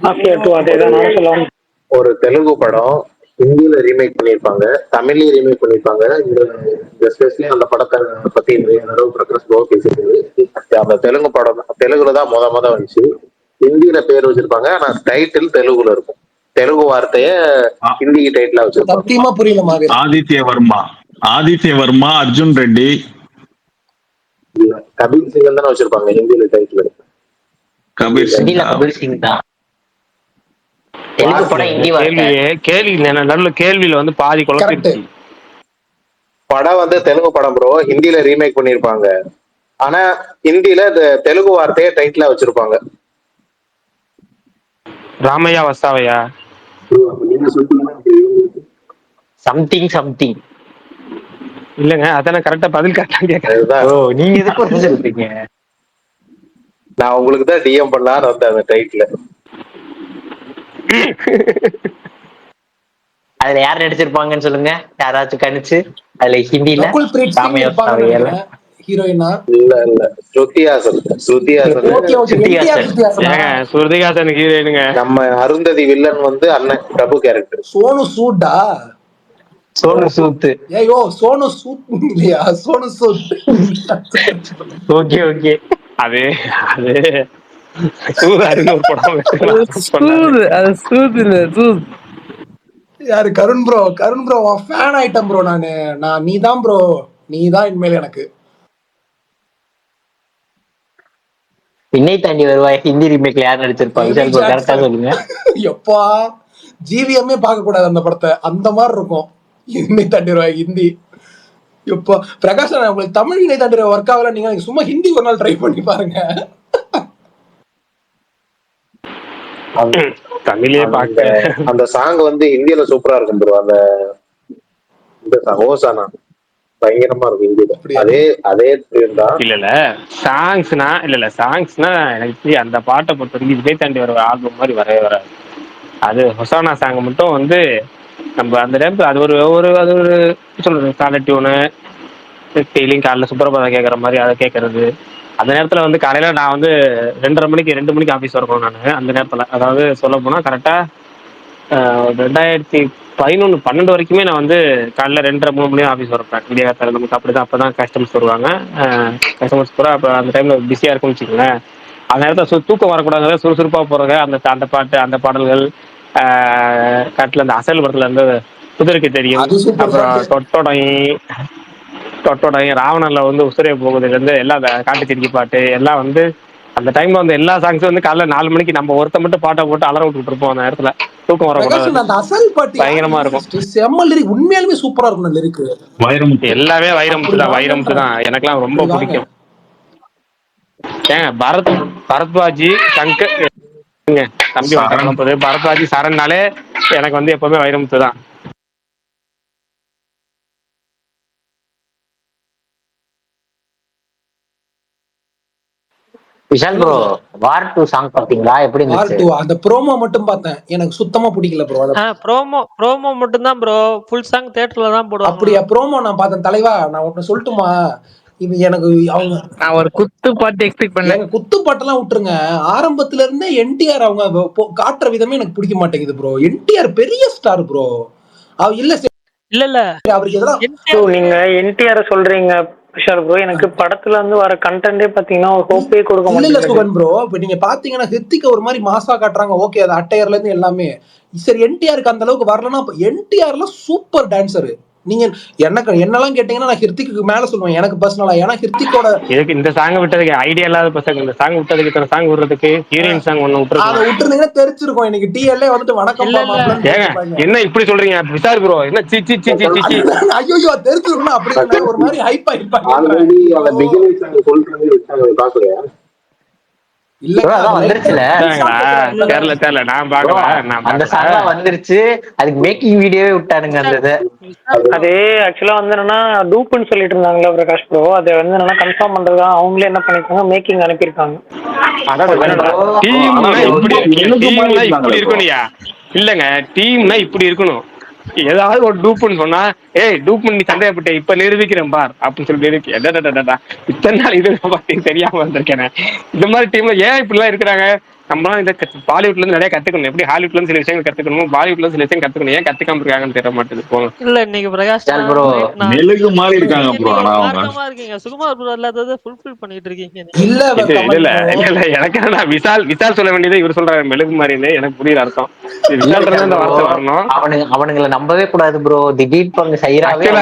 மாஃபியா 2 அதேதான் நான் சொல்லுவேன். ஒரு தெலுங்கு படம் ஹிந்தியில ரீமேக் பண்ணிருப்பாங்க, தமிழ்லயும் ரீமேக் பண்ணிருப்பாங்க. இந்த ஸ்பெஷலி அந்த படத்தை பத்தி நிறைய தடவை பிரகாஷ் ப்ரோ பேசிருக்காரு. அந்த தெலுங்கு படம் தெலுங்குல தான் முத வந்துச்சு. ஹிந்தியில பேர் வச்சிருப்பாங்க, ஆனா டைட்டில் தெலுங்குல இருக்கும். தெலுங்கு வார்த்தைய ஹிந்தி டைட்டிலா வச்சிருப்பாங்க. சத்தியமா புரியல மாதிரி. ஆதித்ய வர்மா, அர்ஜுன் ரெட்டி, கபீர் சிங் தானே வச்சிருப்பாங்க ஹிந்தியில டைட்டில். கபீர் சிங் தான். தெலுங்கு படம் ஹிந்தி வார்த்தை. கேள்வி நடுவுல கேள்வியில வந்து பாதி குழப்பிடுச்சு. படம் வந்து தெலுங்கு படம் ப்ரோ, ஹிந்தியில ரீமேக் பண்ணிருப்பாங்க. ஆனா ஹிந்தியில தெலுங்கு வார்த்தைய டைட்டிலா வச்சிருப்பாங்க. ராமையா வஸ்தாவையா? சம்திங் இல்லங்க, அதான கரெக்டா பதில் கரெக்டா கேக்குறேன். நீங்க எதுக்கு சொல்றீங்க? நான் உங்களுக்கு தான் டிஎம் பண்ணலான்னு வந்தேன் அந்த டைட்டில். அதுல யார் நடிச்சிருப்பாங்கன்னு சொல்லுங்க, யாராச்சும் கணிச்சு. அதுல ஹிந்தில ஹீரோயினா? இல்ல ஸ்ருதிஹாசன். ஸ்ருதிஹாசன் ஹீரோயினுங்க. நம்ம அருந்ததி வில்லன் வந்து அண்ணன் பிரபு கேரக்டர். சோனு சூட்டா? சோனு சூத். ஏயோ சோனு சூட் இல்லையா? சோனு சூட். ஓகே. அது சூதாரின்னு ஒரு படம். யாரு? கருண் ப்ரோ ஃபேன் ஆயிட்டேன் ப்ரோ. நான் நீதான் ப்ரோ, நீதான் இனிமேல் எனக்கு. விண்ணை தாண்டி வருவாய் ஹிந்தி ரீமேக்ல யார் நடிச்சிருப்பாங்க? கரெக்டா சொல்லுங்க. எப்பா, ஜிவிஎம்மே பார்க்க கூடாது அந்த படத்தை, அந்த மாதிரி இருக்கும். விண்ணை தாண்டி வருவாய் ஹிந்தி. எப்பா பிரகாஷ், உங்களுக்கு தமிழ் விண்ணை தாண்டி ஒர்க் ஆகல, நீங்க சும்மா ஹிந்தி ஒரு நாள் ட்ரை பண்ணி பாருங்க. தமிழே பார்க்க அந்த சாங் வந்து ஹிந்தியில சூப்பரா இருக்கும் ப்ரோ. இந்த ஹோசானா பயங்கரமா இருக்கும் ஹிந்தியில. அதே இல்ல சாங்ஸ்னா எனக்கு அந்த பாட்டை பொறுத்த வரைக்கும் விஜய் தாண்டி வர ஆல்பம் மாதிரி வரவே வராது. அது ஹொசானா சாங் மட்டும் வந்து நம்ம அந்த டைம் அது ஒரு சொல்றது காலை டியூனு, டெய்லியும் காலைல சுப்ரபாதம் கேட்கற மாதிரி அதை கேட்கறது. அந்த நேரத்துல வந்து காலையில நான் வந்து 2 மணிக்கு ஆஃபீஸ் வரணும் நான். அந்த நேரத்துல அதாவது சொல்ல போனா கரெக்டா 2011-12 வரைக்குமே நான் வந்து காலைல 2:30-3 மணி ஆஃபீஸ் வரப்பேன். விடிய காலத்துல நமக்கு அப்படிதான். அப்பதான் கஸ்டமர்ஸ் வருவாங்க. கஸ்டமர்ஸ் பூரா அப்போ அந்த டைம்ல பிஸியா இருக்கும்னு வச்சுக்கோங்களேன். அந்த நேரத்தில் தூக்கம் வரக்கூடாது, சுறுசுறுப்பாக போறங்க. அந்த பாட்டு, அந்த பாடல்கள், காட்டுல அந்த அசல் படத்துல இருந்து குதிரைக்கு தெரியும், அப்புறம் தொட்டோடை ராவணன்ல வந்து உசுரே போகுதுல இருந்து எல்லாம் காட்டு சிரிக்கி பாட்டு எல்லாம் வந்து அந்த டைம்ல வந்து எல்லா சாங்ஸும் வந்து காலைல 4 மணிக்கு நம்ம ஒருத்த மட்டும் பாட்டை போட்டு அலற விட்டுட்டு இருப்போம். அந்த நேரத்துல தூக்கம் வரக்கூடாது. பயங்கரமா இருக்கும். உண்மையாலுமே சூப்பரா இருக்கும் லிரிக். எல்லாமே வைரமுத்து தான். எனக்கெல்லாம் ரொம்ப பிடிக்கும். ஏங்க பரத்வாஜி சங்கர் தம்பி பரத்வாஜி சரண்னாலே எனக்கு வந்து எப்பவுமே வைரமுத்து தான். விஷால் ப்ரோ, வார் 2 சாங் பாத்தீங்களா? எப்படி இருந்துச்சு? அந்த ப்ரோமோ மட்டும் பார்த்தேன், எனக்கு சுத்தமா பிடிக்கல ப்ரோ. ப்ரோமோ மட்டும் தான் ப்ரோ, ஃபுல் சாங் தியேட்டர்ல தான் போடுவாங்க. அப்படியே ப்ரோமோ நான் பார்த்தேன். தலைவா, நான் ஒன்னு சொல்லட்டுமா? இது எனக்கு நான் ஒரு குத்து பாட்டு எக்ஸ்பெக்ட் பண்ணேன். குத்து பாட்டெல்லாம் விட்டுருங்க, ஆரம்பத்துல இருந்தே என்டிஆர் அவங்க காட்டுற விதமே எனக்கு பிடிக்க மாட்டேங்குது ப்ரோ. என்டிஆர் பெரிய ஸ்டார் ப்ரோ. இல்ல அவருக்கு எதெல்லாம் நீங்க என்டிஆர் சொல்றீங்க விஷால் ப்ரோ, எனக்கு படத்துல இருந்து வர கண்டென்ட்டே பாத்தீங்கன்னா ஒரு ஹோப்பே கொடுக்க மாட்டேங்குது. இல்ல சுகன் ப்ரோ, இப்ப நீங்க பாத்தீங்கன்னா ஹிருத்திக் ஒரு மாதிரி மாசா காட்டுறாங்க. ஓகே, அது அட்டையர்ல இருந்து எல்லாமே சரி. என்டிஆருக்கு அந்த அளவுக்கு வரலன்னா, என்டிஆர்ல சூப்பர் டான்சரு. நீங்க என்னெல்லாம் கேட்டீங்கன்னா நான் ஹிருத்திக்கு மேல சொல்லுவேன் எனக்கு பர்சனலா. ஏன்னா ஹிருத்திக்கோட இதுக்கு இந்த சாங் விட்டதுக்கு ஐடியா இல்லாத பசங்க இந்த சாங் விட்டதுக்கு இத்தனை சாங் விடுறதுக்கு ஹீரோயின் சாங் ஒண்ணு அதை விட்டுருக்கலாம். விட்டுருந்தீங்கன்னா தெரிச்சிருக்கும் இன்னைக்கு டிஎல்ஏ வந்துட்டு வணக்கம் இல்ல, இல்ல. ஏங்க என்ன இப்படி சொல்றீங்க விசார் ப்ரோ? என்ன C C C C C C ஐயோ தெரிஞ்சிருக்கணும் அப்படி இல்லைன்னா ஒரு மாதிரி ஹைப் ஆயிருப்பாங்க. ஆல்ரெடி அந்த பிகினிங் சாங் சொல்லிட்டு விட்டாங்க, பாக்கலையா? இல்ல அதான் வந்துருச்சுல தெரியல நான் பாக்கல. அந்த சாங்லாம் வந்துருச்சு. அதுக்கு மேக்கிங் வீடியோவே விட்டானுங்க அந்த இதை. அது ஆக்சுவலா வந்து என்னன்னா டூப்னு சொல்லிட்டு இருந்தாங்களா பிரகாஷ் ப்ரோ, அதை வந்து என்னன்னா கன்ஃபார்ம் பண்றதா அவங்களே என்ன பண்ணிருக்காங்க, மேக்கிங் அனுப்பியிருக்காங்க. டீம்னா இப்படி இருக்கணும்யா. இல்லங்க டீம்னா இப்படி இருக்கணும். ஏதாவது ஒரு டூப்புன்னு சொன்னா ஏய் டூப்பு நீ சந்தேகப்பட்ட இப்ப நிரூபிக்கிறேன் பார் அப்படின்னு சொல்லி நிரூபிக்க. இத்தனை நாள் இது பார்த்தீங்க தெரியாம வந்திருக்கேன். இந்த மாதிரி டீம்ல ஏன் இப்படிலாம் இருக்கிறாங்க? நம்மளாம் இந்த பாலிவுட்ல இருந்து நிறைய கத்துக்கணும். எப்படி ஹாலிவுட்ல இருந்து சில விஷயங்கள் கத்துக்கணும், பாலிவுட்ல இருந்து சில விஷயம் கத்துக்கணும். ஏன் கத்துக்காம இருக்காங்கன்னு தெரிய மாட்டேது. போகும் இல்ல இன்னைக்கு பிரகாஷ் மெழுகு மாதிரி இருக்காங்க ப்ரோ. ஆனா அவங்க இருக்கீங்க சுகுமார் ப்ரோ இல்லாததை ஃபுல்ஃபில் பண்ணிட்டு இருக்கீங்க. இல்ல எனக்கு என்ன விசால் சொல்ல வேண்டியது இவர் சொல்றாரு மெழுகு மாதிரின்னு. எனக்கு புரியல அர்த்தம். இந்த வார்த்தை வரணும். அவனுங்களை நம்பவே கூடாது ப்ரோ. திடீர்னு சைராவே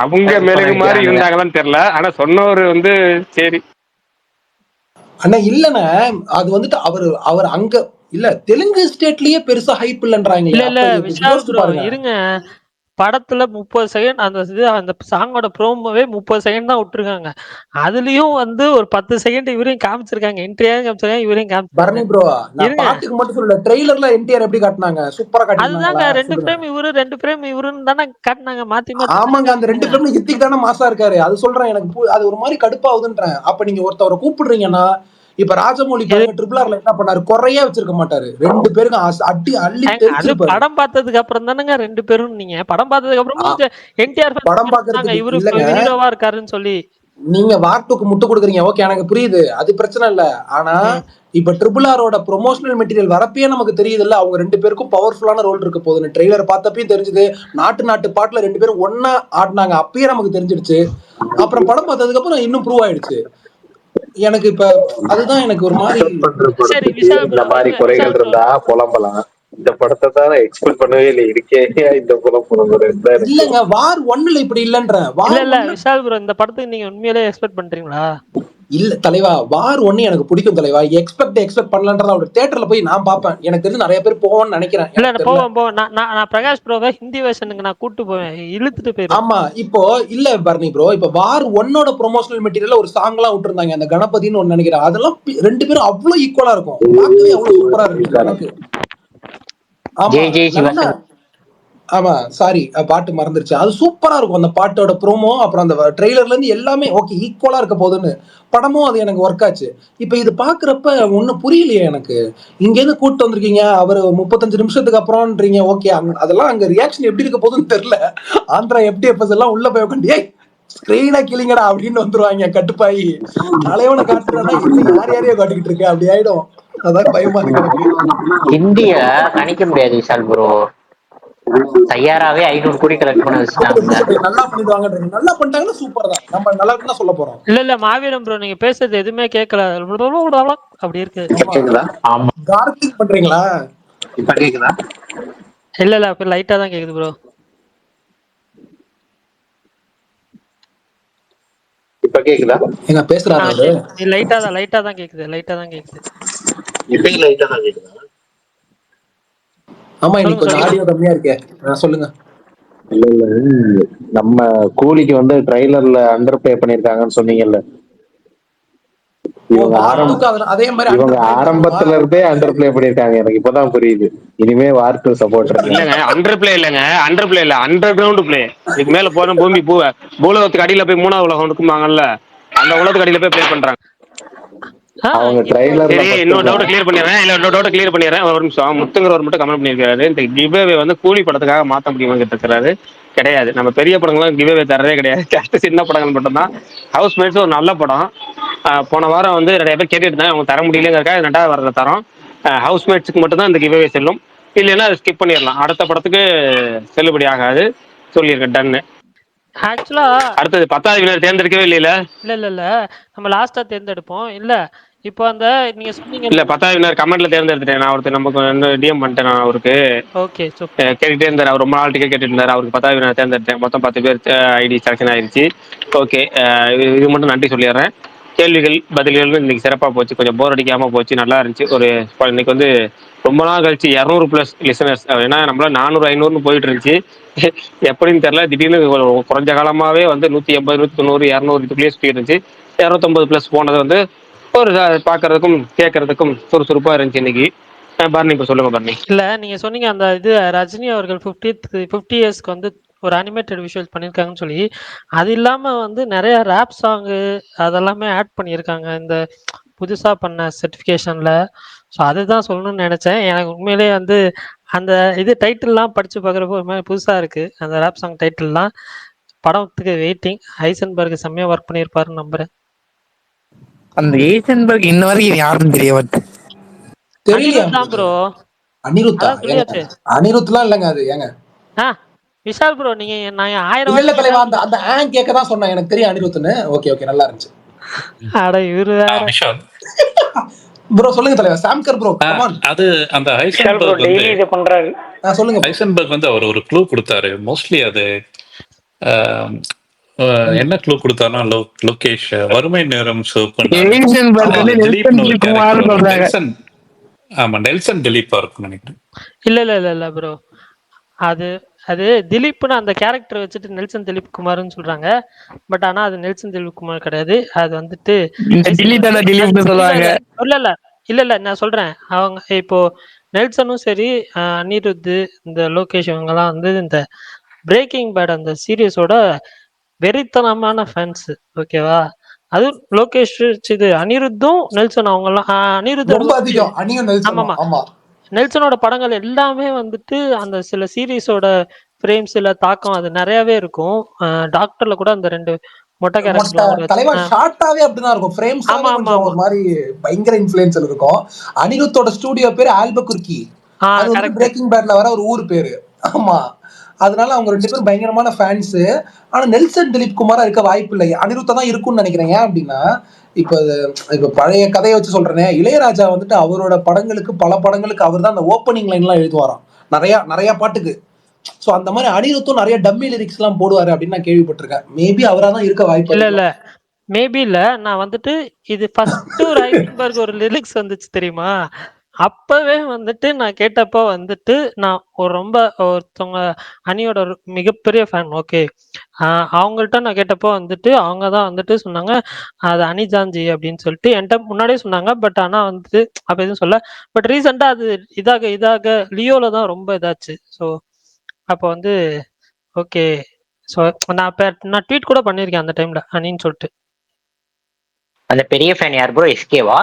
அவங்க மெழுகு மாதிரி இருந்தாங்களான்னு தெரியல. ஆனா சொன்னவர் வந்து சரி அண்ணா இல்லண்ணே அது வந்துட்டு அவர் அங்க இல்ல தெலுங்கு ஸ்டேட்லயே பெருசா ஹைப் இல்லன்றாங்க. இல்ல விஷால் ப்ரோ இருங்க, படத்துல 30 செகண்ட் அந்த சாங்கோட ப்ரோமோவே 30 செகண்ட் தான் விட்டுருக்காங்க. அதுலயும் வந்து ஒரு 10 செகண்ட் இவரையும் காமிச்சிருக்காங்க, என்ட்ரியாவும் காமிச்சிருக்காங்க, இவரையும் காமிச்சிருக்காங்க. ப்ரோ நான் பாட்டுக்கு மட்டும் சொல்லல, ட்ரெய்லர்ல என்டிஆர் எப்படி காட்டுனாங்க, சூப்பரா காட்டினாங்க. அதுதாங்க 2 ஃப்ரேம் இவரு 2 ஃப்ரேம் இவருன்னு தானே காட்டினாங்க மாத்தி மாத்தி. ஆமாங்க அந்த 2 ஃப்ரேம்ல ஹித்திக் தானே மாசா இருக்காரு. அது சொல்றேன் எனக்கு அது ஒரு மாதிரி கடுப்பாகுதுன்றேன். அப்ப நீங்க ஒருத்தவரை கூப்பிடுறீங்கன்னா இப்ப ராஜமௌலி ட்ரிபிள் ஆர்ல என்ன பண்ணாரு, குறையா வச்சிருக்க மாட்டாரு. 2 பேருக்கும் அடி அள்ளி தெரிச்சிருப்பாரு. படம் பார்த்ததுக்கு அப்புறம் தானங்க 2 பேரும். நீங்க படம் பார்த்ததுக்கு அப்புறம் என்டிஆர் படம் பாக்குறதுக்கு இவரு ஹீரோவா இருக்காருன்னு சொல்லி நீங்க வார்டுக்கு முட்டு கொடுக்குறீங்க. ஓகே எனக்கு புரியுது, அது பிரச்சனை இல்ல. ஆனா இப்ப ட்ரிபிள் ஆரோட ப்ரொமோஷனல் மெட்டீரியல் வரப்பே நமக்கு தெரியுது இல்ல அவங்க 2 பேருக்கும் பவர்ஃபுல்லான ரோல் இருக்க போகுதுன்னு. ட்ரெய்லர் பார்த்தப்பயும் தெரிஞ்சது. நாட்டு பாட்டுல 2 பேரும் ஒன்னா ஆடினாங்க, அப்பயே நமக்கு தெரிஞ்சிடுச்சு. அப்புறம் படம் பார்த்ததுக்கு அப்புறம் இன்னும் ப்ரூவ் ஆயிடுச்சு. எனக்கு இப்ப அதுதான் எனக்கு ஒரு மாதிரி இந்த மாதிரி குறைகள் இருந்தா புலம்பலாம். இந்த படத்தை தான் எக்ஸ்பெக்ட் பண்ணவே இல்லை. இருக்கே இந்த புலம் இல்லங்க வார் 1ல இப்படி இல்லன்ற. இல்ல விஷால் ப்ரோ இந்த படத்துக்கு நீங்க உண்மையிலேயே எக்ஸ்பெக்ட் பண்றீங்களா? இல்ல தலைவா வார் 1 எனக்கு பிடிக்கும் தலைவா. எக்ஸ்பெக்ட் பண்ணலன்றத அவரோட தியேட்டர்ல போய் நான் பாப்பேன். எனக்கு தெரிஞ்சு நிறைய பேர் போவோம்னு நினைக்கிறேன். இல்ல போவோம் நான் பிரகாஷ் ப்ரோவை ஹிந்தி வெர்ஷனுக்கு நான் கூட்டு போவேன், இழுத்துட்டு போயிடுவேன். ஆமா இப்போ இல்ல பர்னி ப்ரோ, இப்ப வார் 1ஓட ப்ரொமோஷனல் மெட்டீரியல்ல ஒரு சாங் எல்லாம் விட்டுருந்தாங்க, அந்த கணபதினு ஒன்னு நினைக்கிறேன். அதெல்லாம் 2 பேரும் அவ்வளவு ஈக்குவலா இருக்கும், பார்க்கவே அவ்வளவு சூப்பரா இருக்கு எனக்கு. ஆமா ஆமா சாரி பாட்டு மறந்துருச்சு. அது சூப்பரா இருக்கும் அந்த பாட்டோட ப்ரோமோ, அப்புறம் அந்த ட்ரெய்லர்ல இருந்து எல்லாமே ஓகே ஈக்குவலா இருக்க போதுன்னு. படமும் அது எனக்கு ஒர்க் ஆச்சு. இப்ப இது பாக்குறப்ப ஒன்னும் புரியலையே எனக்கு. இங்க இருந்து கூட்டு வந்திருக்கீங்க, அவர் 35 நிமிஷத்துக்கு அப்புறம்ன்றீங்க. ஓகே அதெல்லாம் அங்க ரியாக்ஷன் எப்படி இருக்க போதுன்னு தெரியல. ஆந்திரா FTFS எல்லாம் உள்ள போய் உட்காந்து ஸ்கிரீனா கிளிங்கடா அப்படின்னு வந்துருவாங்க கட்டுப்பாயி. தலைவனை காட்டுறானா யார் யாரையோ காட்டிக்கிட்டு இருக்க அப்படி ஆயிடும். அதான் பயமா இருக்கு. இந்திய கணிக்க முடியாது விஷால் ப்ரோ. தயாராவே 500 கோடி கலெக்ட் பண்ண வச்சுட்டாங்க. நல்லா பண்ணிடுவாங்க. நல்லா பண்ணிட்டாங்கன்னா சூப்பர் தான், நம்ம நல்லா இருக்குன்னு சொல்ல போறோம். இல்ல மாவீரம் ப்ரோ நீங்க பேசுறது எதுவுமே கேட்கல, அப்படி இருக்கு. ஆமா கார்கிங் பண்றீங்களா? இப்ப கேக்குதா? இல்ல அப்ப லைட்டா தான் கேக்குது ப்ரோ. இப்ப கேக்குதா? எங்க பேசுறாரு லைட்டா தான் கேக்குது. இப்பயும் லைட்டா தான் கேக்குதா? ஆமா இன்னைக்கு கொஞ்சம் ஆடியோ கம்மியா இருக்கே, சொல்லுங்க. இல்ல நம்ம கூலிக்கு வந்து ட்ரைலர்ல அண்டர் பிளே பண்ணிருக்காங்கன்னு சொன்னீங்கல்ல, இவங்க ஆரம்பத்துல இருந்தே அண்டர் பிளே பண்ணிருக்காங்க. எனக்கு இப்பதான் புரியுது. இனிமே வார் 2 சப்போர்ட் இல்லங்க. அண்டர் பிளே இல்லங்க, அண்டர் பிளே இல்ல, அண்டர் கிரவுண்ட் பிளே. இதுக்கு மேல போன பூமி பூலோகத்துக்கு அடியில போய் 3வது உலகம் இருக்குமாங்கல்ல, அந்த உலகத்துக்கு அடியில போய் பிளே பண்றாங்க. அவங்க ட்ரைலர்ல இன்னொரு டவுட் கிளியர் பண்ணிடுறேன். ஒரு நிமிஷம். முத்துங்கிறவர் மட்டும் கமெண்ட் பண்ணிருக்காரு, இந்த கிவ்அவே வந்து கூலி படத்துக்காக மாத்த முடியுமா கேட்டிருக்காரு. கிடையாது, நம்ம பெரிய படங்களும் கிவ்அவே தரதே கிடையாது. ஜஸ்ட் சின்ன படங்கள் மட்டும்தான். ஹவுஸ் மேட்ஸ் ஒரு நல்ல படம். போன வாரம் வந்து நிறைய பேர் கேட்டுட்டு இருந்தாங்க, அவங்க தர முடியலங்கிறக்கா 2வது வாரத்தில் தரோம். ஹவுஸ் மேட்ஸுக்கு மட்டும் தான் இந்த கிவ்அவே செல்லும். இல்லைன்னா அதை ஸ்கிப் பண்ணிடலாம். அடுத்த படத்துக்கு செல்லுபடி ஆகாது சொல்லியிருக்கேன். டன்னு. ஆக்சுவலா அடுத்தது 10வது வினர் தேர்ந்தெடுக்கவே இல்லையில. இல்ல நம்ம லாஸ்டா தேர்ந்தெடுப்போம். இல்ல இப்போ அந்த நீங்க சொன்னீங்க இல்ல 10வது வினர் கமெண்ட்ல தேர்ந்தெடுத்துட்டேன். நான் ஒருத்தர் நமக்கு டிஎம் பண்ணிட்டேன் நான் அவருக்கு. Okay super. கேட்டுட்டே இருந்தார், அவர் ரொம்ப நாள் டிக்கெட் கேட்டுட்டு இருந்தார். அவருக்கு 10வது வினர் தேர்ந்தெடுத்தேன். மொத்தம் 10 பேர் ஐடி செலக்ஷன் ஆயிருச்சு. ஓகே, இது மட்டும் நன்றி சொல்லிடுறேன். கேள்விகள் பதில்கள் இன்னைக்கு சிறப்பா போச்சு. கொஞ்சம் போர் அடிக்காம போச்சு, நல்லா இருந்துச்சு. இன்னைக்கு வந்து ரொம்ப நாள் கழிச்சு 200+ லிசனர்ஸ். ஏன்னா நம்மள 400 500 போயிட்டு இருந்துச்சு. எப்படின்னு தெரியல, திடீர்னு குறைஞ்ச காலமாவே வந்து 180 190 200 இதுக்குள்ளேயே சுற்றி இருந்துச்சு. 250+ போனது வந்து ஒரு பாக்குறதுக்கும் கேட்கறதுக்கும் சுறுசுறுப்பா இருந்துச்சு இன்னைக்கு. பர்னி இப்ப சொல்லுங்க பர்னி. இல்ல நீங்க சொன்னீங்க அந்த இது ரஜினி அவர்கள் 50 இயர்ஸ்க்கு வந்து ஒரு அனிமேட்டட் விஷுவல் பண்ணியிருக்காங்கன்னு சொல்லி, அது இல்லாம வந்து நிறைய ரேப் சாங்கு அதெல்லாமே ஆட் பண்ணியிருக்காங்க இந்த புதுசா பண்ண சர்டிஃபிகேஷன்ல. ஸோ அதுதான் சொல்லணும்னு நினைச்சேன். எனக்கு உண்மையிலேயே வந்து அந்த இது டைட்டில்லாம் படிச்சு பார்க்குறப்போ ஒரு மாதிரி புதுசா இருக்கு. அந்த ரேப் சாங் டைட்டில்லாம் படத்துக்கு வெயிட்டிங். ஹைசன்பர்க் செம்மையா ஒர்க் பண்ணியிருப்பாருன்னு நம்புறேன். அந்த ஹைசன்பர்க் இன்ன வரைக்கும் யாருன்னு தெரிய தெரியலையா ப்ரோ? அனிருத்தா? அனிருத்லாம் இல்லங்க அது. ஏங்க விஷால் ப்ரோ, நீங்க நான் 1000 இல்ல தலைவா, அந்த அந்த கேட்க தான் சொன்னேன். எனக்கு தெரியும் அனிருத்னு. ஓகே நல்லா இருந்துச்சு. அட இவரு ப்ரோ சொல்லுங்க தலைவா. சாம்கர் ப்ரோ கம் ஆன். அது அந்த ஹைசன்பர்க் டெய்லி இத பண்றாரு. சொல்லுங்க. ஹைசன்பர்க் வந்து அவர் ஒரு க்ளூ கொடுத்தாரு. மோஸ்ட்லி அது என்ன க்ளூ கொடுத்தாருன்னா லோகேஷ் வறுமை நேரம் நெல்சன் திலீப்பா இருக்கும் நினைக்கிறேன். இல்ல ப்ரோ, அது அது திலீப்னு அந்த கேரக்டர் வச்சுட்டு நெல்சன் திலீப் குமார்னு சொல்றாங்க. பட் ஆனா அது நெல்சன் திலீப் குமார் கிடையாது. அது வந்துட்டு இல்ல நான் சொல்றேன். அவங்க இப்போ நெல்சனும் சரி, அனிருத், இந்த லோகேஷ் இவங்கெல்லாம் வந்து இந்த பிரேக்கிங் பேட் அந்த சீரியஸோட வெறித்தனமான ஃபேன்ஸ். ஓகேவா? அது லோகேஷ், இது அனிருத்தும் நெல்சன் அவங்கெல்லாம் அனிருத் ரொம்ப அதிகம். ஆமா, நெல்சனோட படங்கள் எல்லாமே வந்துட்டு அந்த சில சீரீஸோட ஃப்ரேம்ஸ் இல்ல தாக்கம் அது நிறையவே இருக்கும். டாக்டர்ல கூட அந்த 2 மொட்டை கேரக்டர் தலைவா ஷார்ட்டாவே அப்படிதான் இருக்கும். ஃப்ரேம்ஸ் கொஞ்சம் ஒரு மாதிரி பயங்கர இன்ஃப்ளூயன்ஸ் இருக்கும். அனிருத்தோட ஸ்டுடியோ பேரு ஆல்பகுர்கி. அது வந்து பிரேக்கிங் பேட்ல வர ஒரு ஊர் பேரு. ஆமா, அதனால அவங்க 2 பேரும் பயங்கரமான ஃபேன்ஸ். ஆனா நெல்சன் திலீப் குமாரா இருக்க வாய்ப்பு இல்லை. அனிருத்தா தான் இருக்கும்னு நினைக்கிறேன். ஏன் அப்படின்னா இப்ப பழைய கதையை வச்சு சொல்றேனே, இளையராஜா வந்துட்டு அவரோட படங்களுக்கு பல படங்களுக்கு அவர் தான் அந்த ஓப்பனிங் லைன் எல்லாம் எழுதுவாராம் நிறைய பாட்டுக்கு. சோ அந்த மாதிரி அனிருத்தும் நிறைய டம்மி லிரிக்ஸ் எல்லாம் போடுவாரு அப்படின்னு நான் கேள்விப்பட்டிருக்கேன். மேபி அவரா தான் இருக்க வாய்ப்பு இல்ல மேபி இல்ல. நான் வந்துட்டு இது ஃபர்ஸ்ட் ஒரு ஹைசன்பர்க் ஒரு லிரிக்ஸ் வந்துச்சு தெரியுமா? அப்பவே வந்துட்டு நான் கேட்டப்போ வந்துட்டு நான் ஒருத்தவங்க அனியோட ஒரு மிகப்பெரிய ஃபேன். ஓகே, அவங்கள்ட்ட நான் கேட்டப்போ வந்துட்டு அவங்க தான் வந்துட்டு சொன்னாங்க அது அனிஜான்ஜி அப்படின்னு சொல்லிட்டு என்கிட்ட முன்னாடியே சொன்னாங்க. பட் ஆனா வந்துட்டு அப்ப எதுவும் சொல்ல. பட் ரீசெண்டா அது இதாக லியோல தான் ரொம்ப இதாச்சு. ஸோ அப்போ வந்து ஓகே. ஸோ நான் ட்வீட் கூட பண்ணியிருக்கேன் அந்த டைம்ல அனின்னு சொல்லிட்டு. அந்த பெரிய ஃபேன் யார் ப்ரோ? எஸ்கேவா?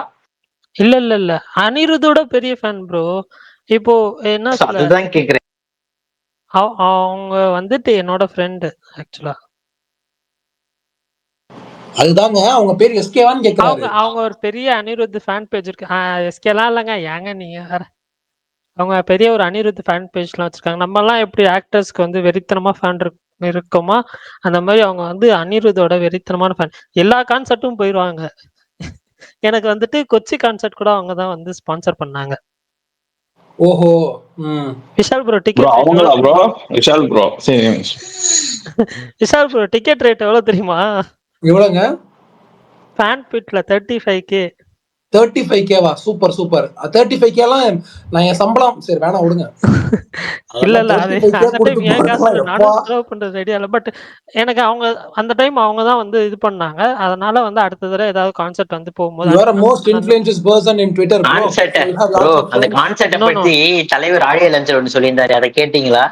இல்ல அனிருத்தோட பெரிய ஃபேன் ப்ரோ. இப்போ என்ன அதுதான் கேக்குறேன். அவங்க வந்துட்டு என்னோட ஃப்ரெண்டு ஆக்சுவலா. அதுதாங்க அவங்க பேர் எஸ்கேவான்னு கேக்குறாரு. அவங்க ஒரு பெரிய அனிருத் ஃபேன் பேஜ் இருக்கு. எஸ்கேலாம் இல்லங்க, ஏங்க நீங்க வேற. அவங்க பெரிய ஒரு அனிருத் ஃபேன் பேஜ்லாம் வச்சிருக்காங்க. நம்ம எல்லாம் எப்படி ஆக்டர்ஸ்க்கு வந்து வெறித்தனமா ஃபேன் இருக்குமா, அந்த மாதிரி அவங்க வந்து அனிருத்தோட வெறித்தனமான ஃபேன். எல்லா கான்சர்ட்டும் போயிடுவாங்க. எனக்கு வந்துட்டு கொச்சி கான்சர்ட் கூட அவங்க தான் வந்து ஸ்பான்சர் பண்ணாங்க. ஓஹோ. விஷால் ப்ரோ டிக்கெட் அவங்களா bro? Vishal bro Vishal bro ticket rate எவ்வளவு தெரியுமா? எவ்வளவுங்க? Fan பிட்ல 35K. 35K-வா? சூப்பர் 35K எல்லாம் நான் என் சம்பளம். சரி வேணாம் விடுங்க. இல்ல அது அந்த டைம் என் காசுல நானும் செலவு பண்றது ரெடியா இல்ல. பட் எனக்கு அவங்க அந்த டைம் அவங்க தான் வந்து இது பண்ணாங்க. அதனால வந்து அடுத்த தடவை ஏதாவது கான்செர்ட் வந்து போகும்போது you are most influential person in Twitter bro. bro அந்த கான்செர்ட்ட பத்தி தலைவர் ஆடியோ லஞ்ச் ஒன்னு சொல்லியிருந்தாரு, அதை கேட்டீங்களா?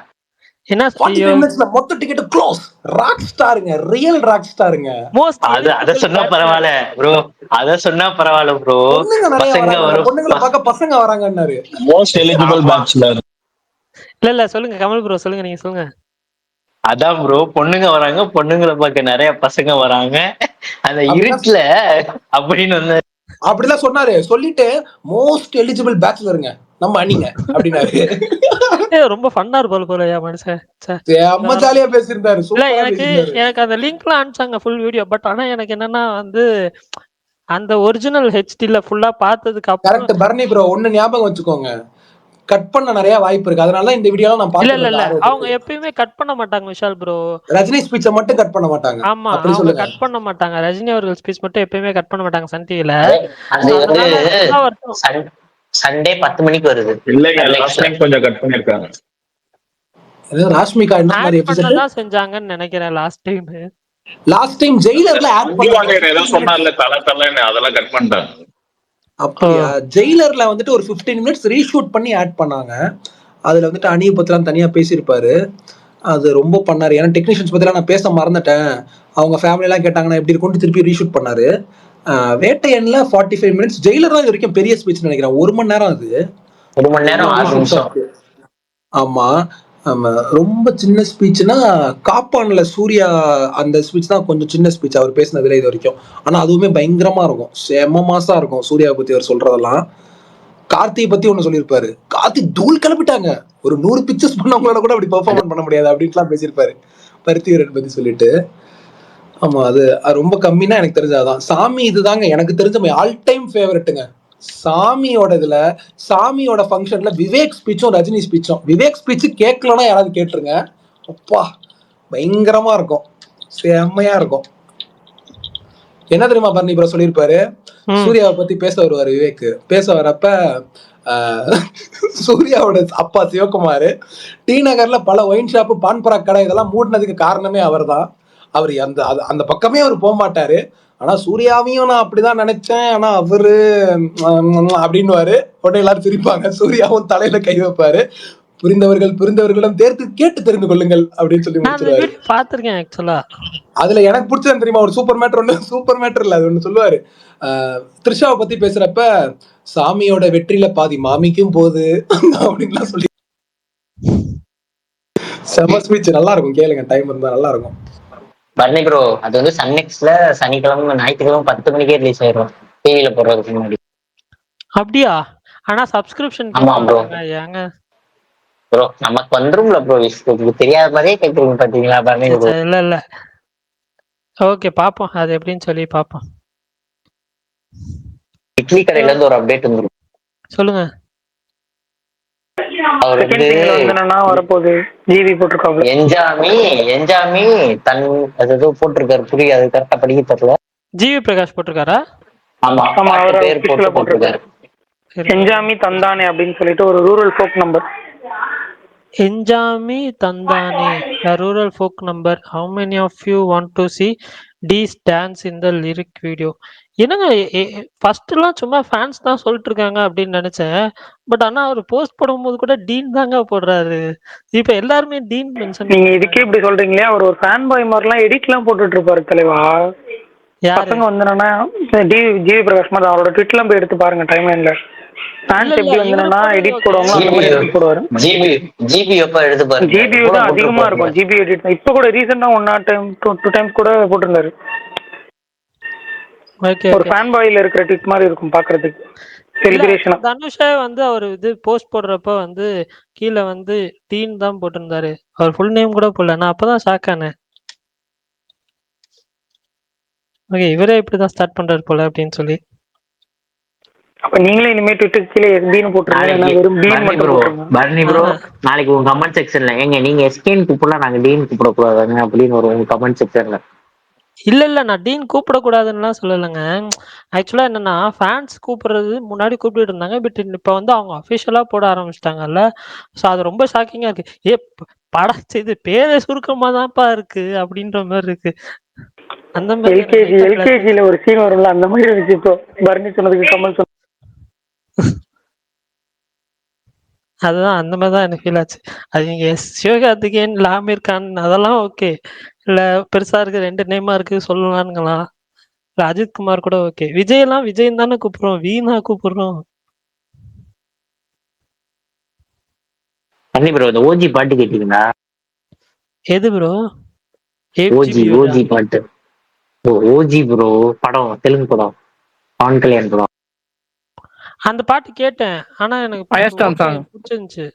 என்ன 45 minutesல மொத்த டிக்கெட் க்ளோஸ். ராக் ஸ்டாருங்க, ரியல் ராக் ஸ்டாருங்க. அத சொன்னா பரவாயில்ல ப்ரோ, அத சொன்னா பரவாயில்ல ப்ரோ. பசங்க வரும், பொண்ணுங்கள பார்க்க பசங்க வராங்கன்னாரு. Most eligible bachelor. இல்ல சொல்லுங்க கமல் ப்ரோ, சொல்லுங்க, நீங்க சொல்லுங்க. அதான் ப்ரோ, பொண்ணுங்க வராங்க, பொண்ணுங்களை பார்க்க நிறைய பசங்க வராங்க, அந்த இருட்டுல அப்படின்னு வந்து அப்படிலாம் சொன்னாரு. சொல்லிட்டு மோஸ்ட் எலிஜிபிள் பேச்சுலருங்க நம்ம அணிங்க அப்படின்னாரு. ரொம்ப ஃபன்னா இருப்பாரு போலயா மனுஷன். செம்ம ஜாலியா பேசியிருந்தாரு. இல்ல சூப்பரா எனக்கு பேசியிருந்தாரு. எனக்கு அந்த லிங்க்லாம் அனுப்பிச்சாங்க ஃபுல் வீடியோ. பட் ஆனா எனக்கு என்னன்னா வந்து அந்த ஒரிஜினல் ஹெச்டில ஃபுல்லா பார்த்ததுக்கு அப்புறம் கரெக்ட் பரணி ப்ரோ, ஒண்ணு ஞாபகம் வச்சுக்கோங்க, கட் பண்ண நிறைய வாய்ப்பு இருக்கு. அதனால இந்த வீடியோ நான் இல்ல அவங்க பார்த்து எப்பயுமே கட் பண்ண மாட்டாங்க விஷால் ப்ரோ. ரஜினி ஸ்பீச்சை மட்டும் கட் பண்ண மாட்டாங்க. ஆமா, அப்படி அவங்க சொல்லுங்க. கட் பண்ண மாட்டாங்க. ரஜினி அவர்கள் ஸ்பீச் மட்டும் எப்பயுமே கட் பண்ண மாட்டாங்க சன் டிவில. அது வந்து சண்டே 10 மணிக்கு வருது. இல்லைங்க, லாஸ்ட் டைம் கொஞ்சம் கட் பண்ணிருக்காங்க. ராஷ்மிகா என்ன மாதிரி எபிசோட் தான் செஞ்சாங்கன்னு நினைக்கிறேன் லாஸ்ட் டைம் ஜெயிலர்ல ஆட் பண்ணாங்க. ஏதோ சொன்னார்ல தலன்னு அதெல்லாம் கட் பண்ணிட்டாங்க. அப்படியா? ஜெயிலர்ல வந்துட்டு ஒரு 15 மினிட்ஸ் ரீஷூட் பண்ணி ஆட் பண்ணாங்க. அதுல வந்துட்டு அணியை பத்திலாம் தனியா பேசியிருப்பாரு. அது ரொம்ப பண்ணாரு. ஏன்னா டெக்னீஷியன்ஸ் பத்திலாம் நான் பேச மறந்துட்டேன், அவங்க ஃபேமிலி எல்லாம் கேட்டாங்கன்னா எப்படி இருக்கும்னு திருப்பி ரீஷூட் பண்ணாரு. வேட்டையன்ல 45 மினிட்ஸ். ஜெயிலர் தான் இது வரைக்கும் பெரிய ஸ்பீச் நினைக்கிறேன். 1 மணி நேரம். அது 1 மணி நேரம் 6 நிமிஷம். ஆமா ஆமா, ரொம்ப சின்ன ஸ்பீச்னா காப்பான்ல சூர்யா அந்த ஸ்பீச் தான் கொஞ்சம் சின்ன ஸ்பீச் அவர் பேசினதுல இது வரைக்கும். ஆனா அதுவுமே பயங்கரமா இருக்கும், செம்ம மாசா இருக்கும் சூர்யா பத்தி அவர் சொல்றதெல்லாம். கார்த்தியை பத்தி ஒண்ணு சொல்லியிருப்பாரு. கார்த்தி தூள் கிளப்பிட்டாங்க, ஒரு 100 பிக்சர்ஸ் பண்ணவங்களோட கூட அப்படி பெர்ஃபார்மன்ஸ் பண்ண முடியாது அப்படின்ட்டுலாம் பேசியிருப்பாரு பருத்தி வீரன் பத்தி சொல்லிட்டு. ஆமா, அது ரொம்ப கம்மினா எனக்கு தெரிஞ்சாதான். சாமி இதுதாங்க எனக்கு தெரிஞ்ச ஆல் டைம் ஃபேவரட்டுங்க. சாமியோட இதுல சாமியோட ஃபங்க்ஷன்ல விவேக் ஸ்பீச்சும் ரஜினி ஸ்பீச்சும். விவேக் ஸ்பீச் கேட்கலன்னா யாராவது கேட்டுருங்க, அப்பா பயங்கரமா இருக்கும், செம்மையா இருக்கும். என்ன தெரியுமா பரணி ப்ரோ சொல்லியிருப்பாரு, சூர்யாவை பத்தி பேச வருவாரு விவேக். பேச வரப்ப சூர்யாவோட அப்பா சிவகுமார் டி நகர்ல பல ஒயின் ஷாப்பு பான்பரா கடை இதெல்லாம் மூடினதுக்கு காரணமே அவர் தான். அவர் அந்த பக்கமே அவர் போக மாட்டாரு. ஆனா சூர்யாவையும் நான் அப்படிதான் நினைச்சேன், ஆனா அவரு அப்படின்னுவாரு. உடனே எல்லாரும் சிரிப்பாங்க. சூர்யாவும் தலையில கை வைப்பாரு, புரிந்தவர்களிடம் கேட்டு தெரிந்து கொள்ளுங்கள் அப்படின்னு சொல்லி முடிச்சிருவாரு. பாத்திருக்கேன் ஆக்சுவலா. அதுல எனக்கு பிடிச்சது தெரியுமா, ஒரு சூப்பர் மேட்டர் இல்ல, அது ஒண்ணு சொல்லுவாரு. த்ரிஷாவை பத்தி பேசுறப்ப சாமியோட வெற்றியில பாதி மாமிக்கும் போது அப்படின்லாம் சொல்லி செம ஸ்பீச். நல்லா இருக்கும், கேளுங்க டைம் இருந்தா நல்லா இருக்கும். பர்னி ப்ரோ, அது வந்து சன்நெக்ஸ்ட்ல சனிக்கிழமை ஞாயிற்றுக்கிழமை 10 மணிக்கே ரிலீஸ் ஆயிடும் டிவில போடுறதுக்கு முன்னாடி. அப்படியா? ஆனா சப்ஸ்கிரிப்ஷன் ஏங்க ப்ரோ நமக்கு வந்துரும்ல ப்ரோ, உங்களுக்கு தெரியாத மாதிரியே கேட்குறீங்க பாத்தீங்களா பர்னி ப்ரோ. இல்ல ஓகே பாப்போம், அது எப்படின்னு சொல்லி பாப்போம். இட்லி கடையில இருந்து ஒரு அப்டேட் வந்துரும். சொல்லுங்க. அவர் வந்து வரப்போகுது ஜிவி போட்டிருக்காங்க. என்ஜாமி தன் அது ஏதோ போட்டிருக்காரு, புரியாது கரெக்டா படிக்க தெரியல. ஜிவி பிரகாஷ் போட்டிருக்காரா? ஆமா அவர் பேர் போட்டிருக்காரு. என்ஜாமி தந்தானே அப்படின்னு சொல்லிட்டு ஒரு ரூரல் ஃபோக் நம்பர். என்ஜாமி தந்தானே rural folk number. How many of you want to see D's dance in the lyric video? என்னங்க ஃபர்ஸ்ட்லாம் சும்மா ஃபேன்ஸ் தான் சொல்லிட்டு இருக்காங்க அப்படின்னு நினைச்சேன். பட் ஆனா அவர் போஸ்ட் போடும்போது கூட டீன் தாங்க போடுறாரு. இப்ப எல்லாருமே டீன் மென்ஷன். நீங்க இதுக்கே இப்படி சொல்றீங்களே, அவர் ஒரு ஃபேன் பாய் மாதிரிலாம் எடிட்லாம் போட்டுட்டு இருப்பாரு தலைவா. பசங்க வந்தனா ஜிவி பிரகாஷ் மாதிரி அவரோட ட்விட்லாம் போய் எடுத்து பாருங்க டைம்லைன்ல. ஃபேன்ஸ் எப்படி வந்தனா எடிட் போடுவாங்க அந்த மாதிரி எடிட் போடுவாரு. ஜிபி எப்ப எடுத்து பாருங்க, ஜிபி தான் அதிகமா இருக்கும். ஜிபி எடிட் இப்ப கூட ரீசெண்டா 1 டைம் கூட போட்டிருந்தாரு. ஒரு ஃபேன் பாய்ல இருக்கிற ட்விட் மாதிரி இருக்கும் பாக்குறதுக்கு. செலிப்ரேஷன் தனுஷா வந்து அவர் இது போஸ்ட் போடுறப்ப வந்து கீழே வந்து டீன் தான் போட்டிருந்தாரு, அவர் ஃபுல் நேம் கூட போடல. நான் அப்பதான் ஷாக் ஆனேன். ஓகே, இவரே இப்படிதான் ஸ்டார்ட் பண்றாரு போல அப்படின்னு சொல்லி. அப்ப நீங்களே இனிமே ட்விட்டர் கீழே எஸ்பின்னு போட்டுருங்க, வெறும் டீன் மட்டும் போட்டுருங்க. பர்னி ப்ரோ நாளைக்கு உங்க கமெண்ட் செக்ஷன்ல ஏங்க நீங்க எஸ்கேன் கூப்பிடலாம், நாங்க டீன் கூப்பிடக்கூடாதுங்க அப்படின்னு ஒரு உங்க கமெண்ட் செக்ஷன்ல. இல்ல நான் டீன் கூப்பிடக்கூடாதுன்னுலாம் சொல்லலைங்க. ஆக்சுவலா என்னன்னா ஃபேன்ஸ் கூப்பிடுறது முன்னாடி கூப்பிட்டு இருந்தாங்க. பட் இப்ப வந்து அவங்க அஃபிஷியலா போட ஆரம்பிச்சிட்டாங்கல்ல. ஸோ அது ரொம்ப ஷாக்கிங்கா இருக்கு. படம் இது பேரே சுருக்கமா தான்ப்பா இருக்கு அப்படின்ற மாதிரி இருக்கு. அந்த மாதிரி எல்கேஜில ஒரு சீன் வரும்ல, அந்த மாதிரி இருக்கு. இப்போ பர்னி சொன்னதுக்கு கமல் சொன்ன அதுதான், அந்த மாதிரி தான் எனக்கு ஃபீல் ஆச்சு. அது நீங்க சிவகார்த்திகேயன், லாமீர் கான் அதெல்லாம் ஓகே, இல்ல பெருசா இருக்கு 2 நேமா இருக்கு சொல்லலாம்ங்களா, இல்ல அஜித் குமார் கூட ஓகே. விஜய் எல்லாம் விஜய் தானே கூப்பிடுறோம், வீணா கூப்பிடுறோம். பர்னி ப்ரோ இந்த ஓஜி பாட்டு கேட்டீங்களா? எது ப்ரோ? ஓஜி பாட்டு. ஓஜி ப்ரோ படம், தெலுங்கு படம். பவன் கல்யாண் படம். அந்த பாட்டு கேட்டேன், ஆனா எனக்கு Firestorm song. பிடிச்சிருந்துச்சு.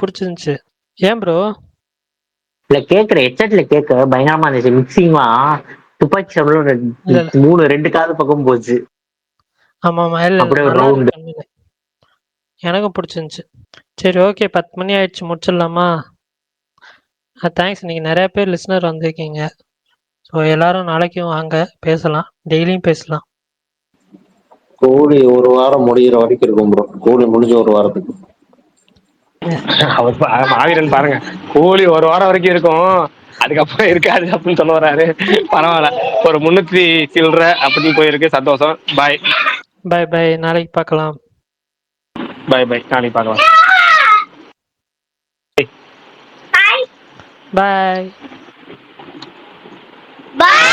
பிடிச்சிருந்துச்சு. ஏன் ப்ரோ? இல்ல கேக்குற ஹெட்செட்ல கேட்க பயங்கரமா இருந்துச்சு. மிக்சிங்மா துப்பாக்கி சவுண்ட்ல இல்ல. 2 காது பக்கம் போச்சு. ஆமா. இல்ல அப்படியே நல்லா ரவுண்டு. இருக்கு. எனக்கும் பிடிச்சிருந்துச்சு. சரி ஓகே, 10 மணி ஆயிடுச்சு, முடிச்சிடலாமா? தேங்க்ஸ். இன்னைக்கு நிறைய பேர் லிசனர் வந்திருக்கீங்க. ஸோ எல்லாரும் நாளைக்கும் வாங்க, பேசலாம், டெய்லியும் பேசலாம். கோழி ஒரு வாரம் முடிகிற வரைக்கும் இருக்கும் ப்ரோ. கோழி முடிஞ்ச ஒரு வாரத்துக்கு அவர் மாவீரன் பாருங்க, கூலி ஒரு வாரம் வரைக்கும் இருக்கும், அதுக்கப்புறம் இருக்காது அப்படின்னு சொல்ல வர்றாரு. பரவாயில்ல, ஒரு 300 சில்லற அப்படி போயிருக்கு. சந்தோஷம். பாய் பாய். நாளைக்கு பார்க்கலாம். பாய் நாளைக்கு பார்க்கலாம். பாய். Bye.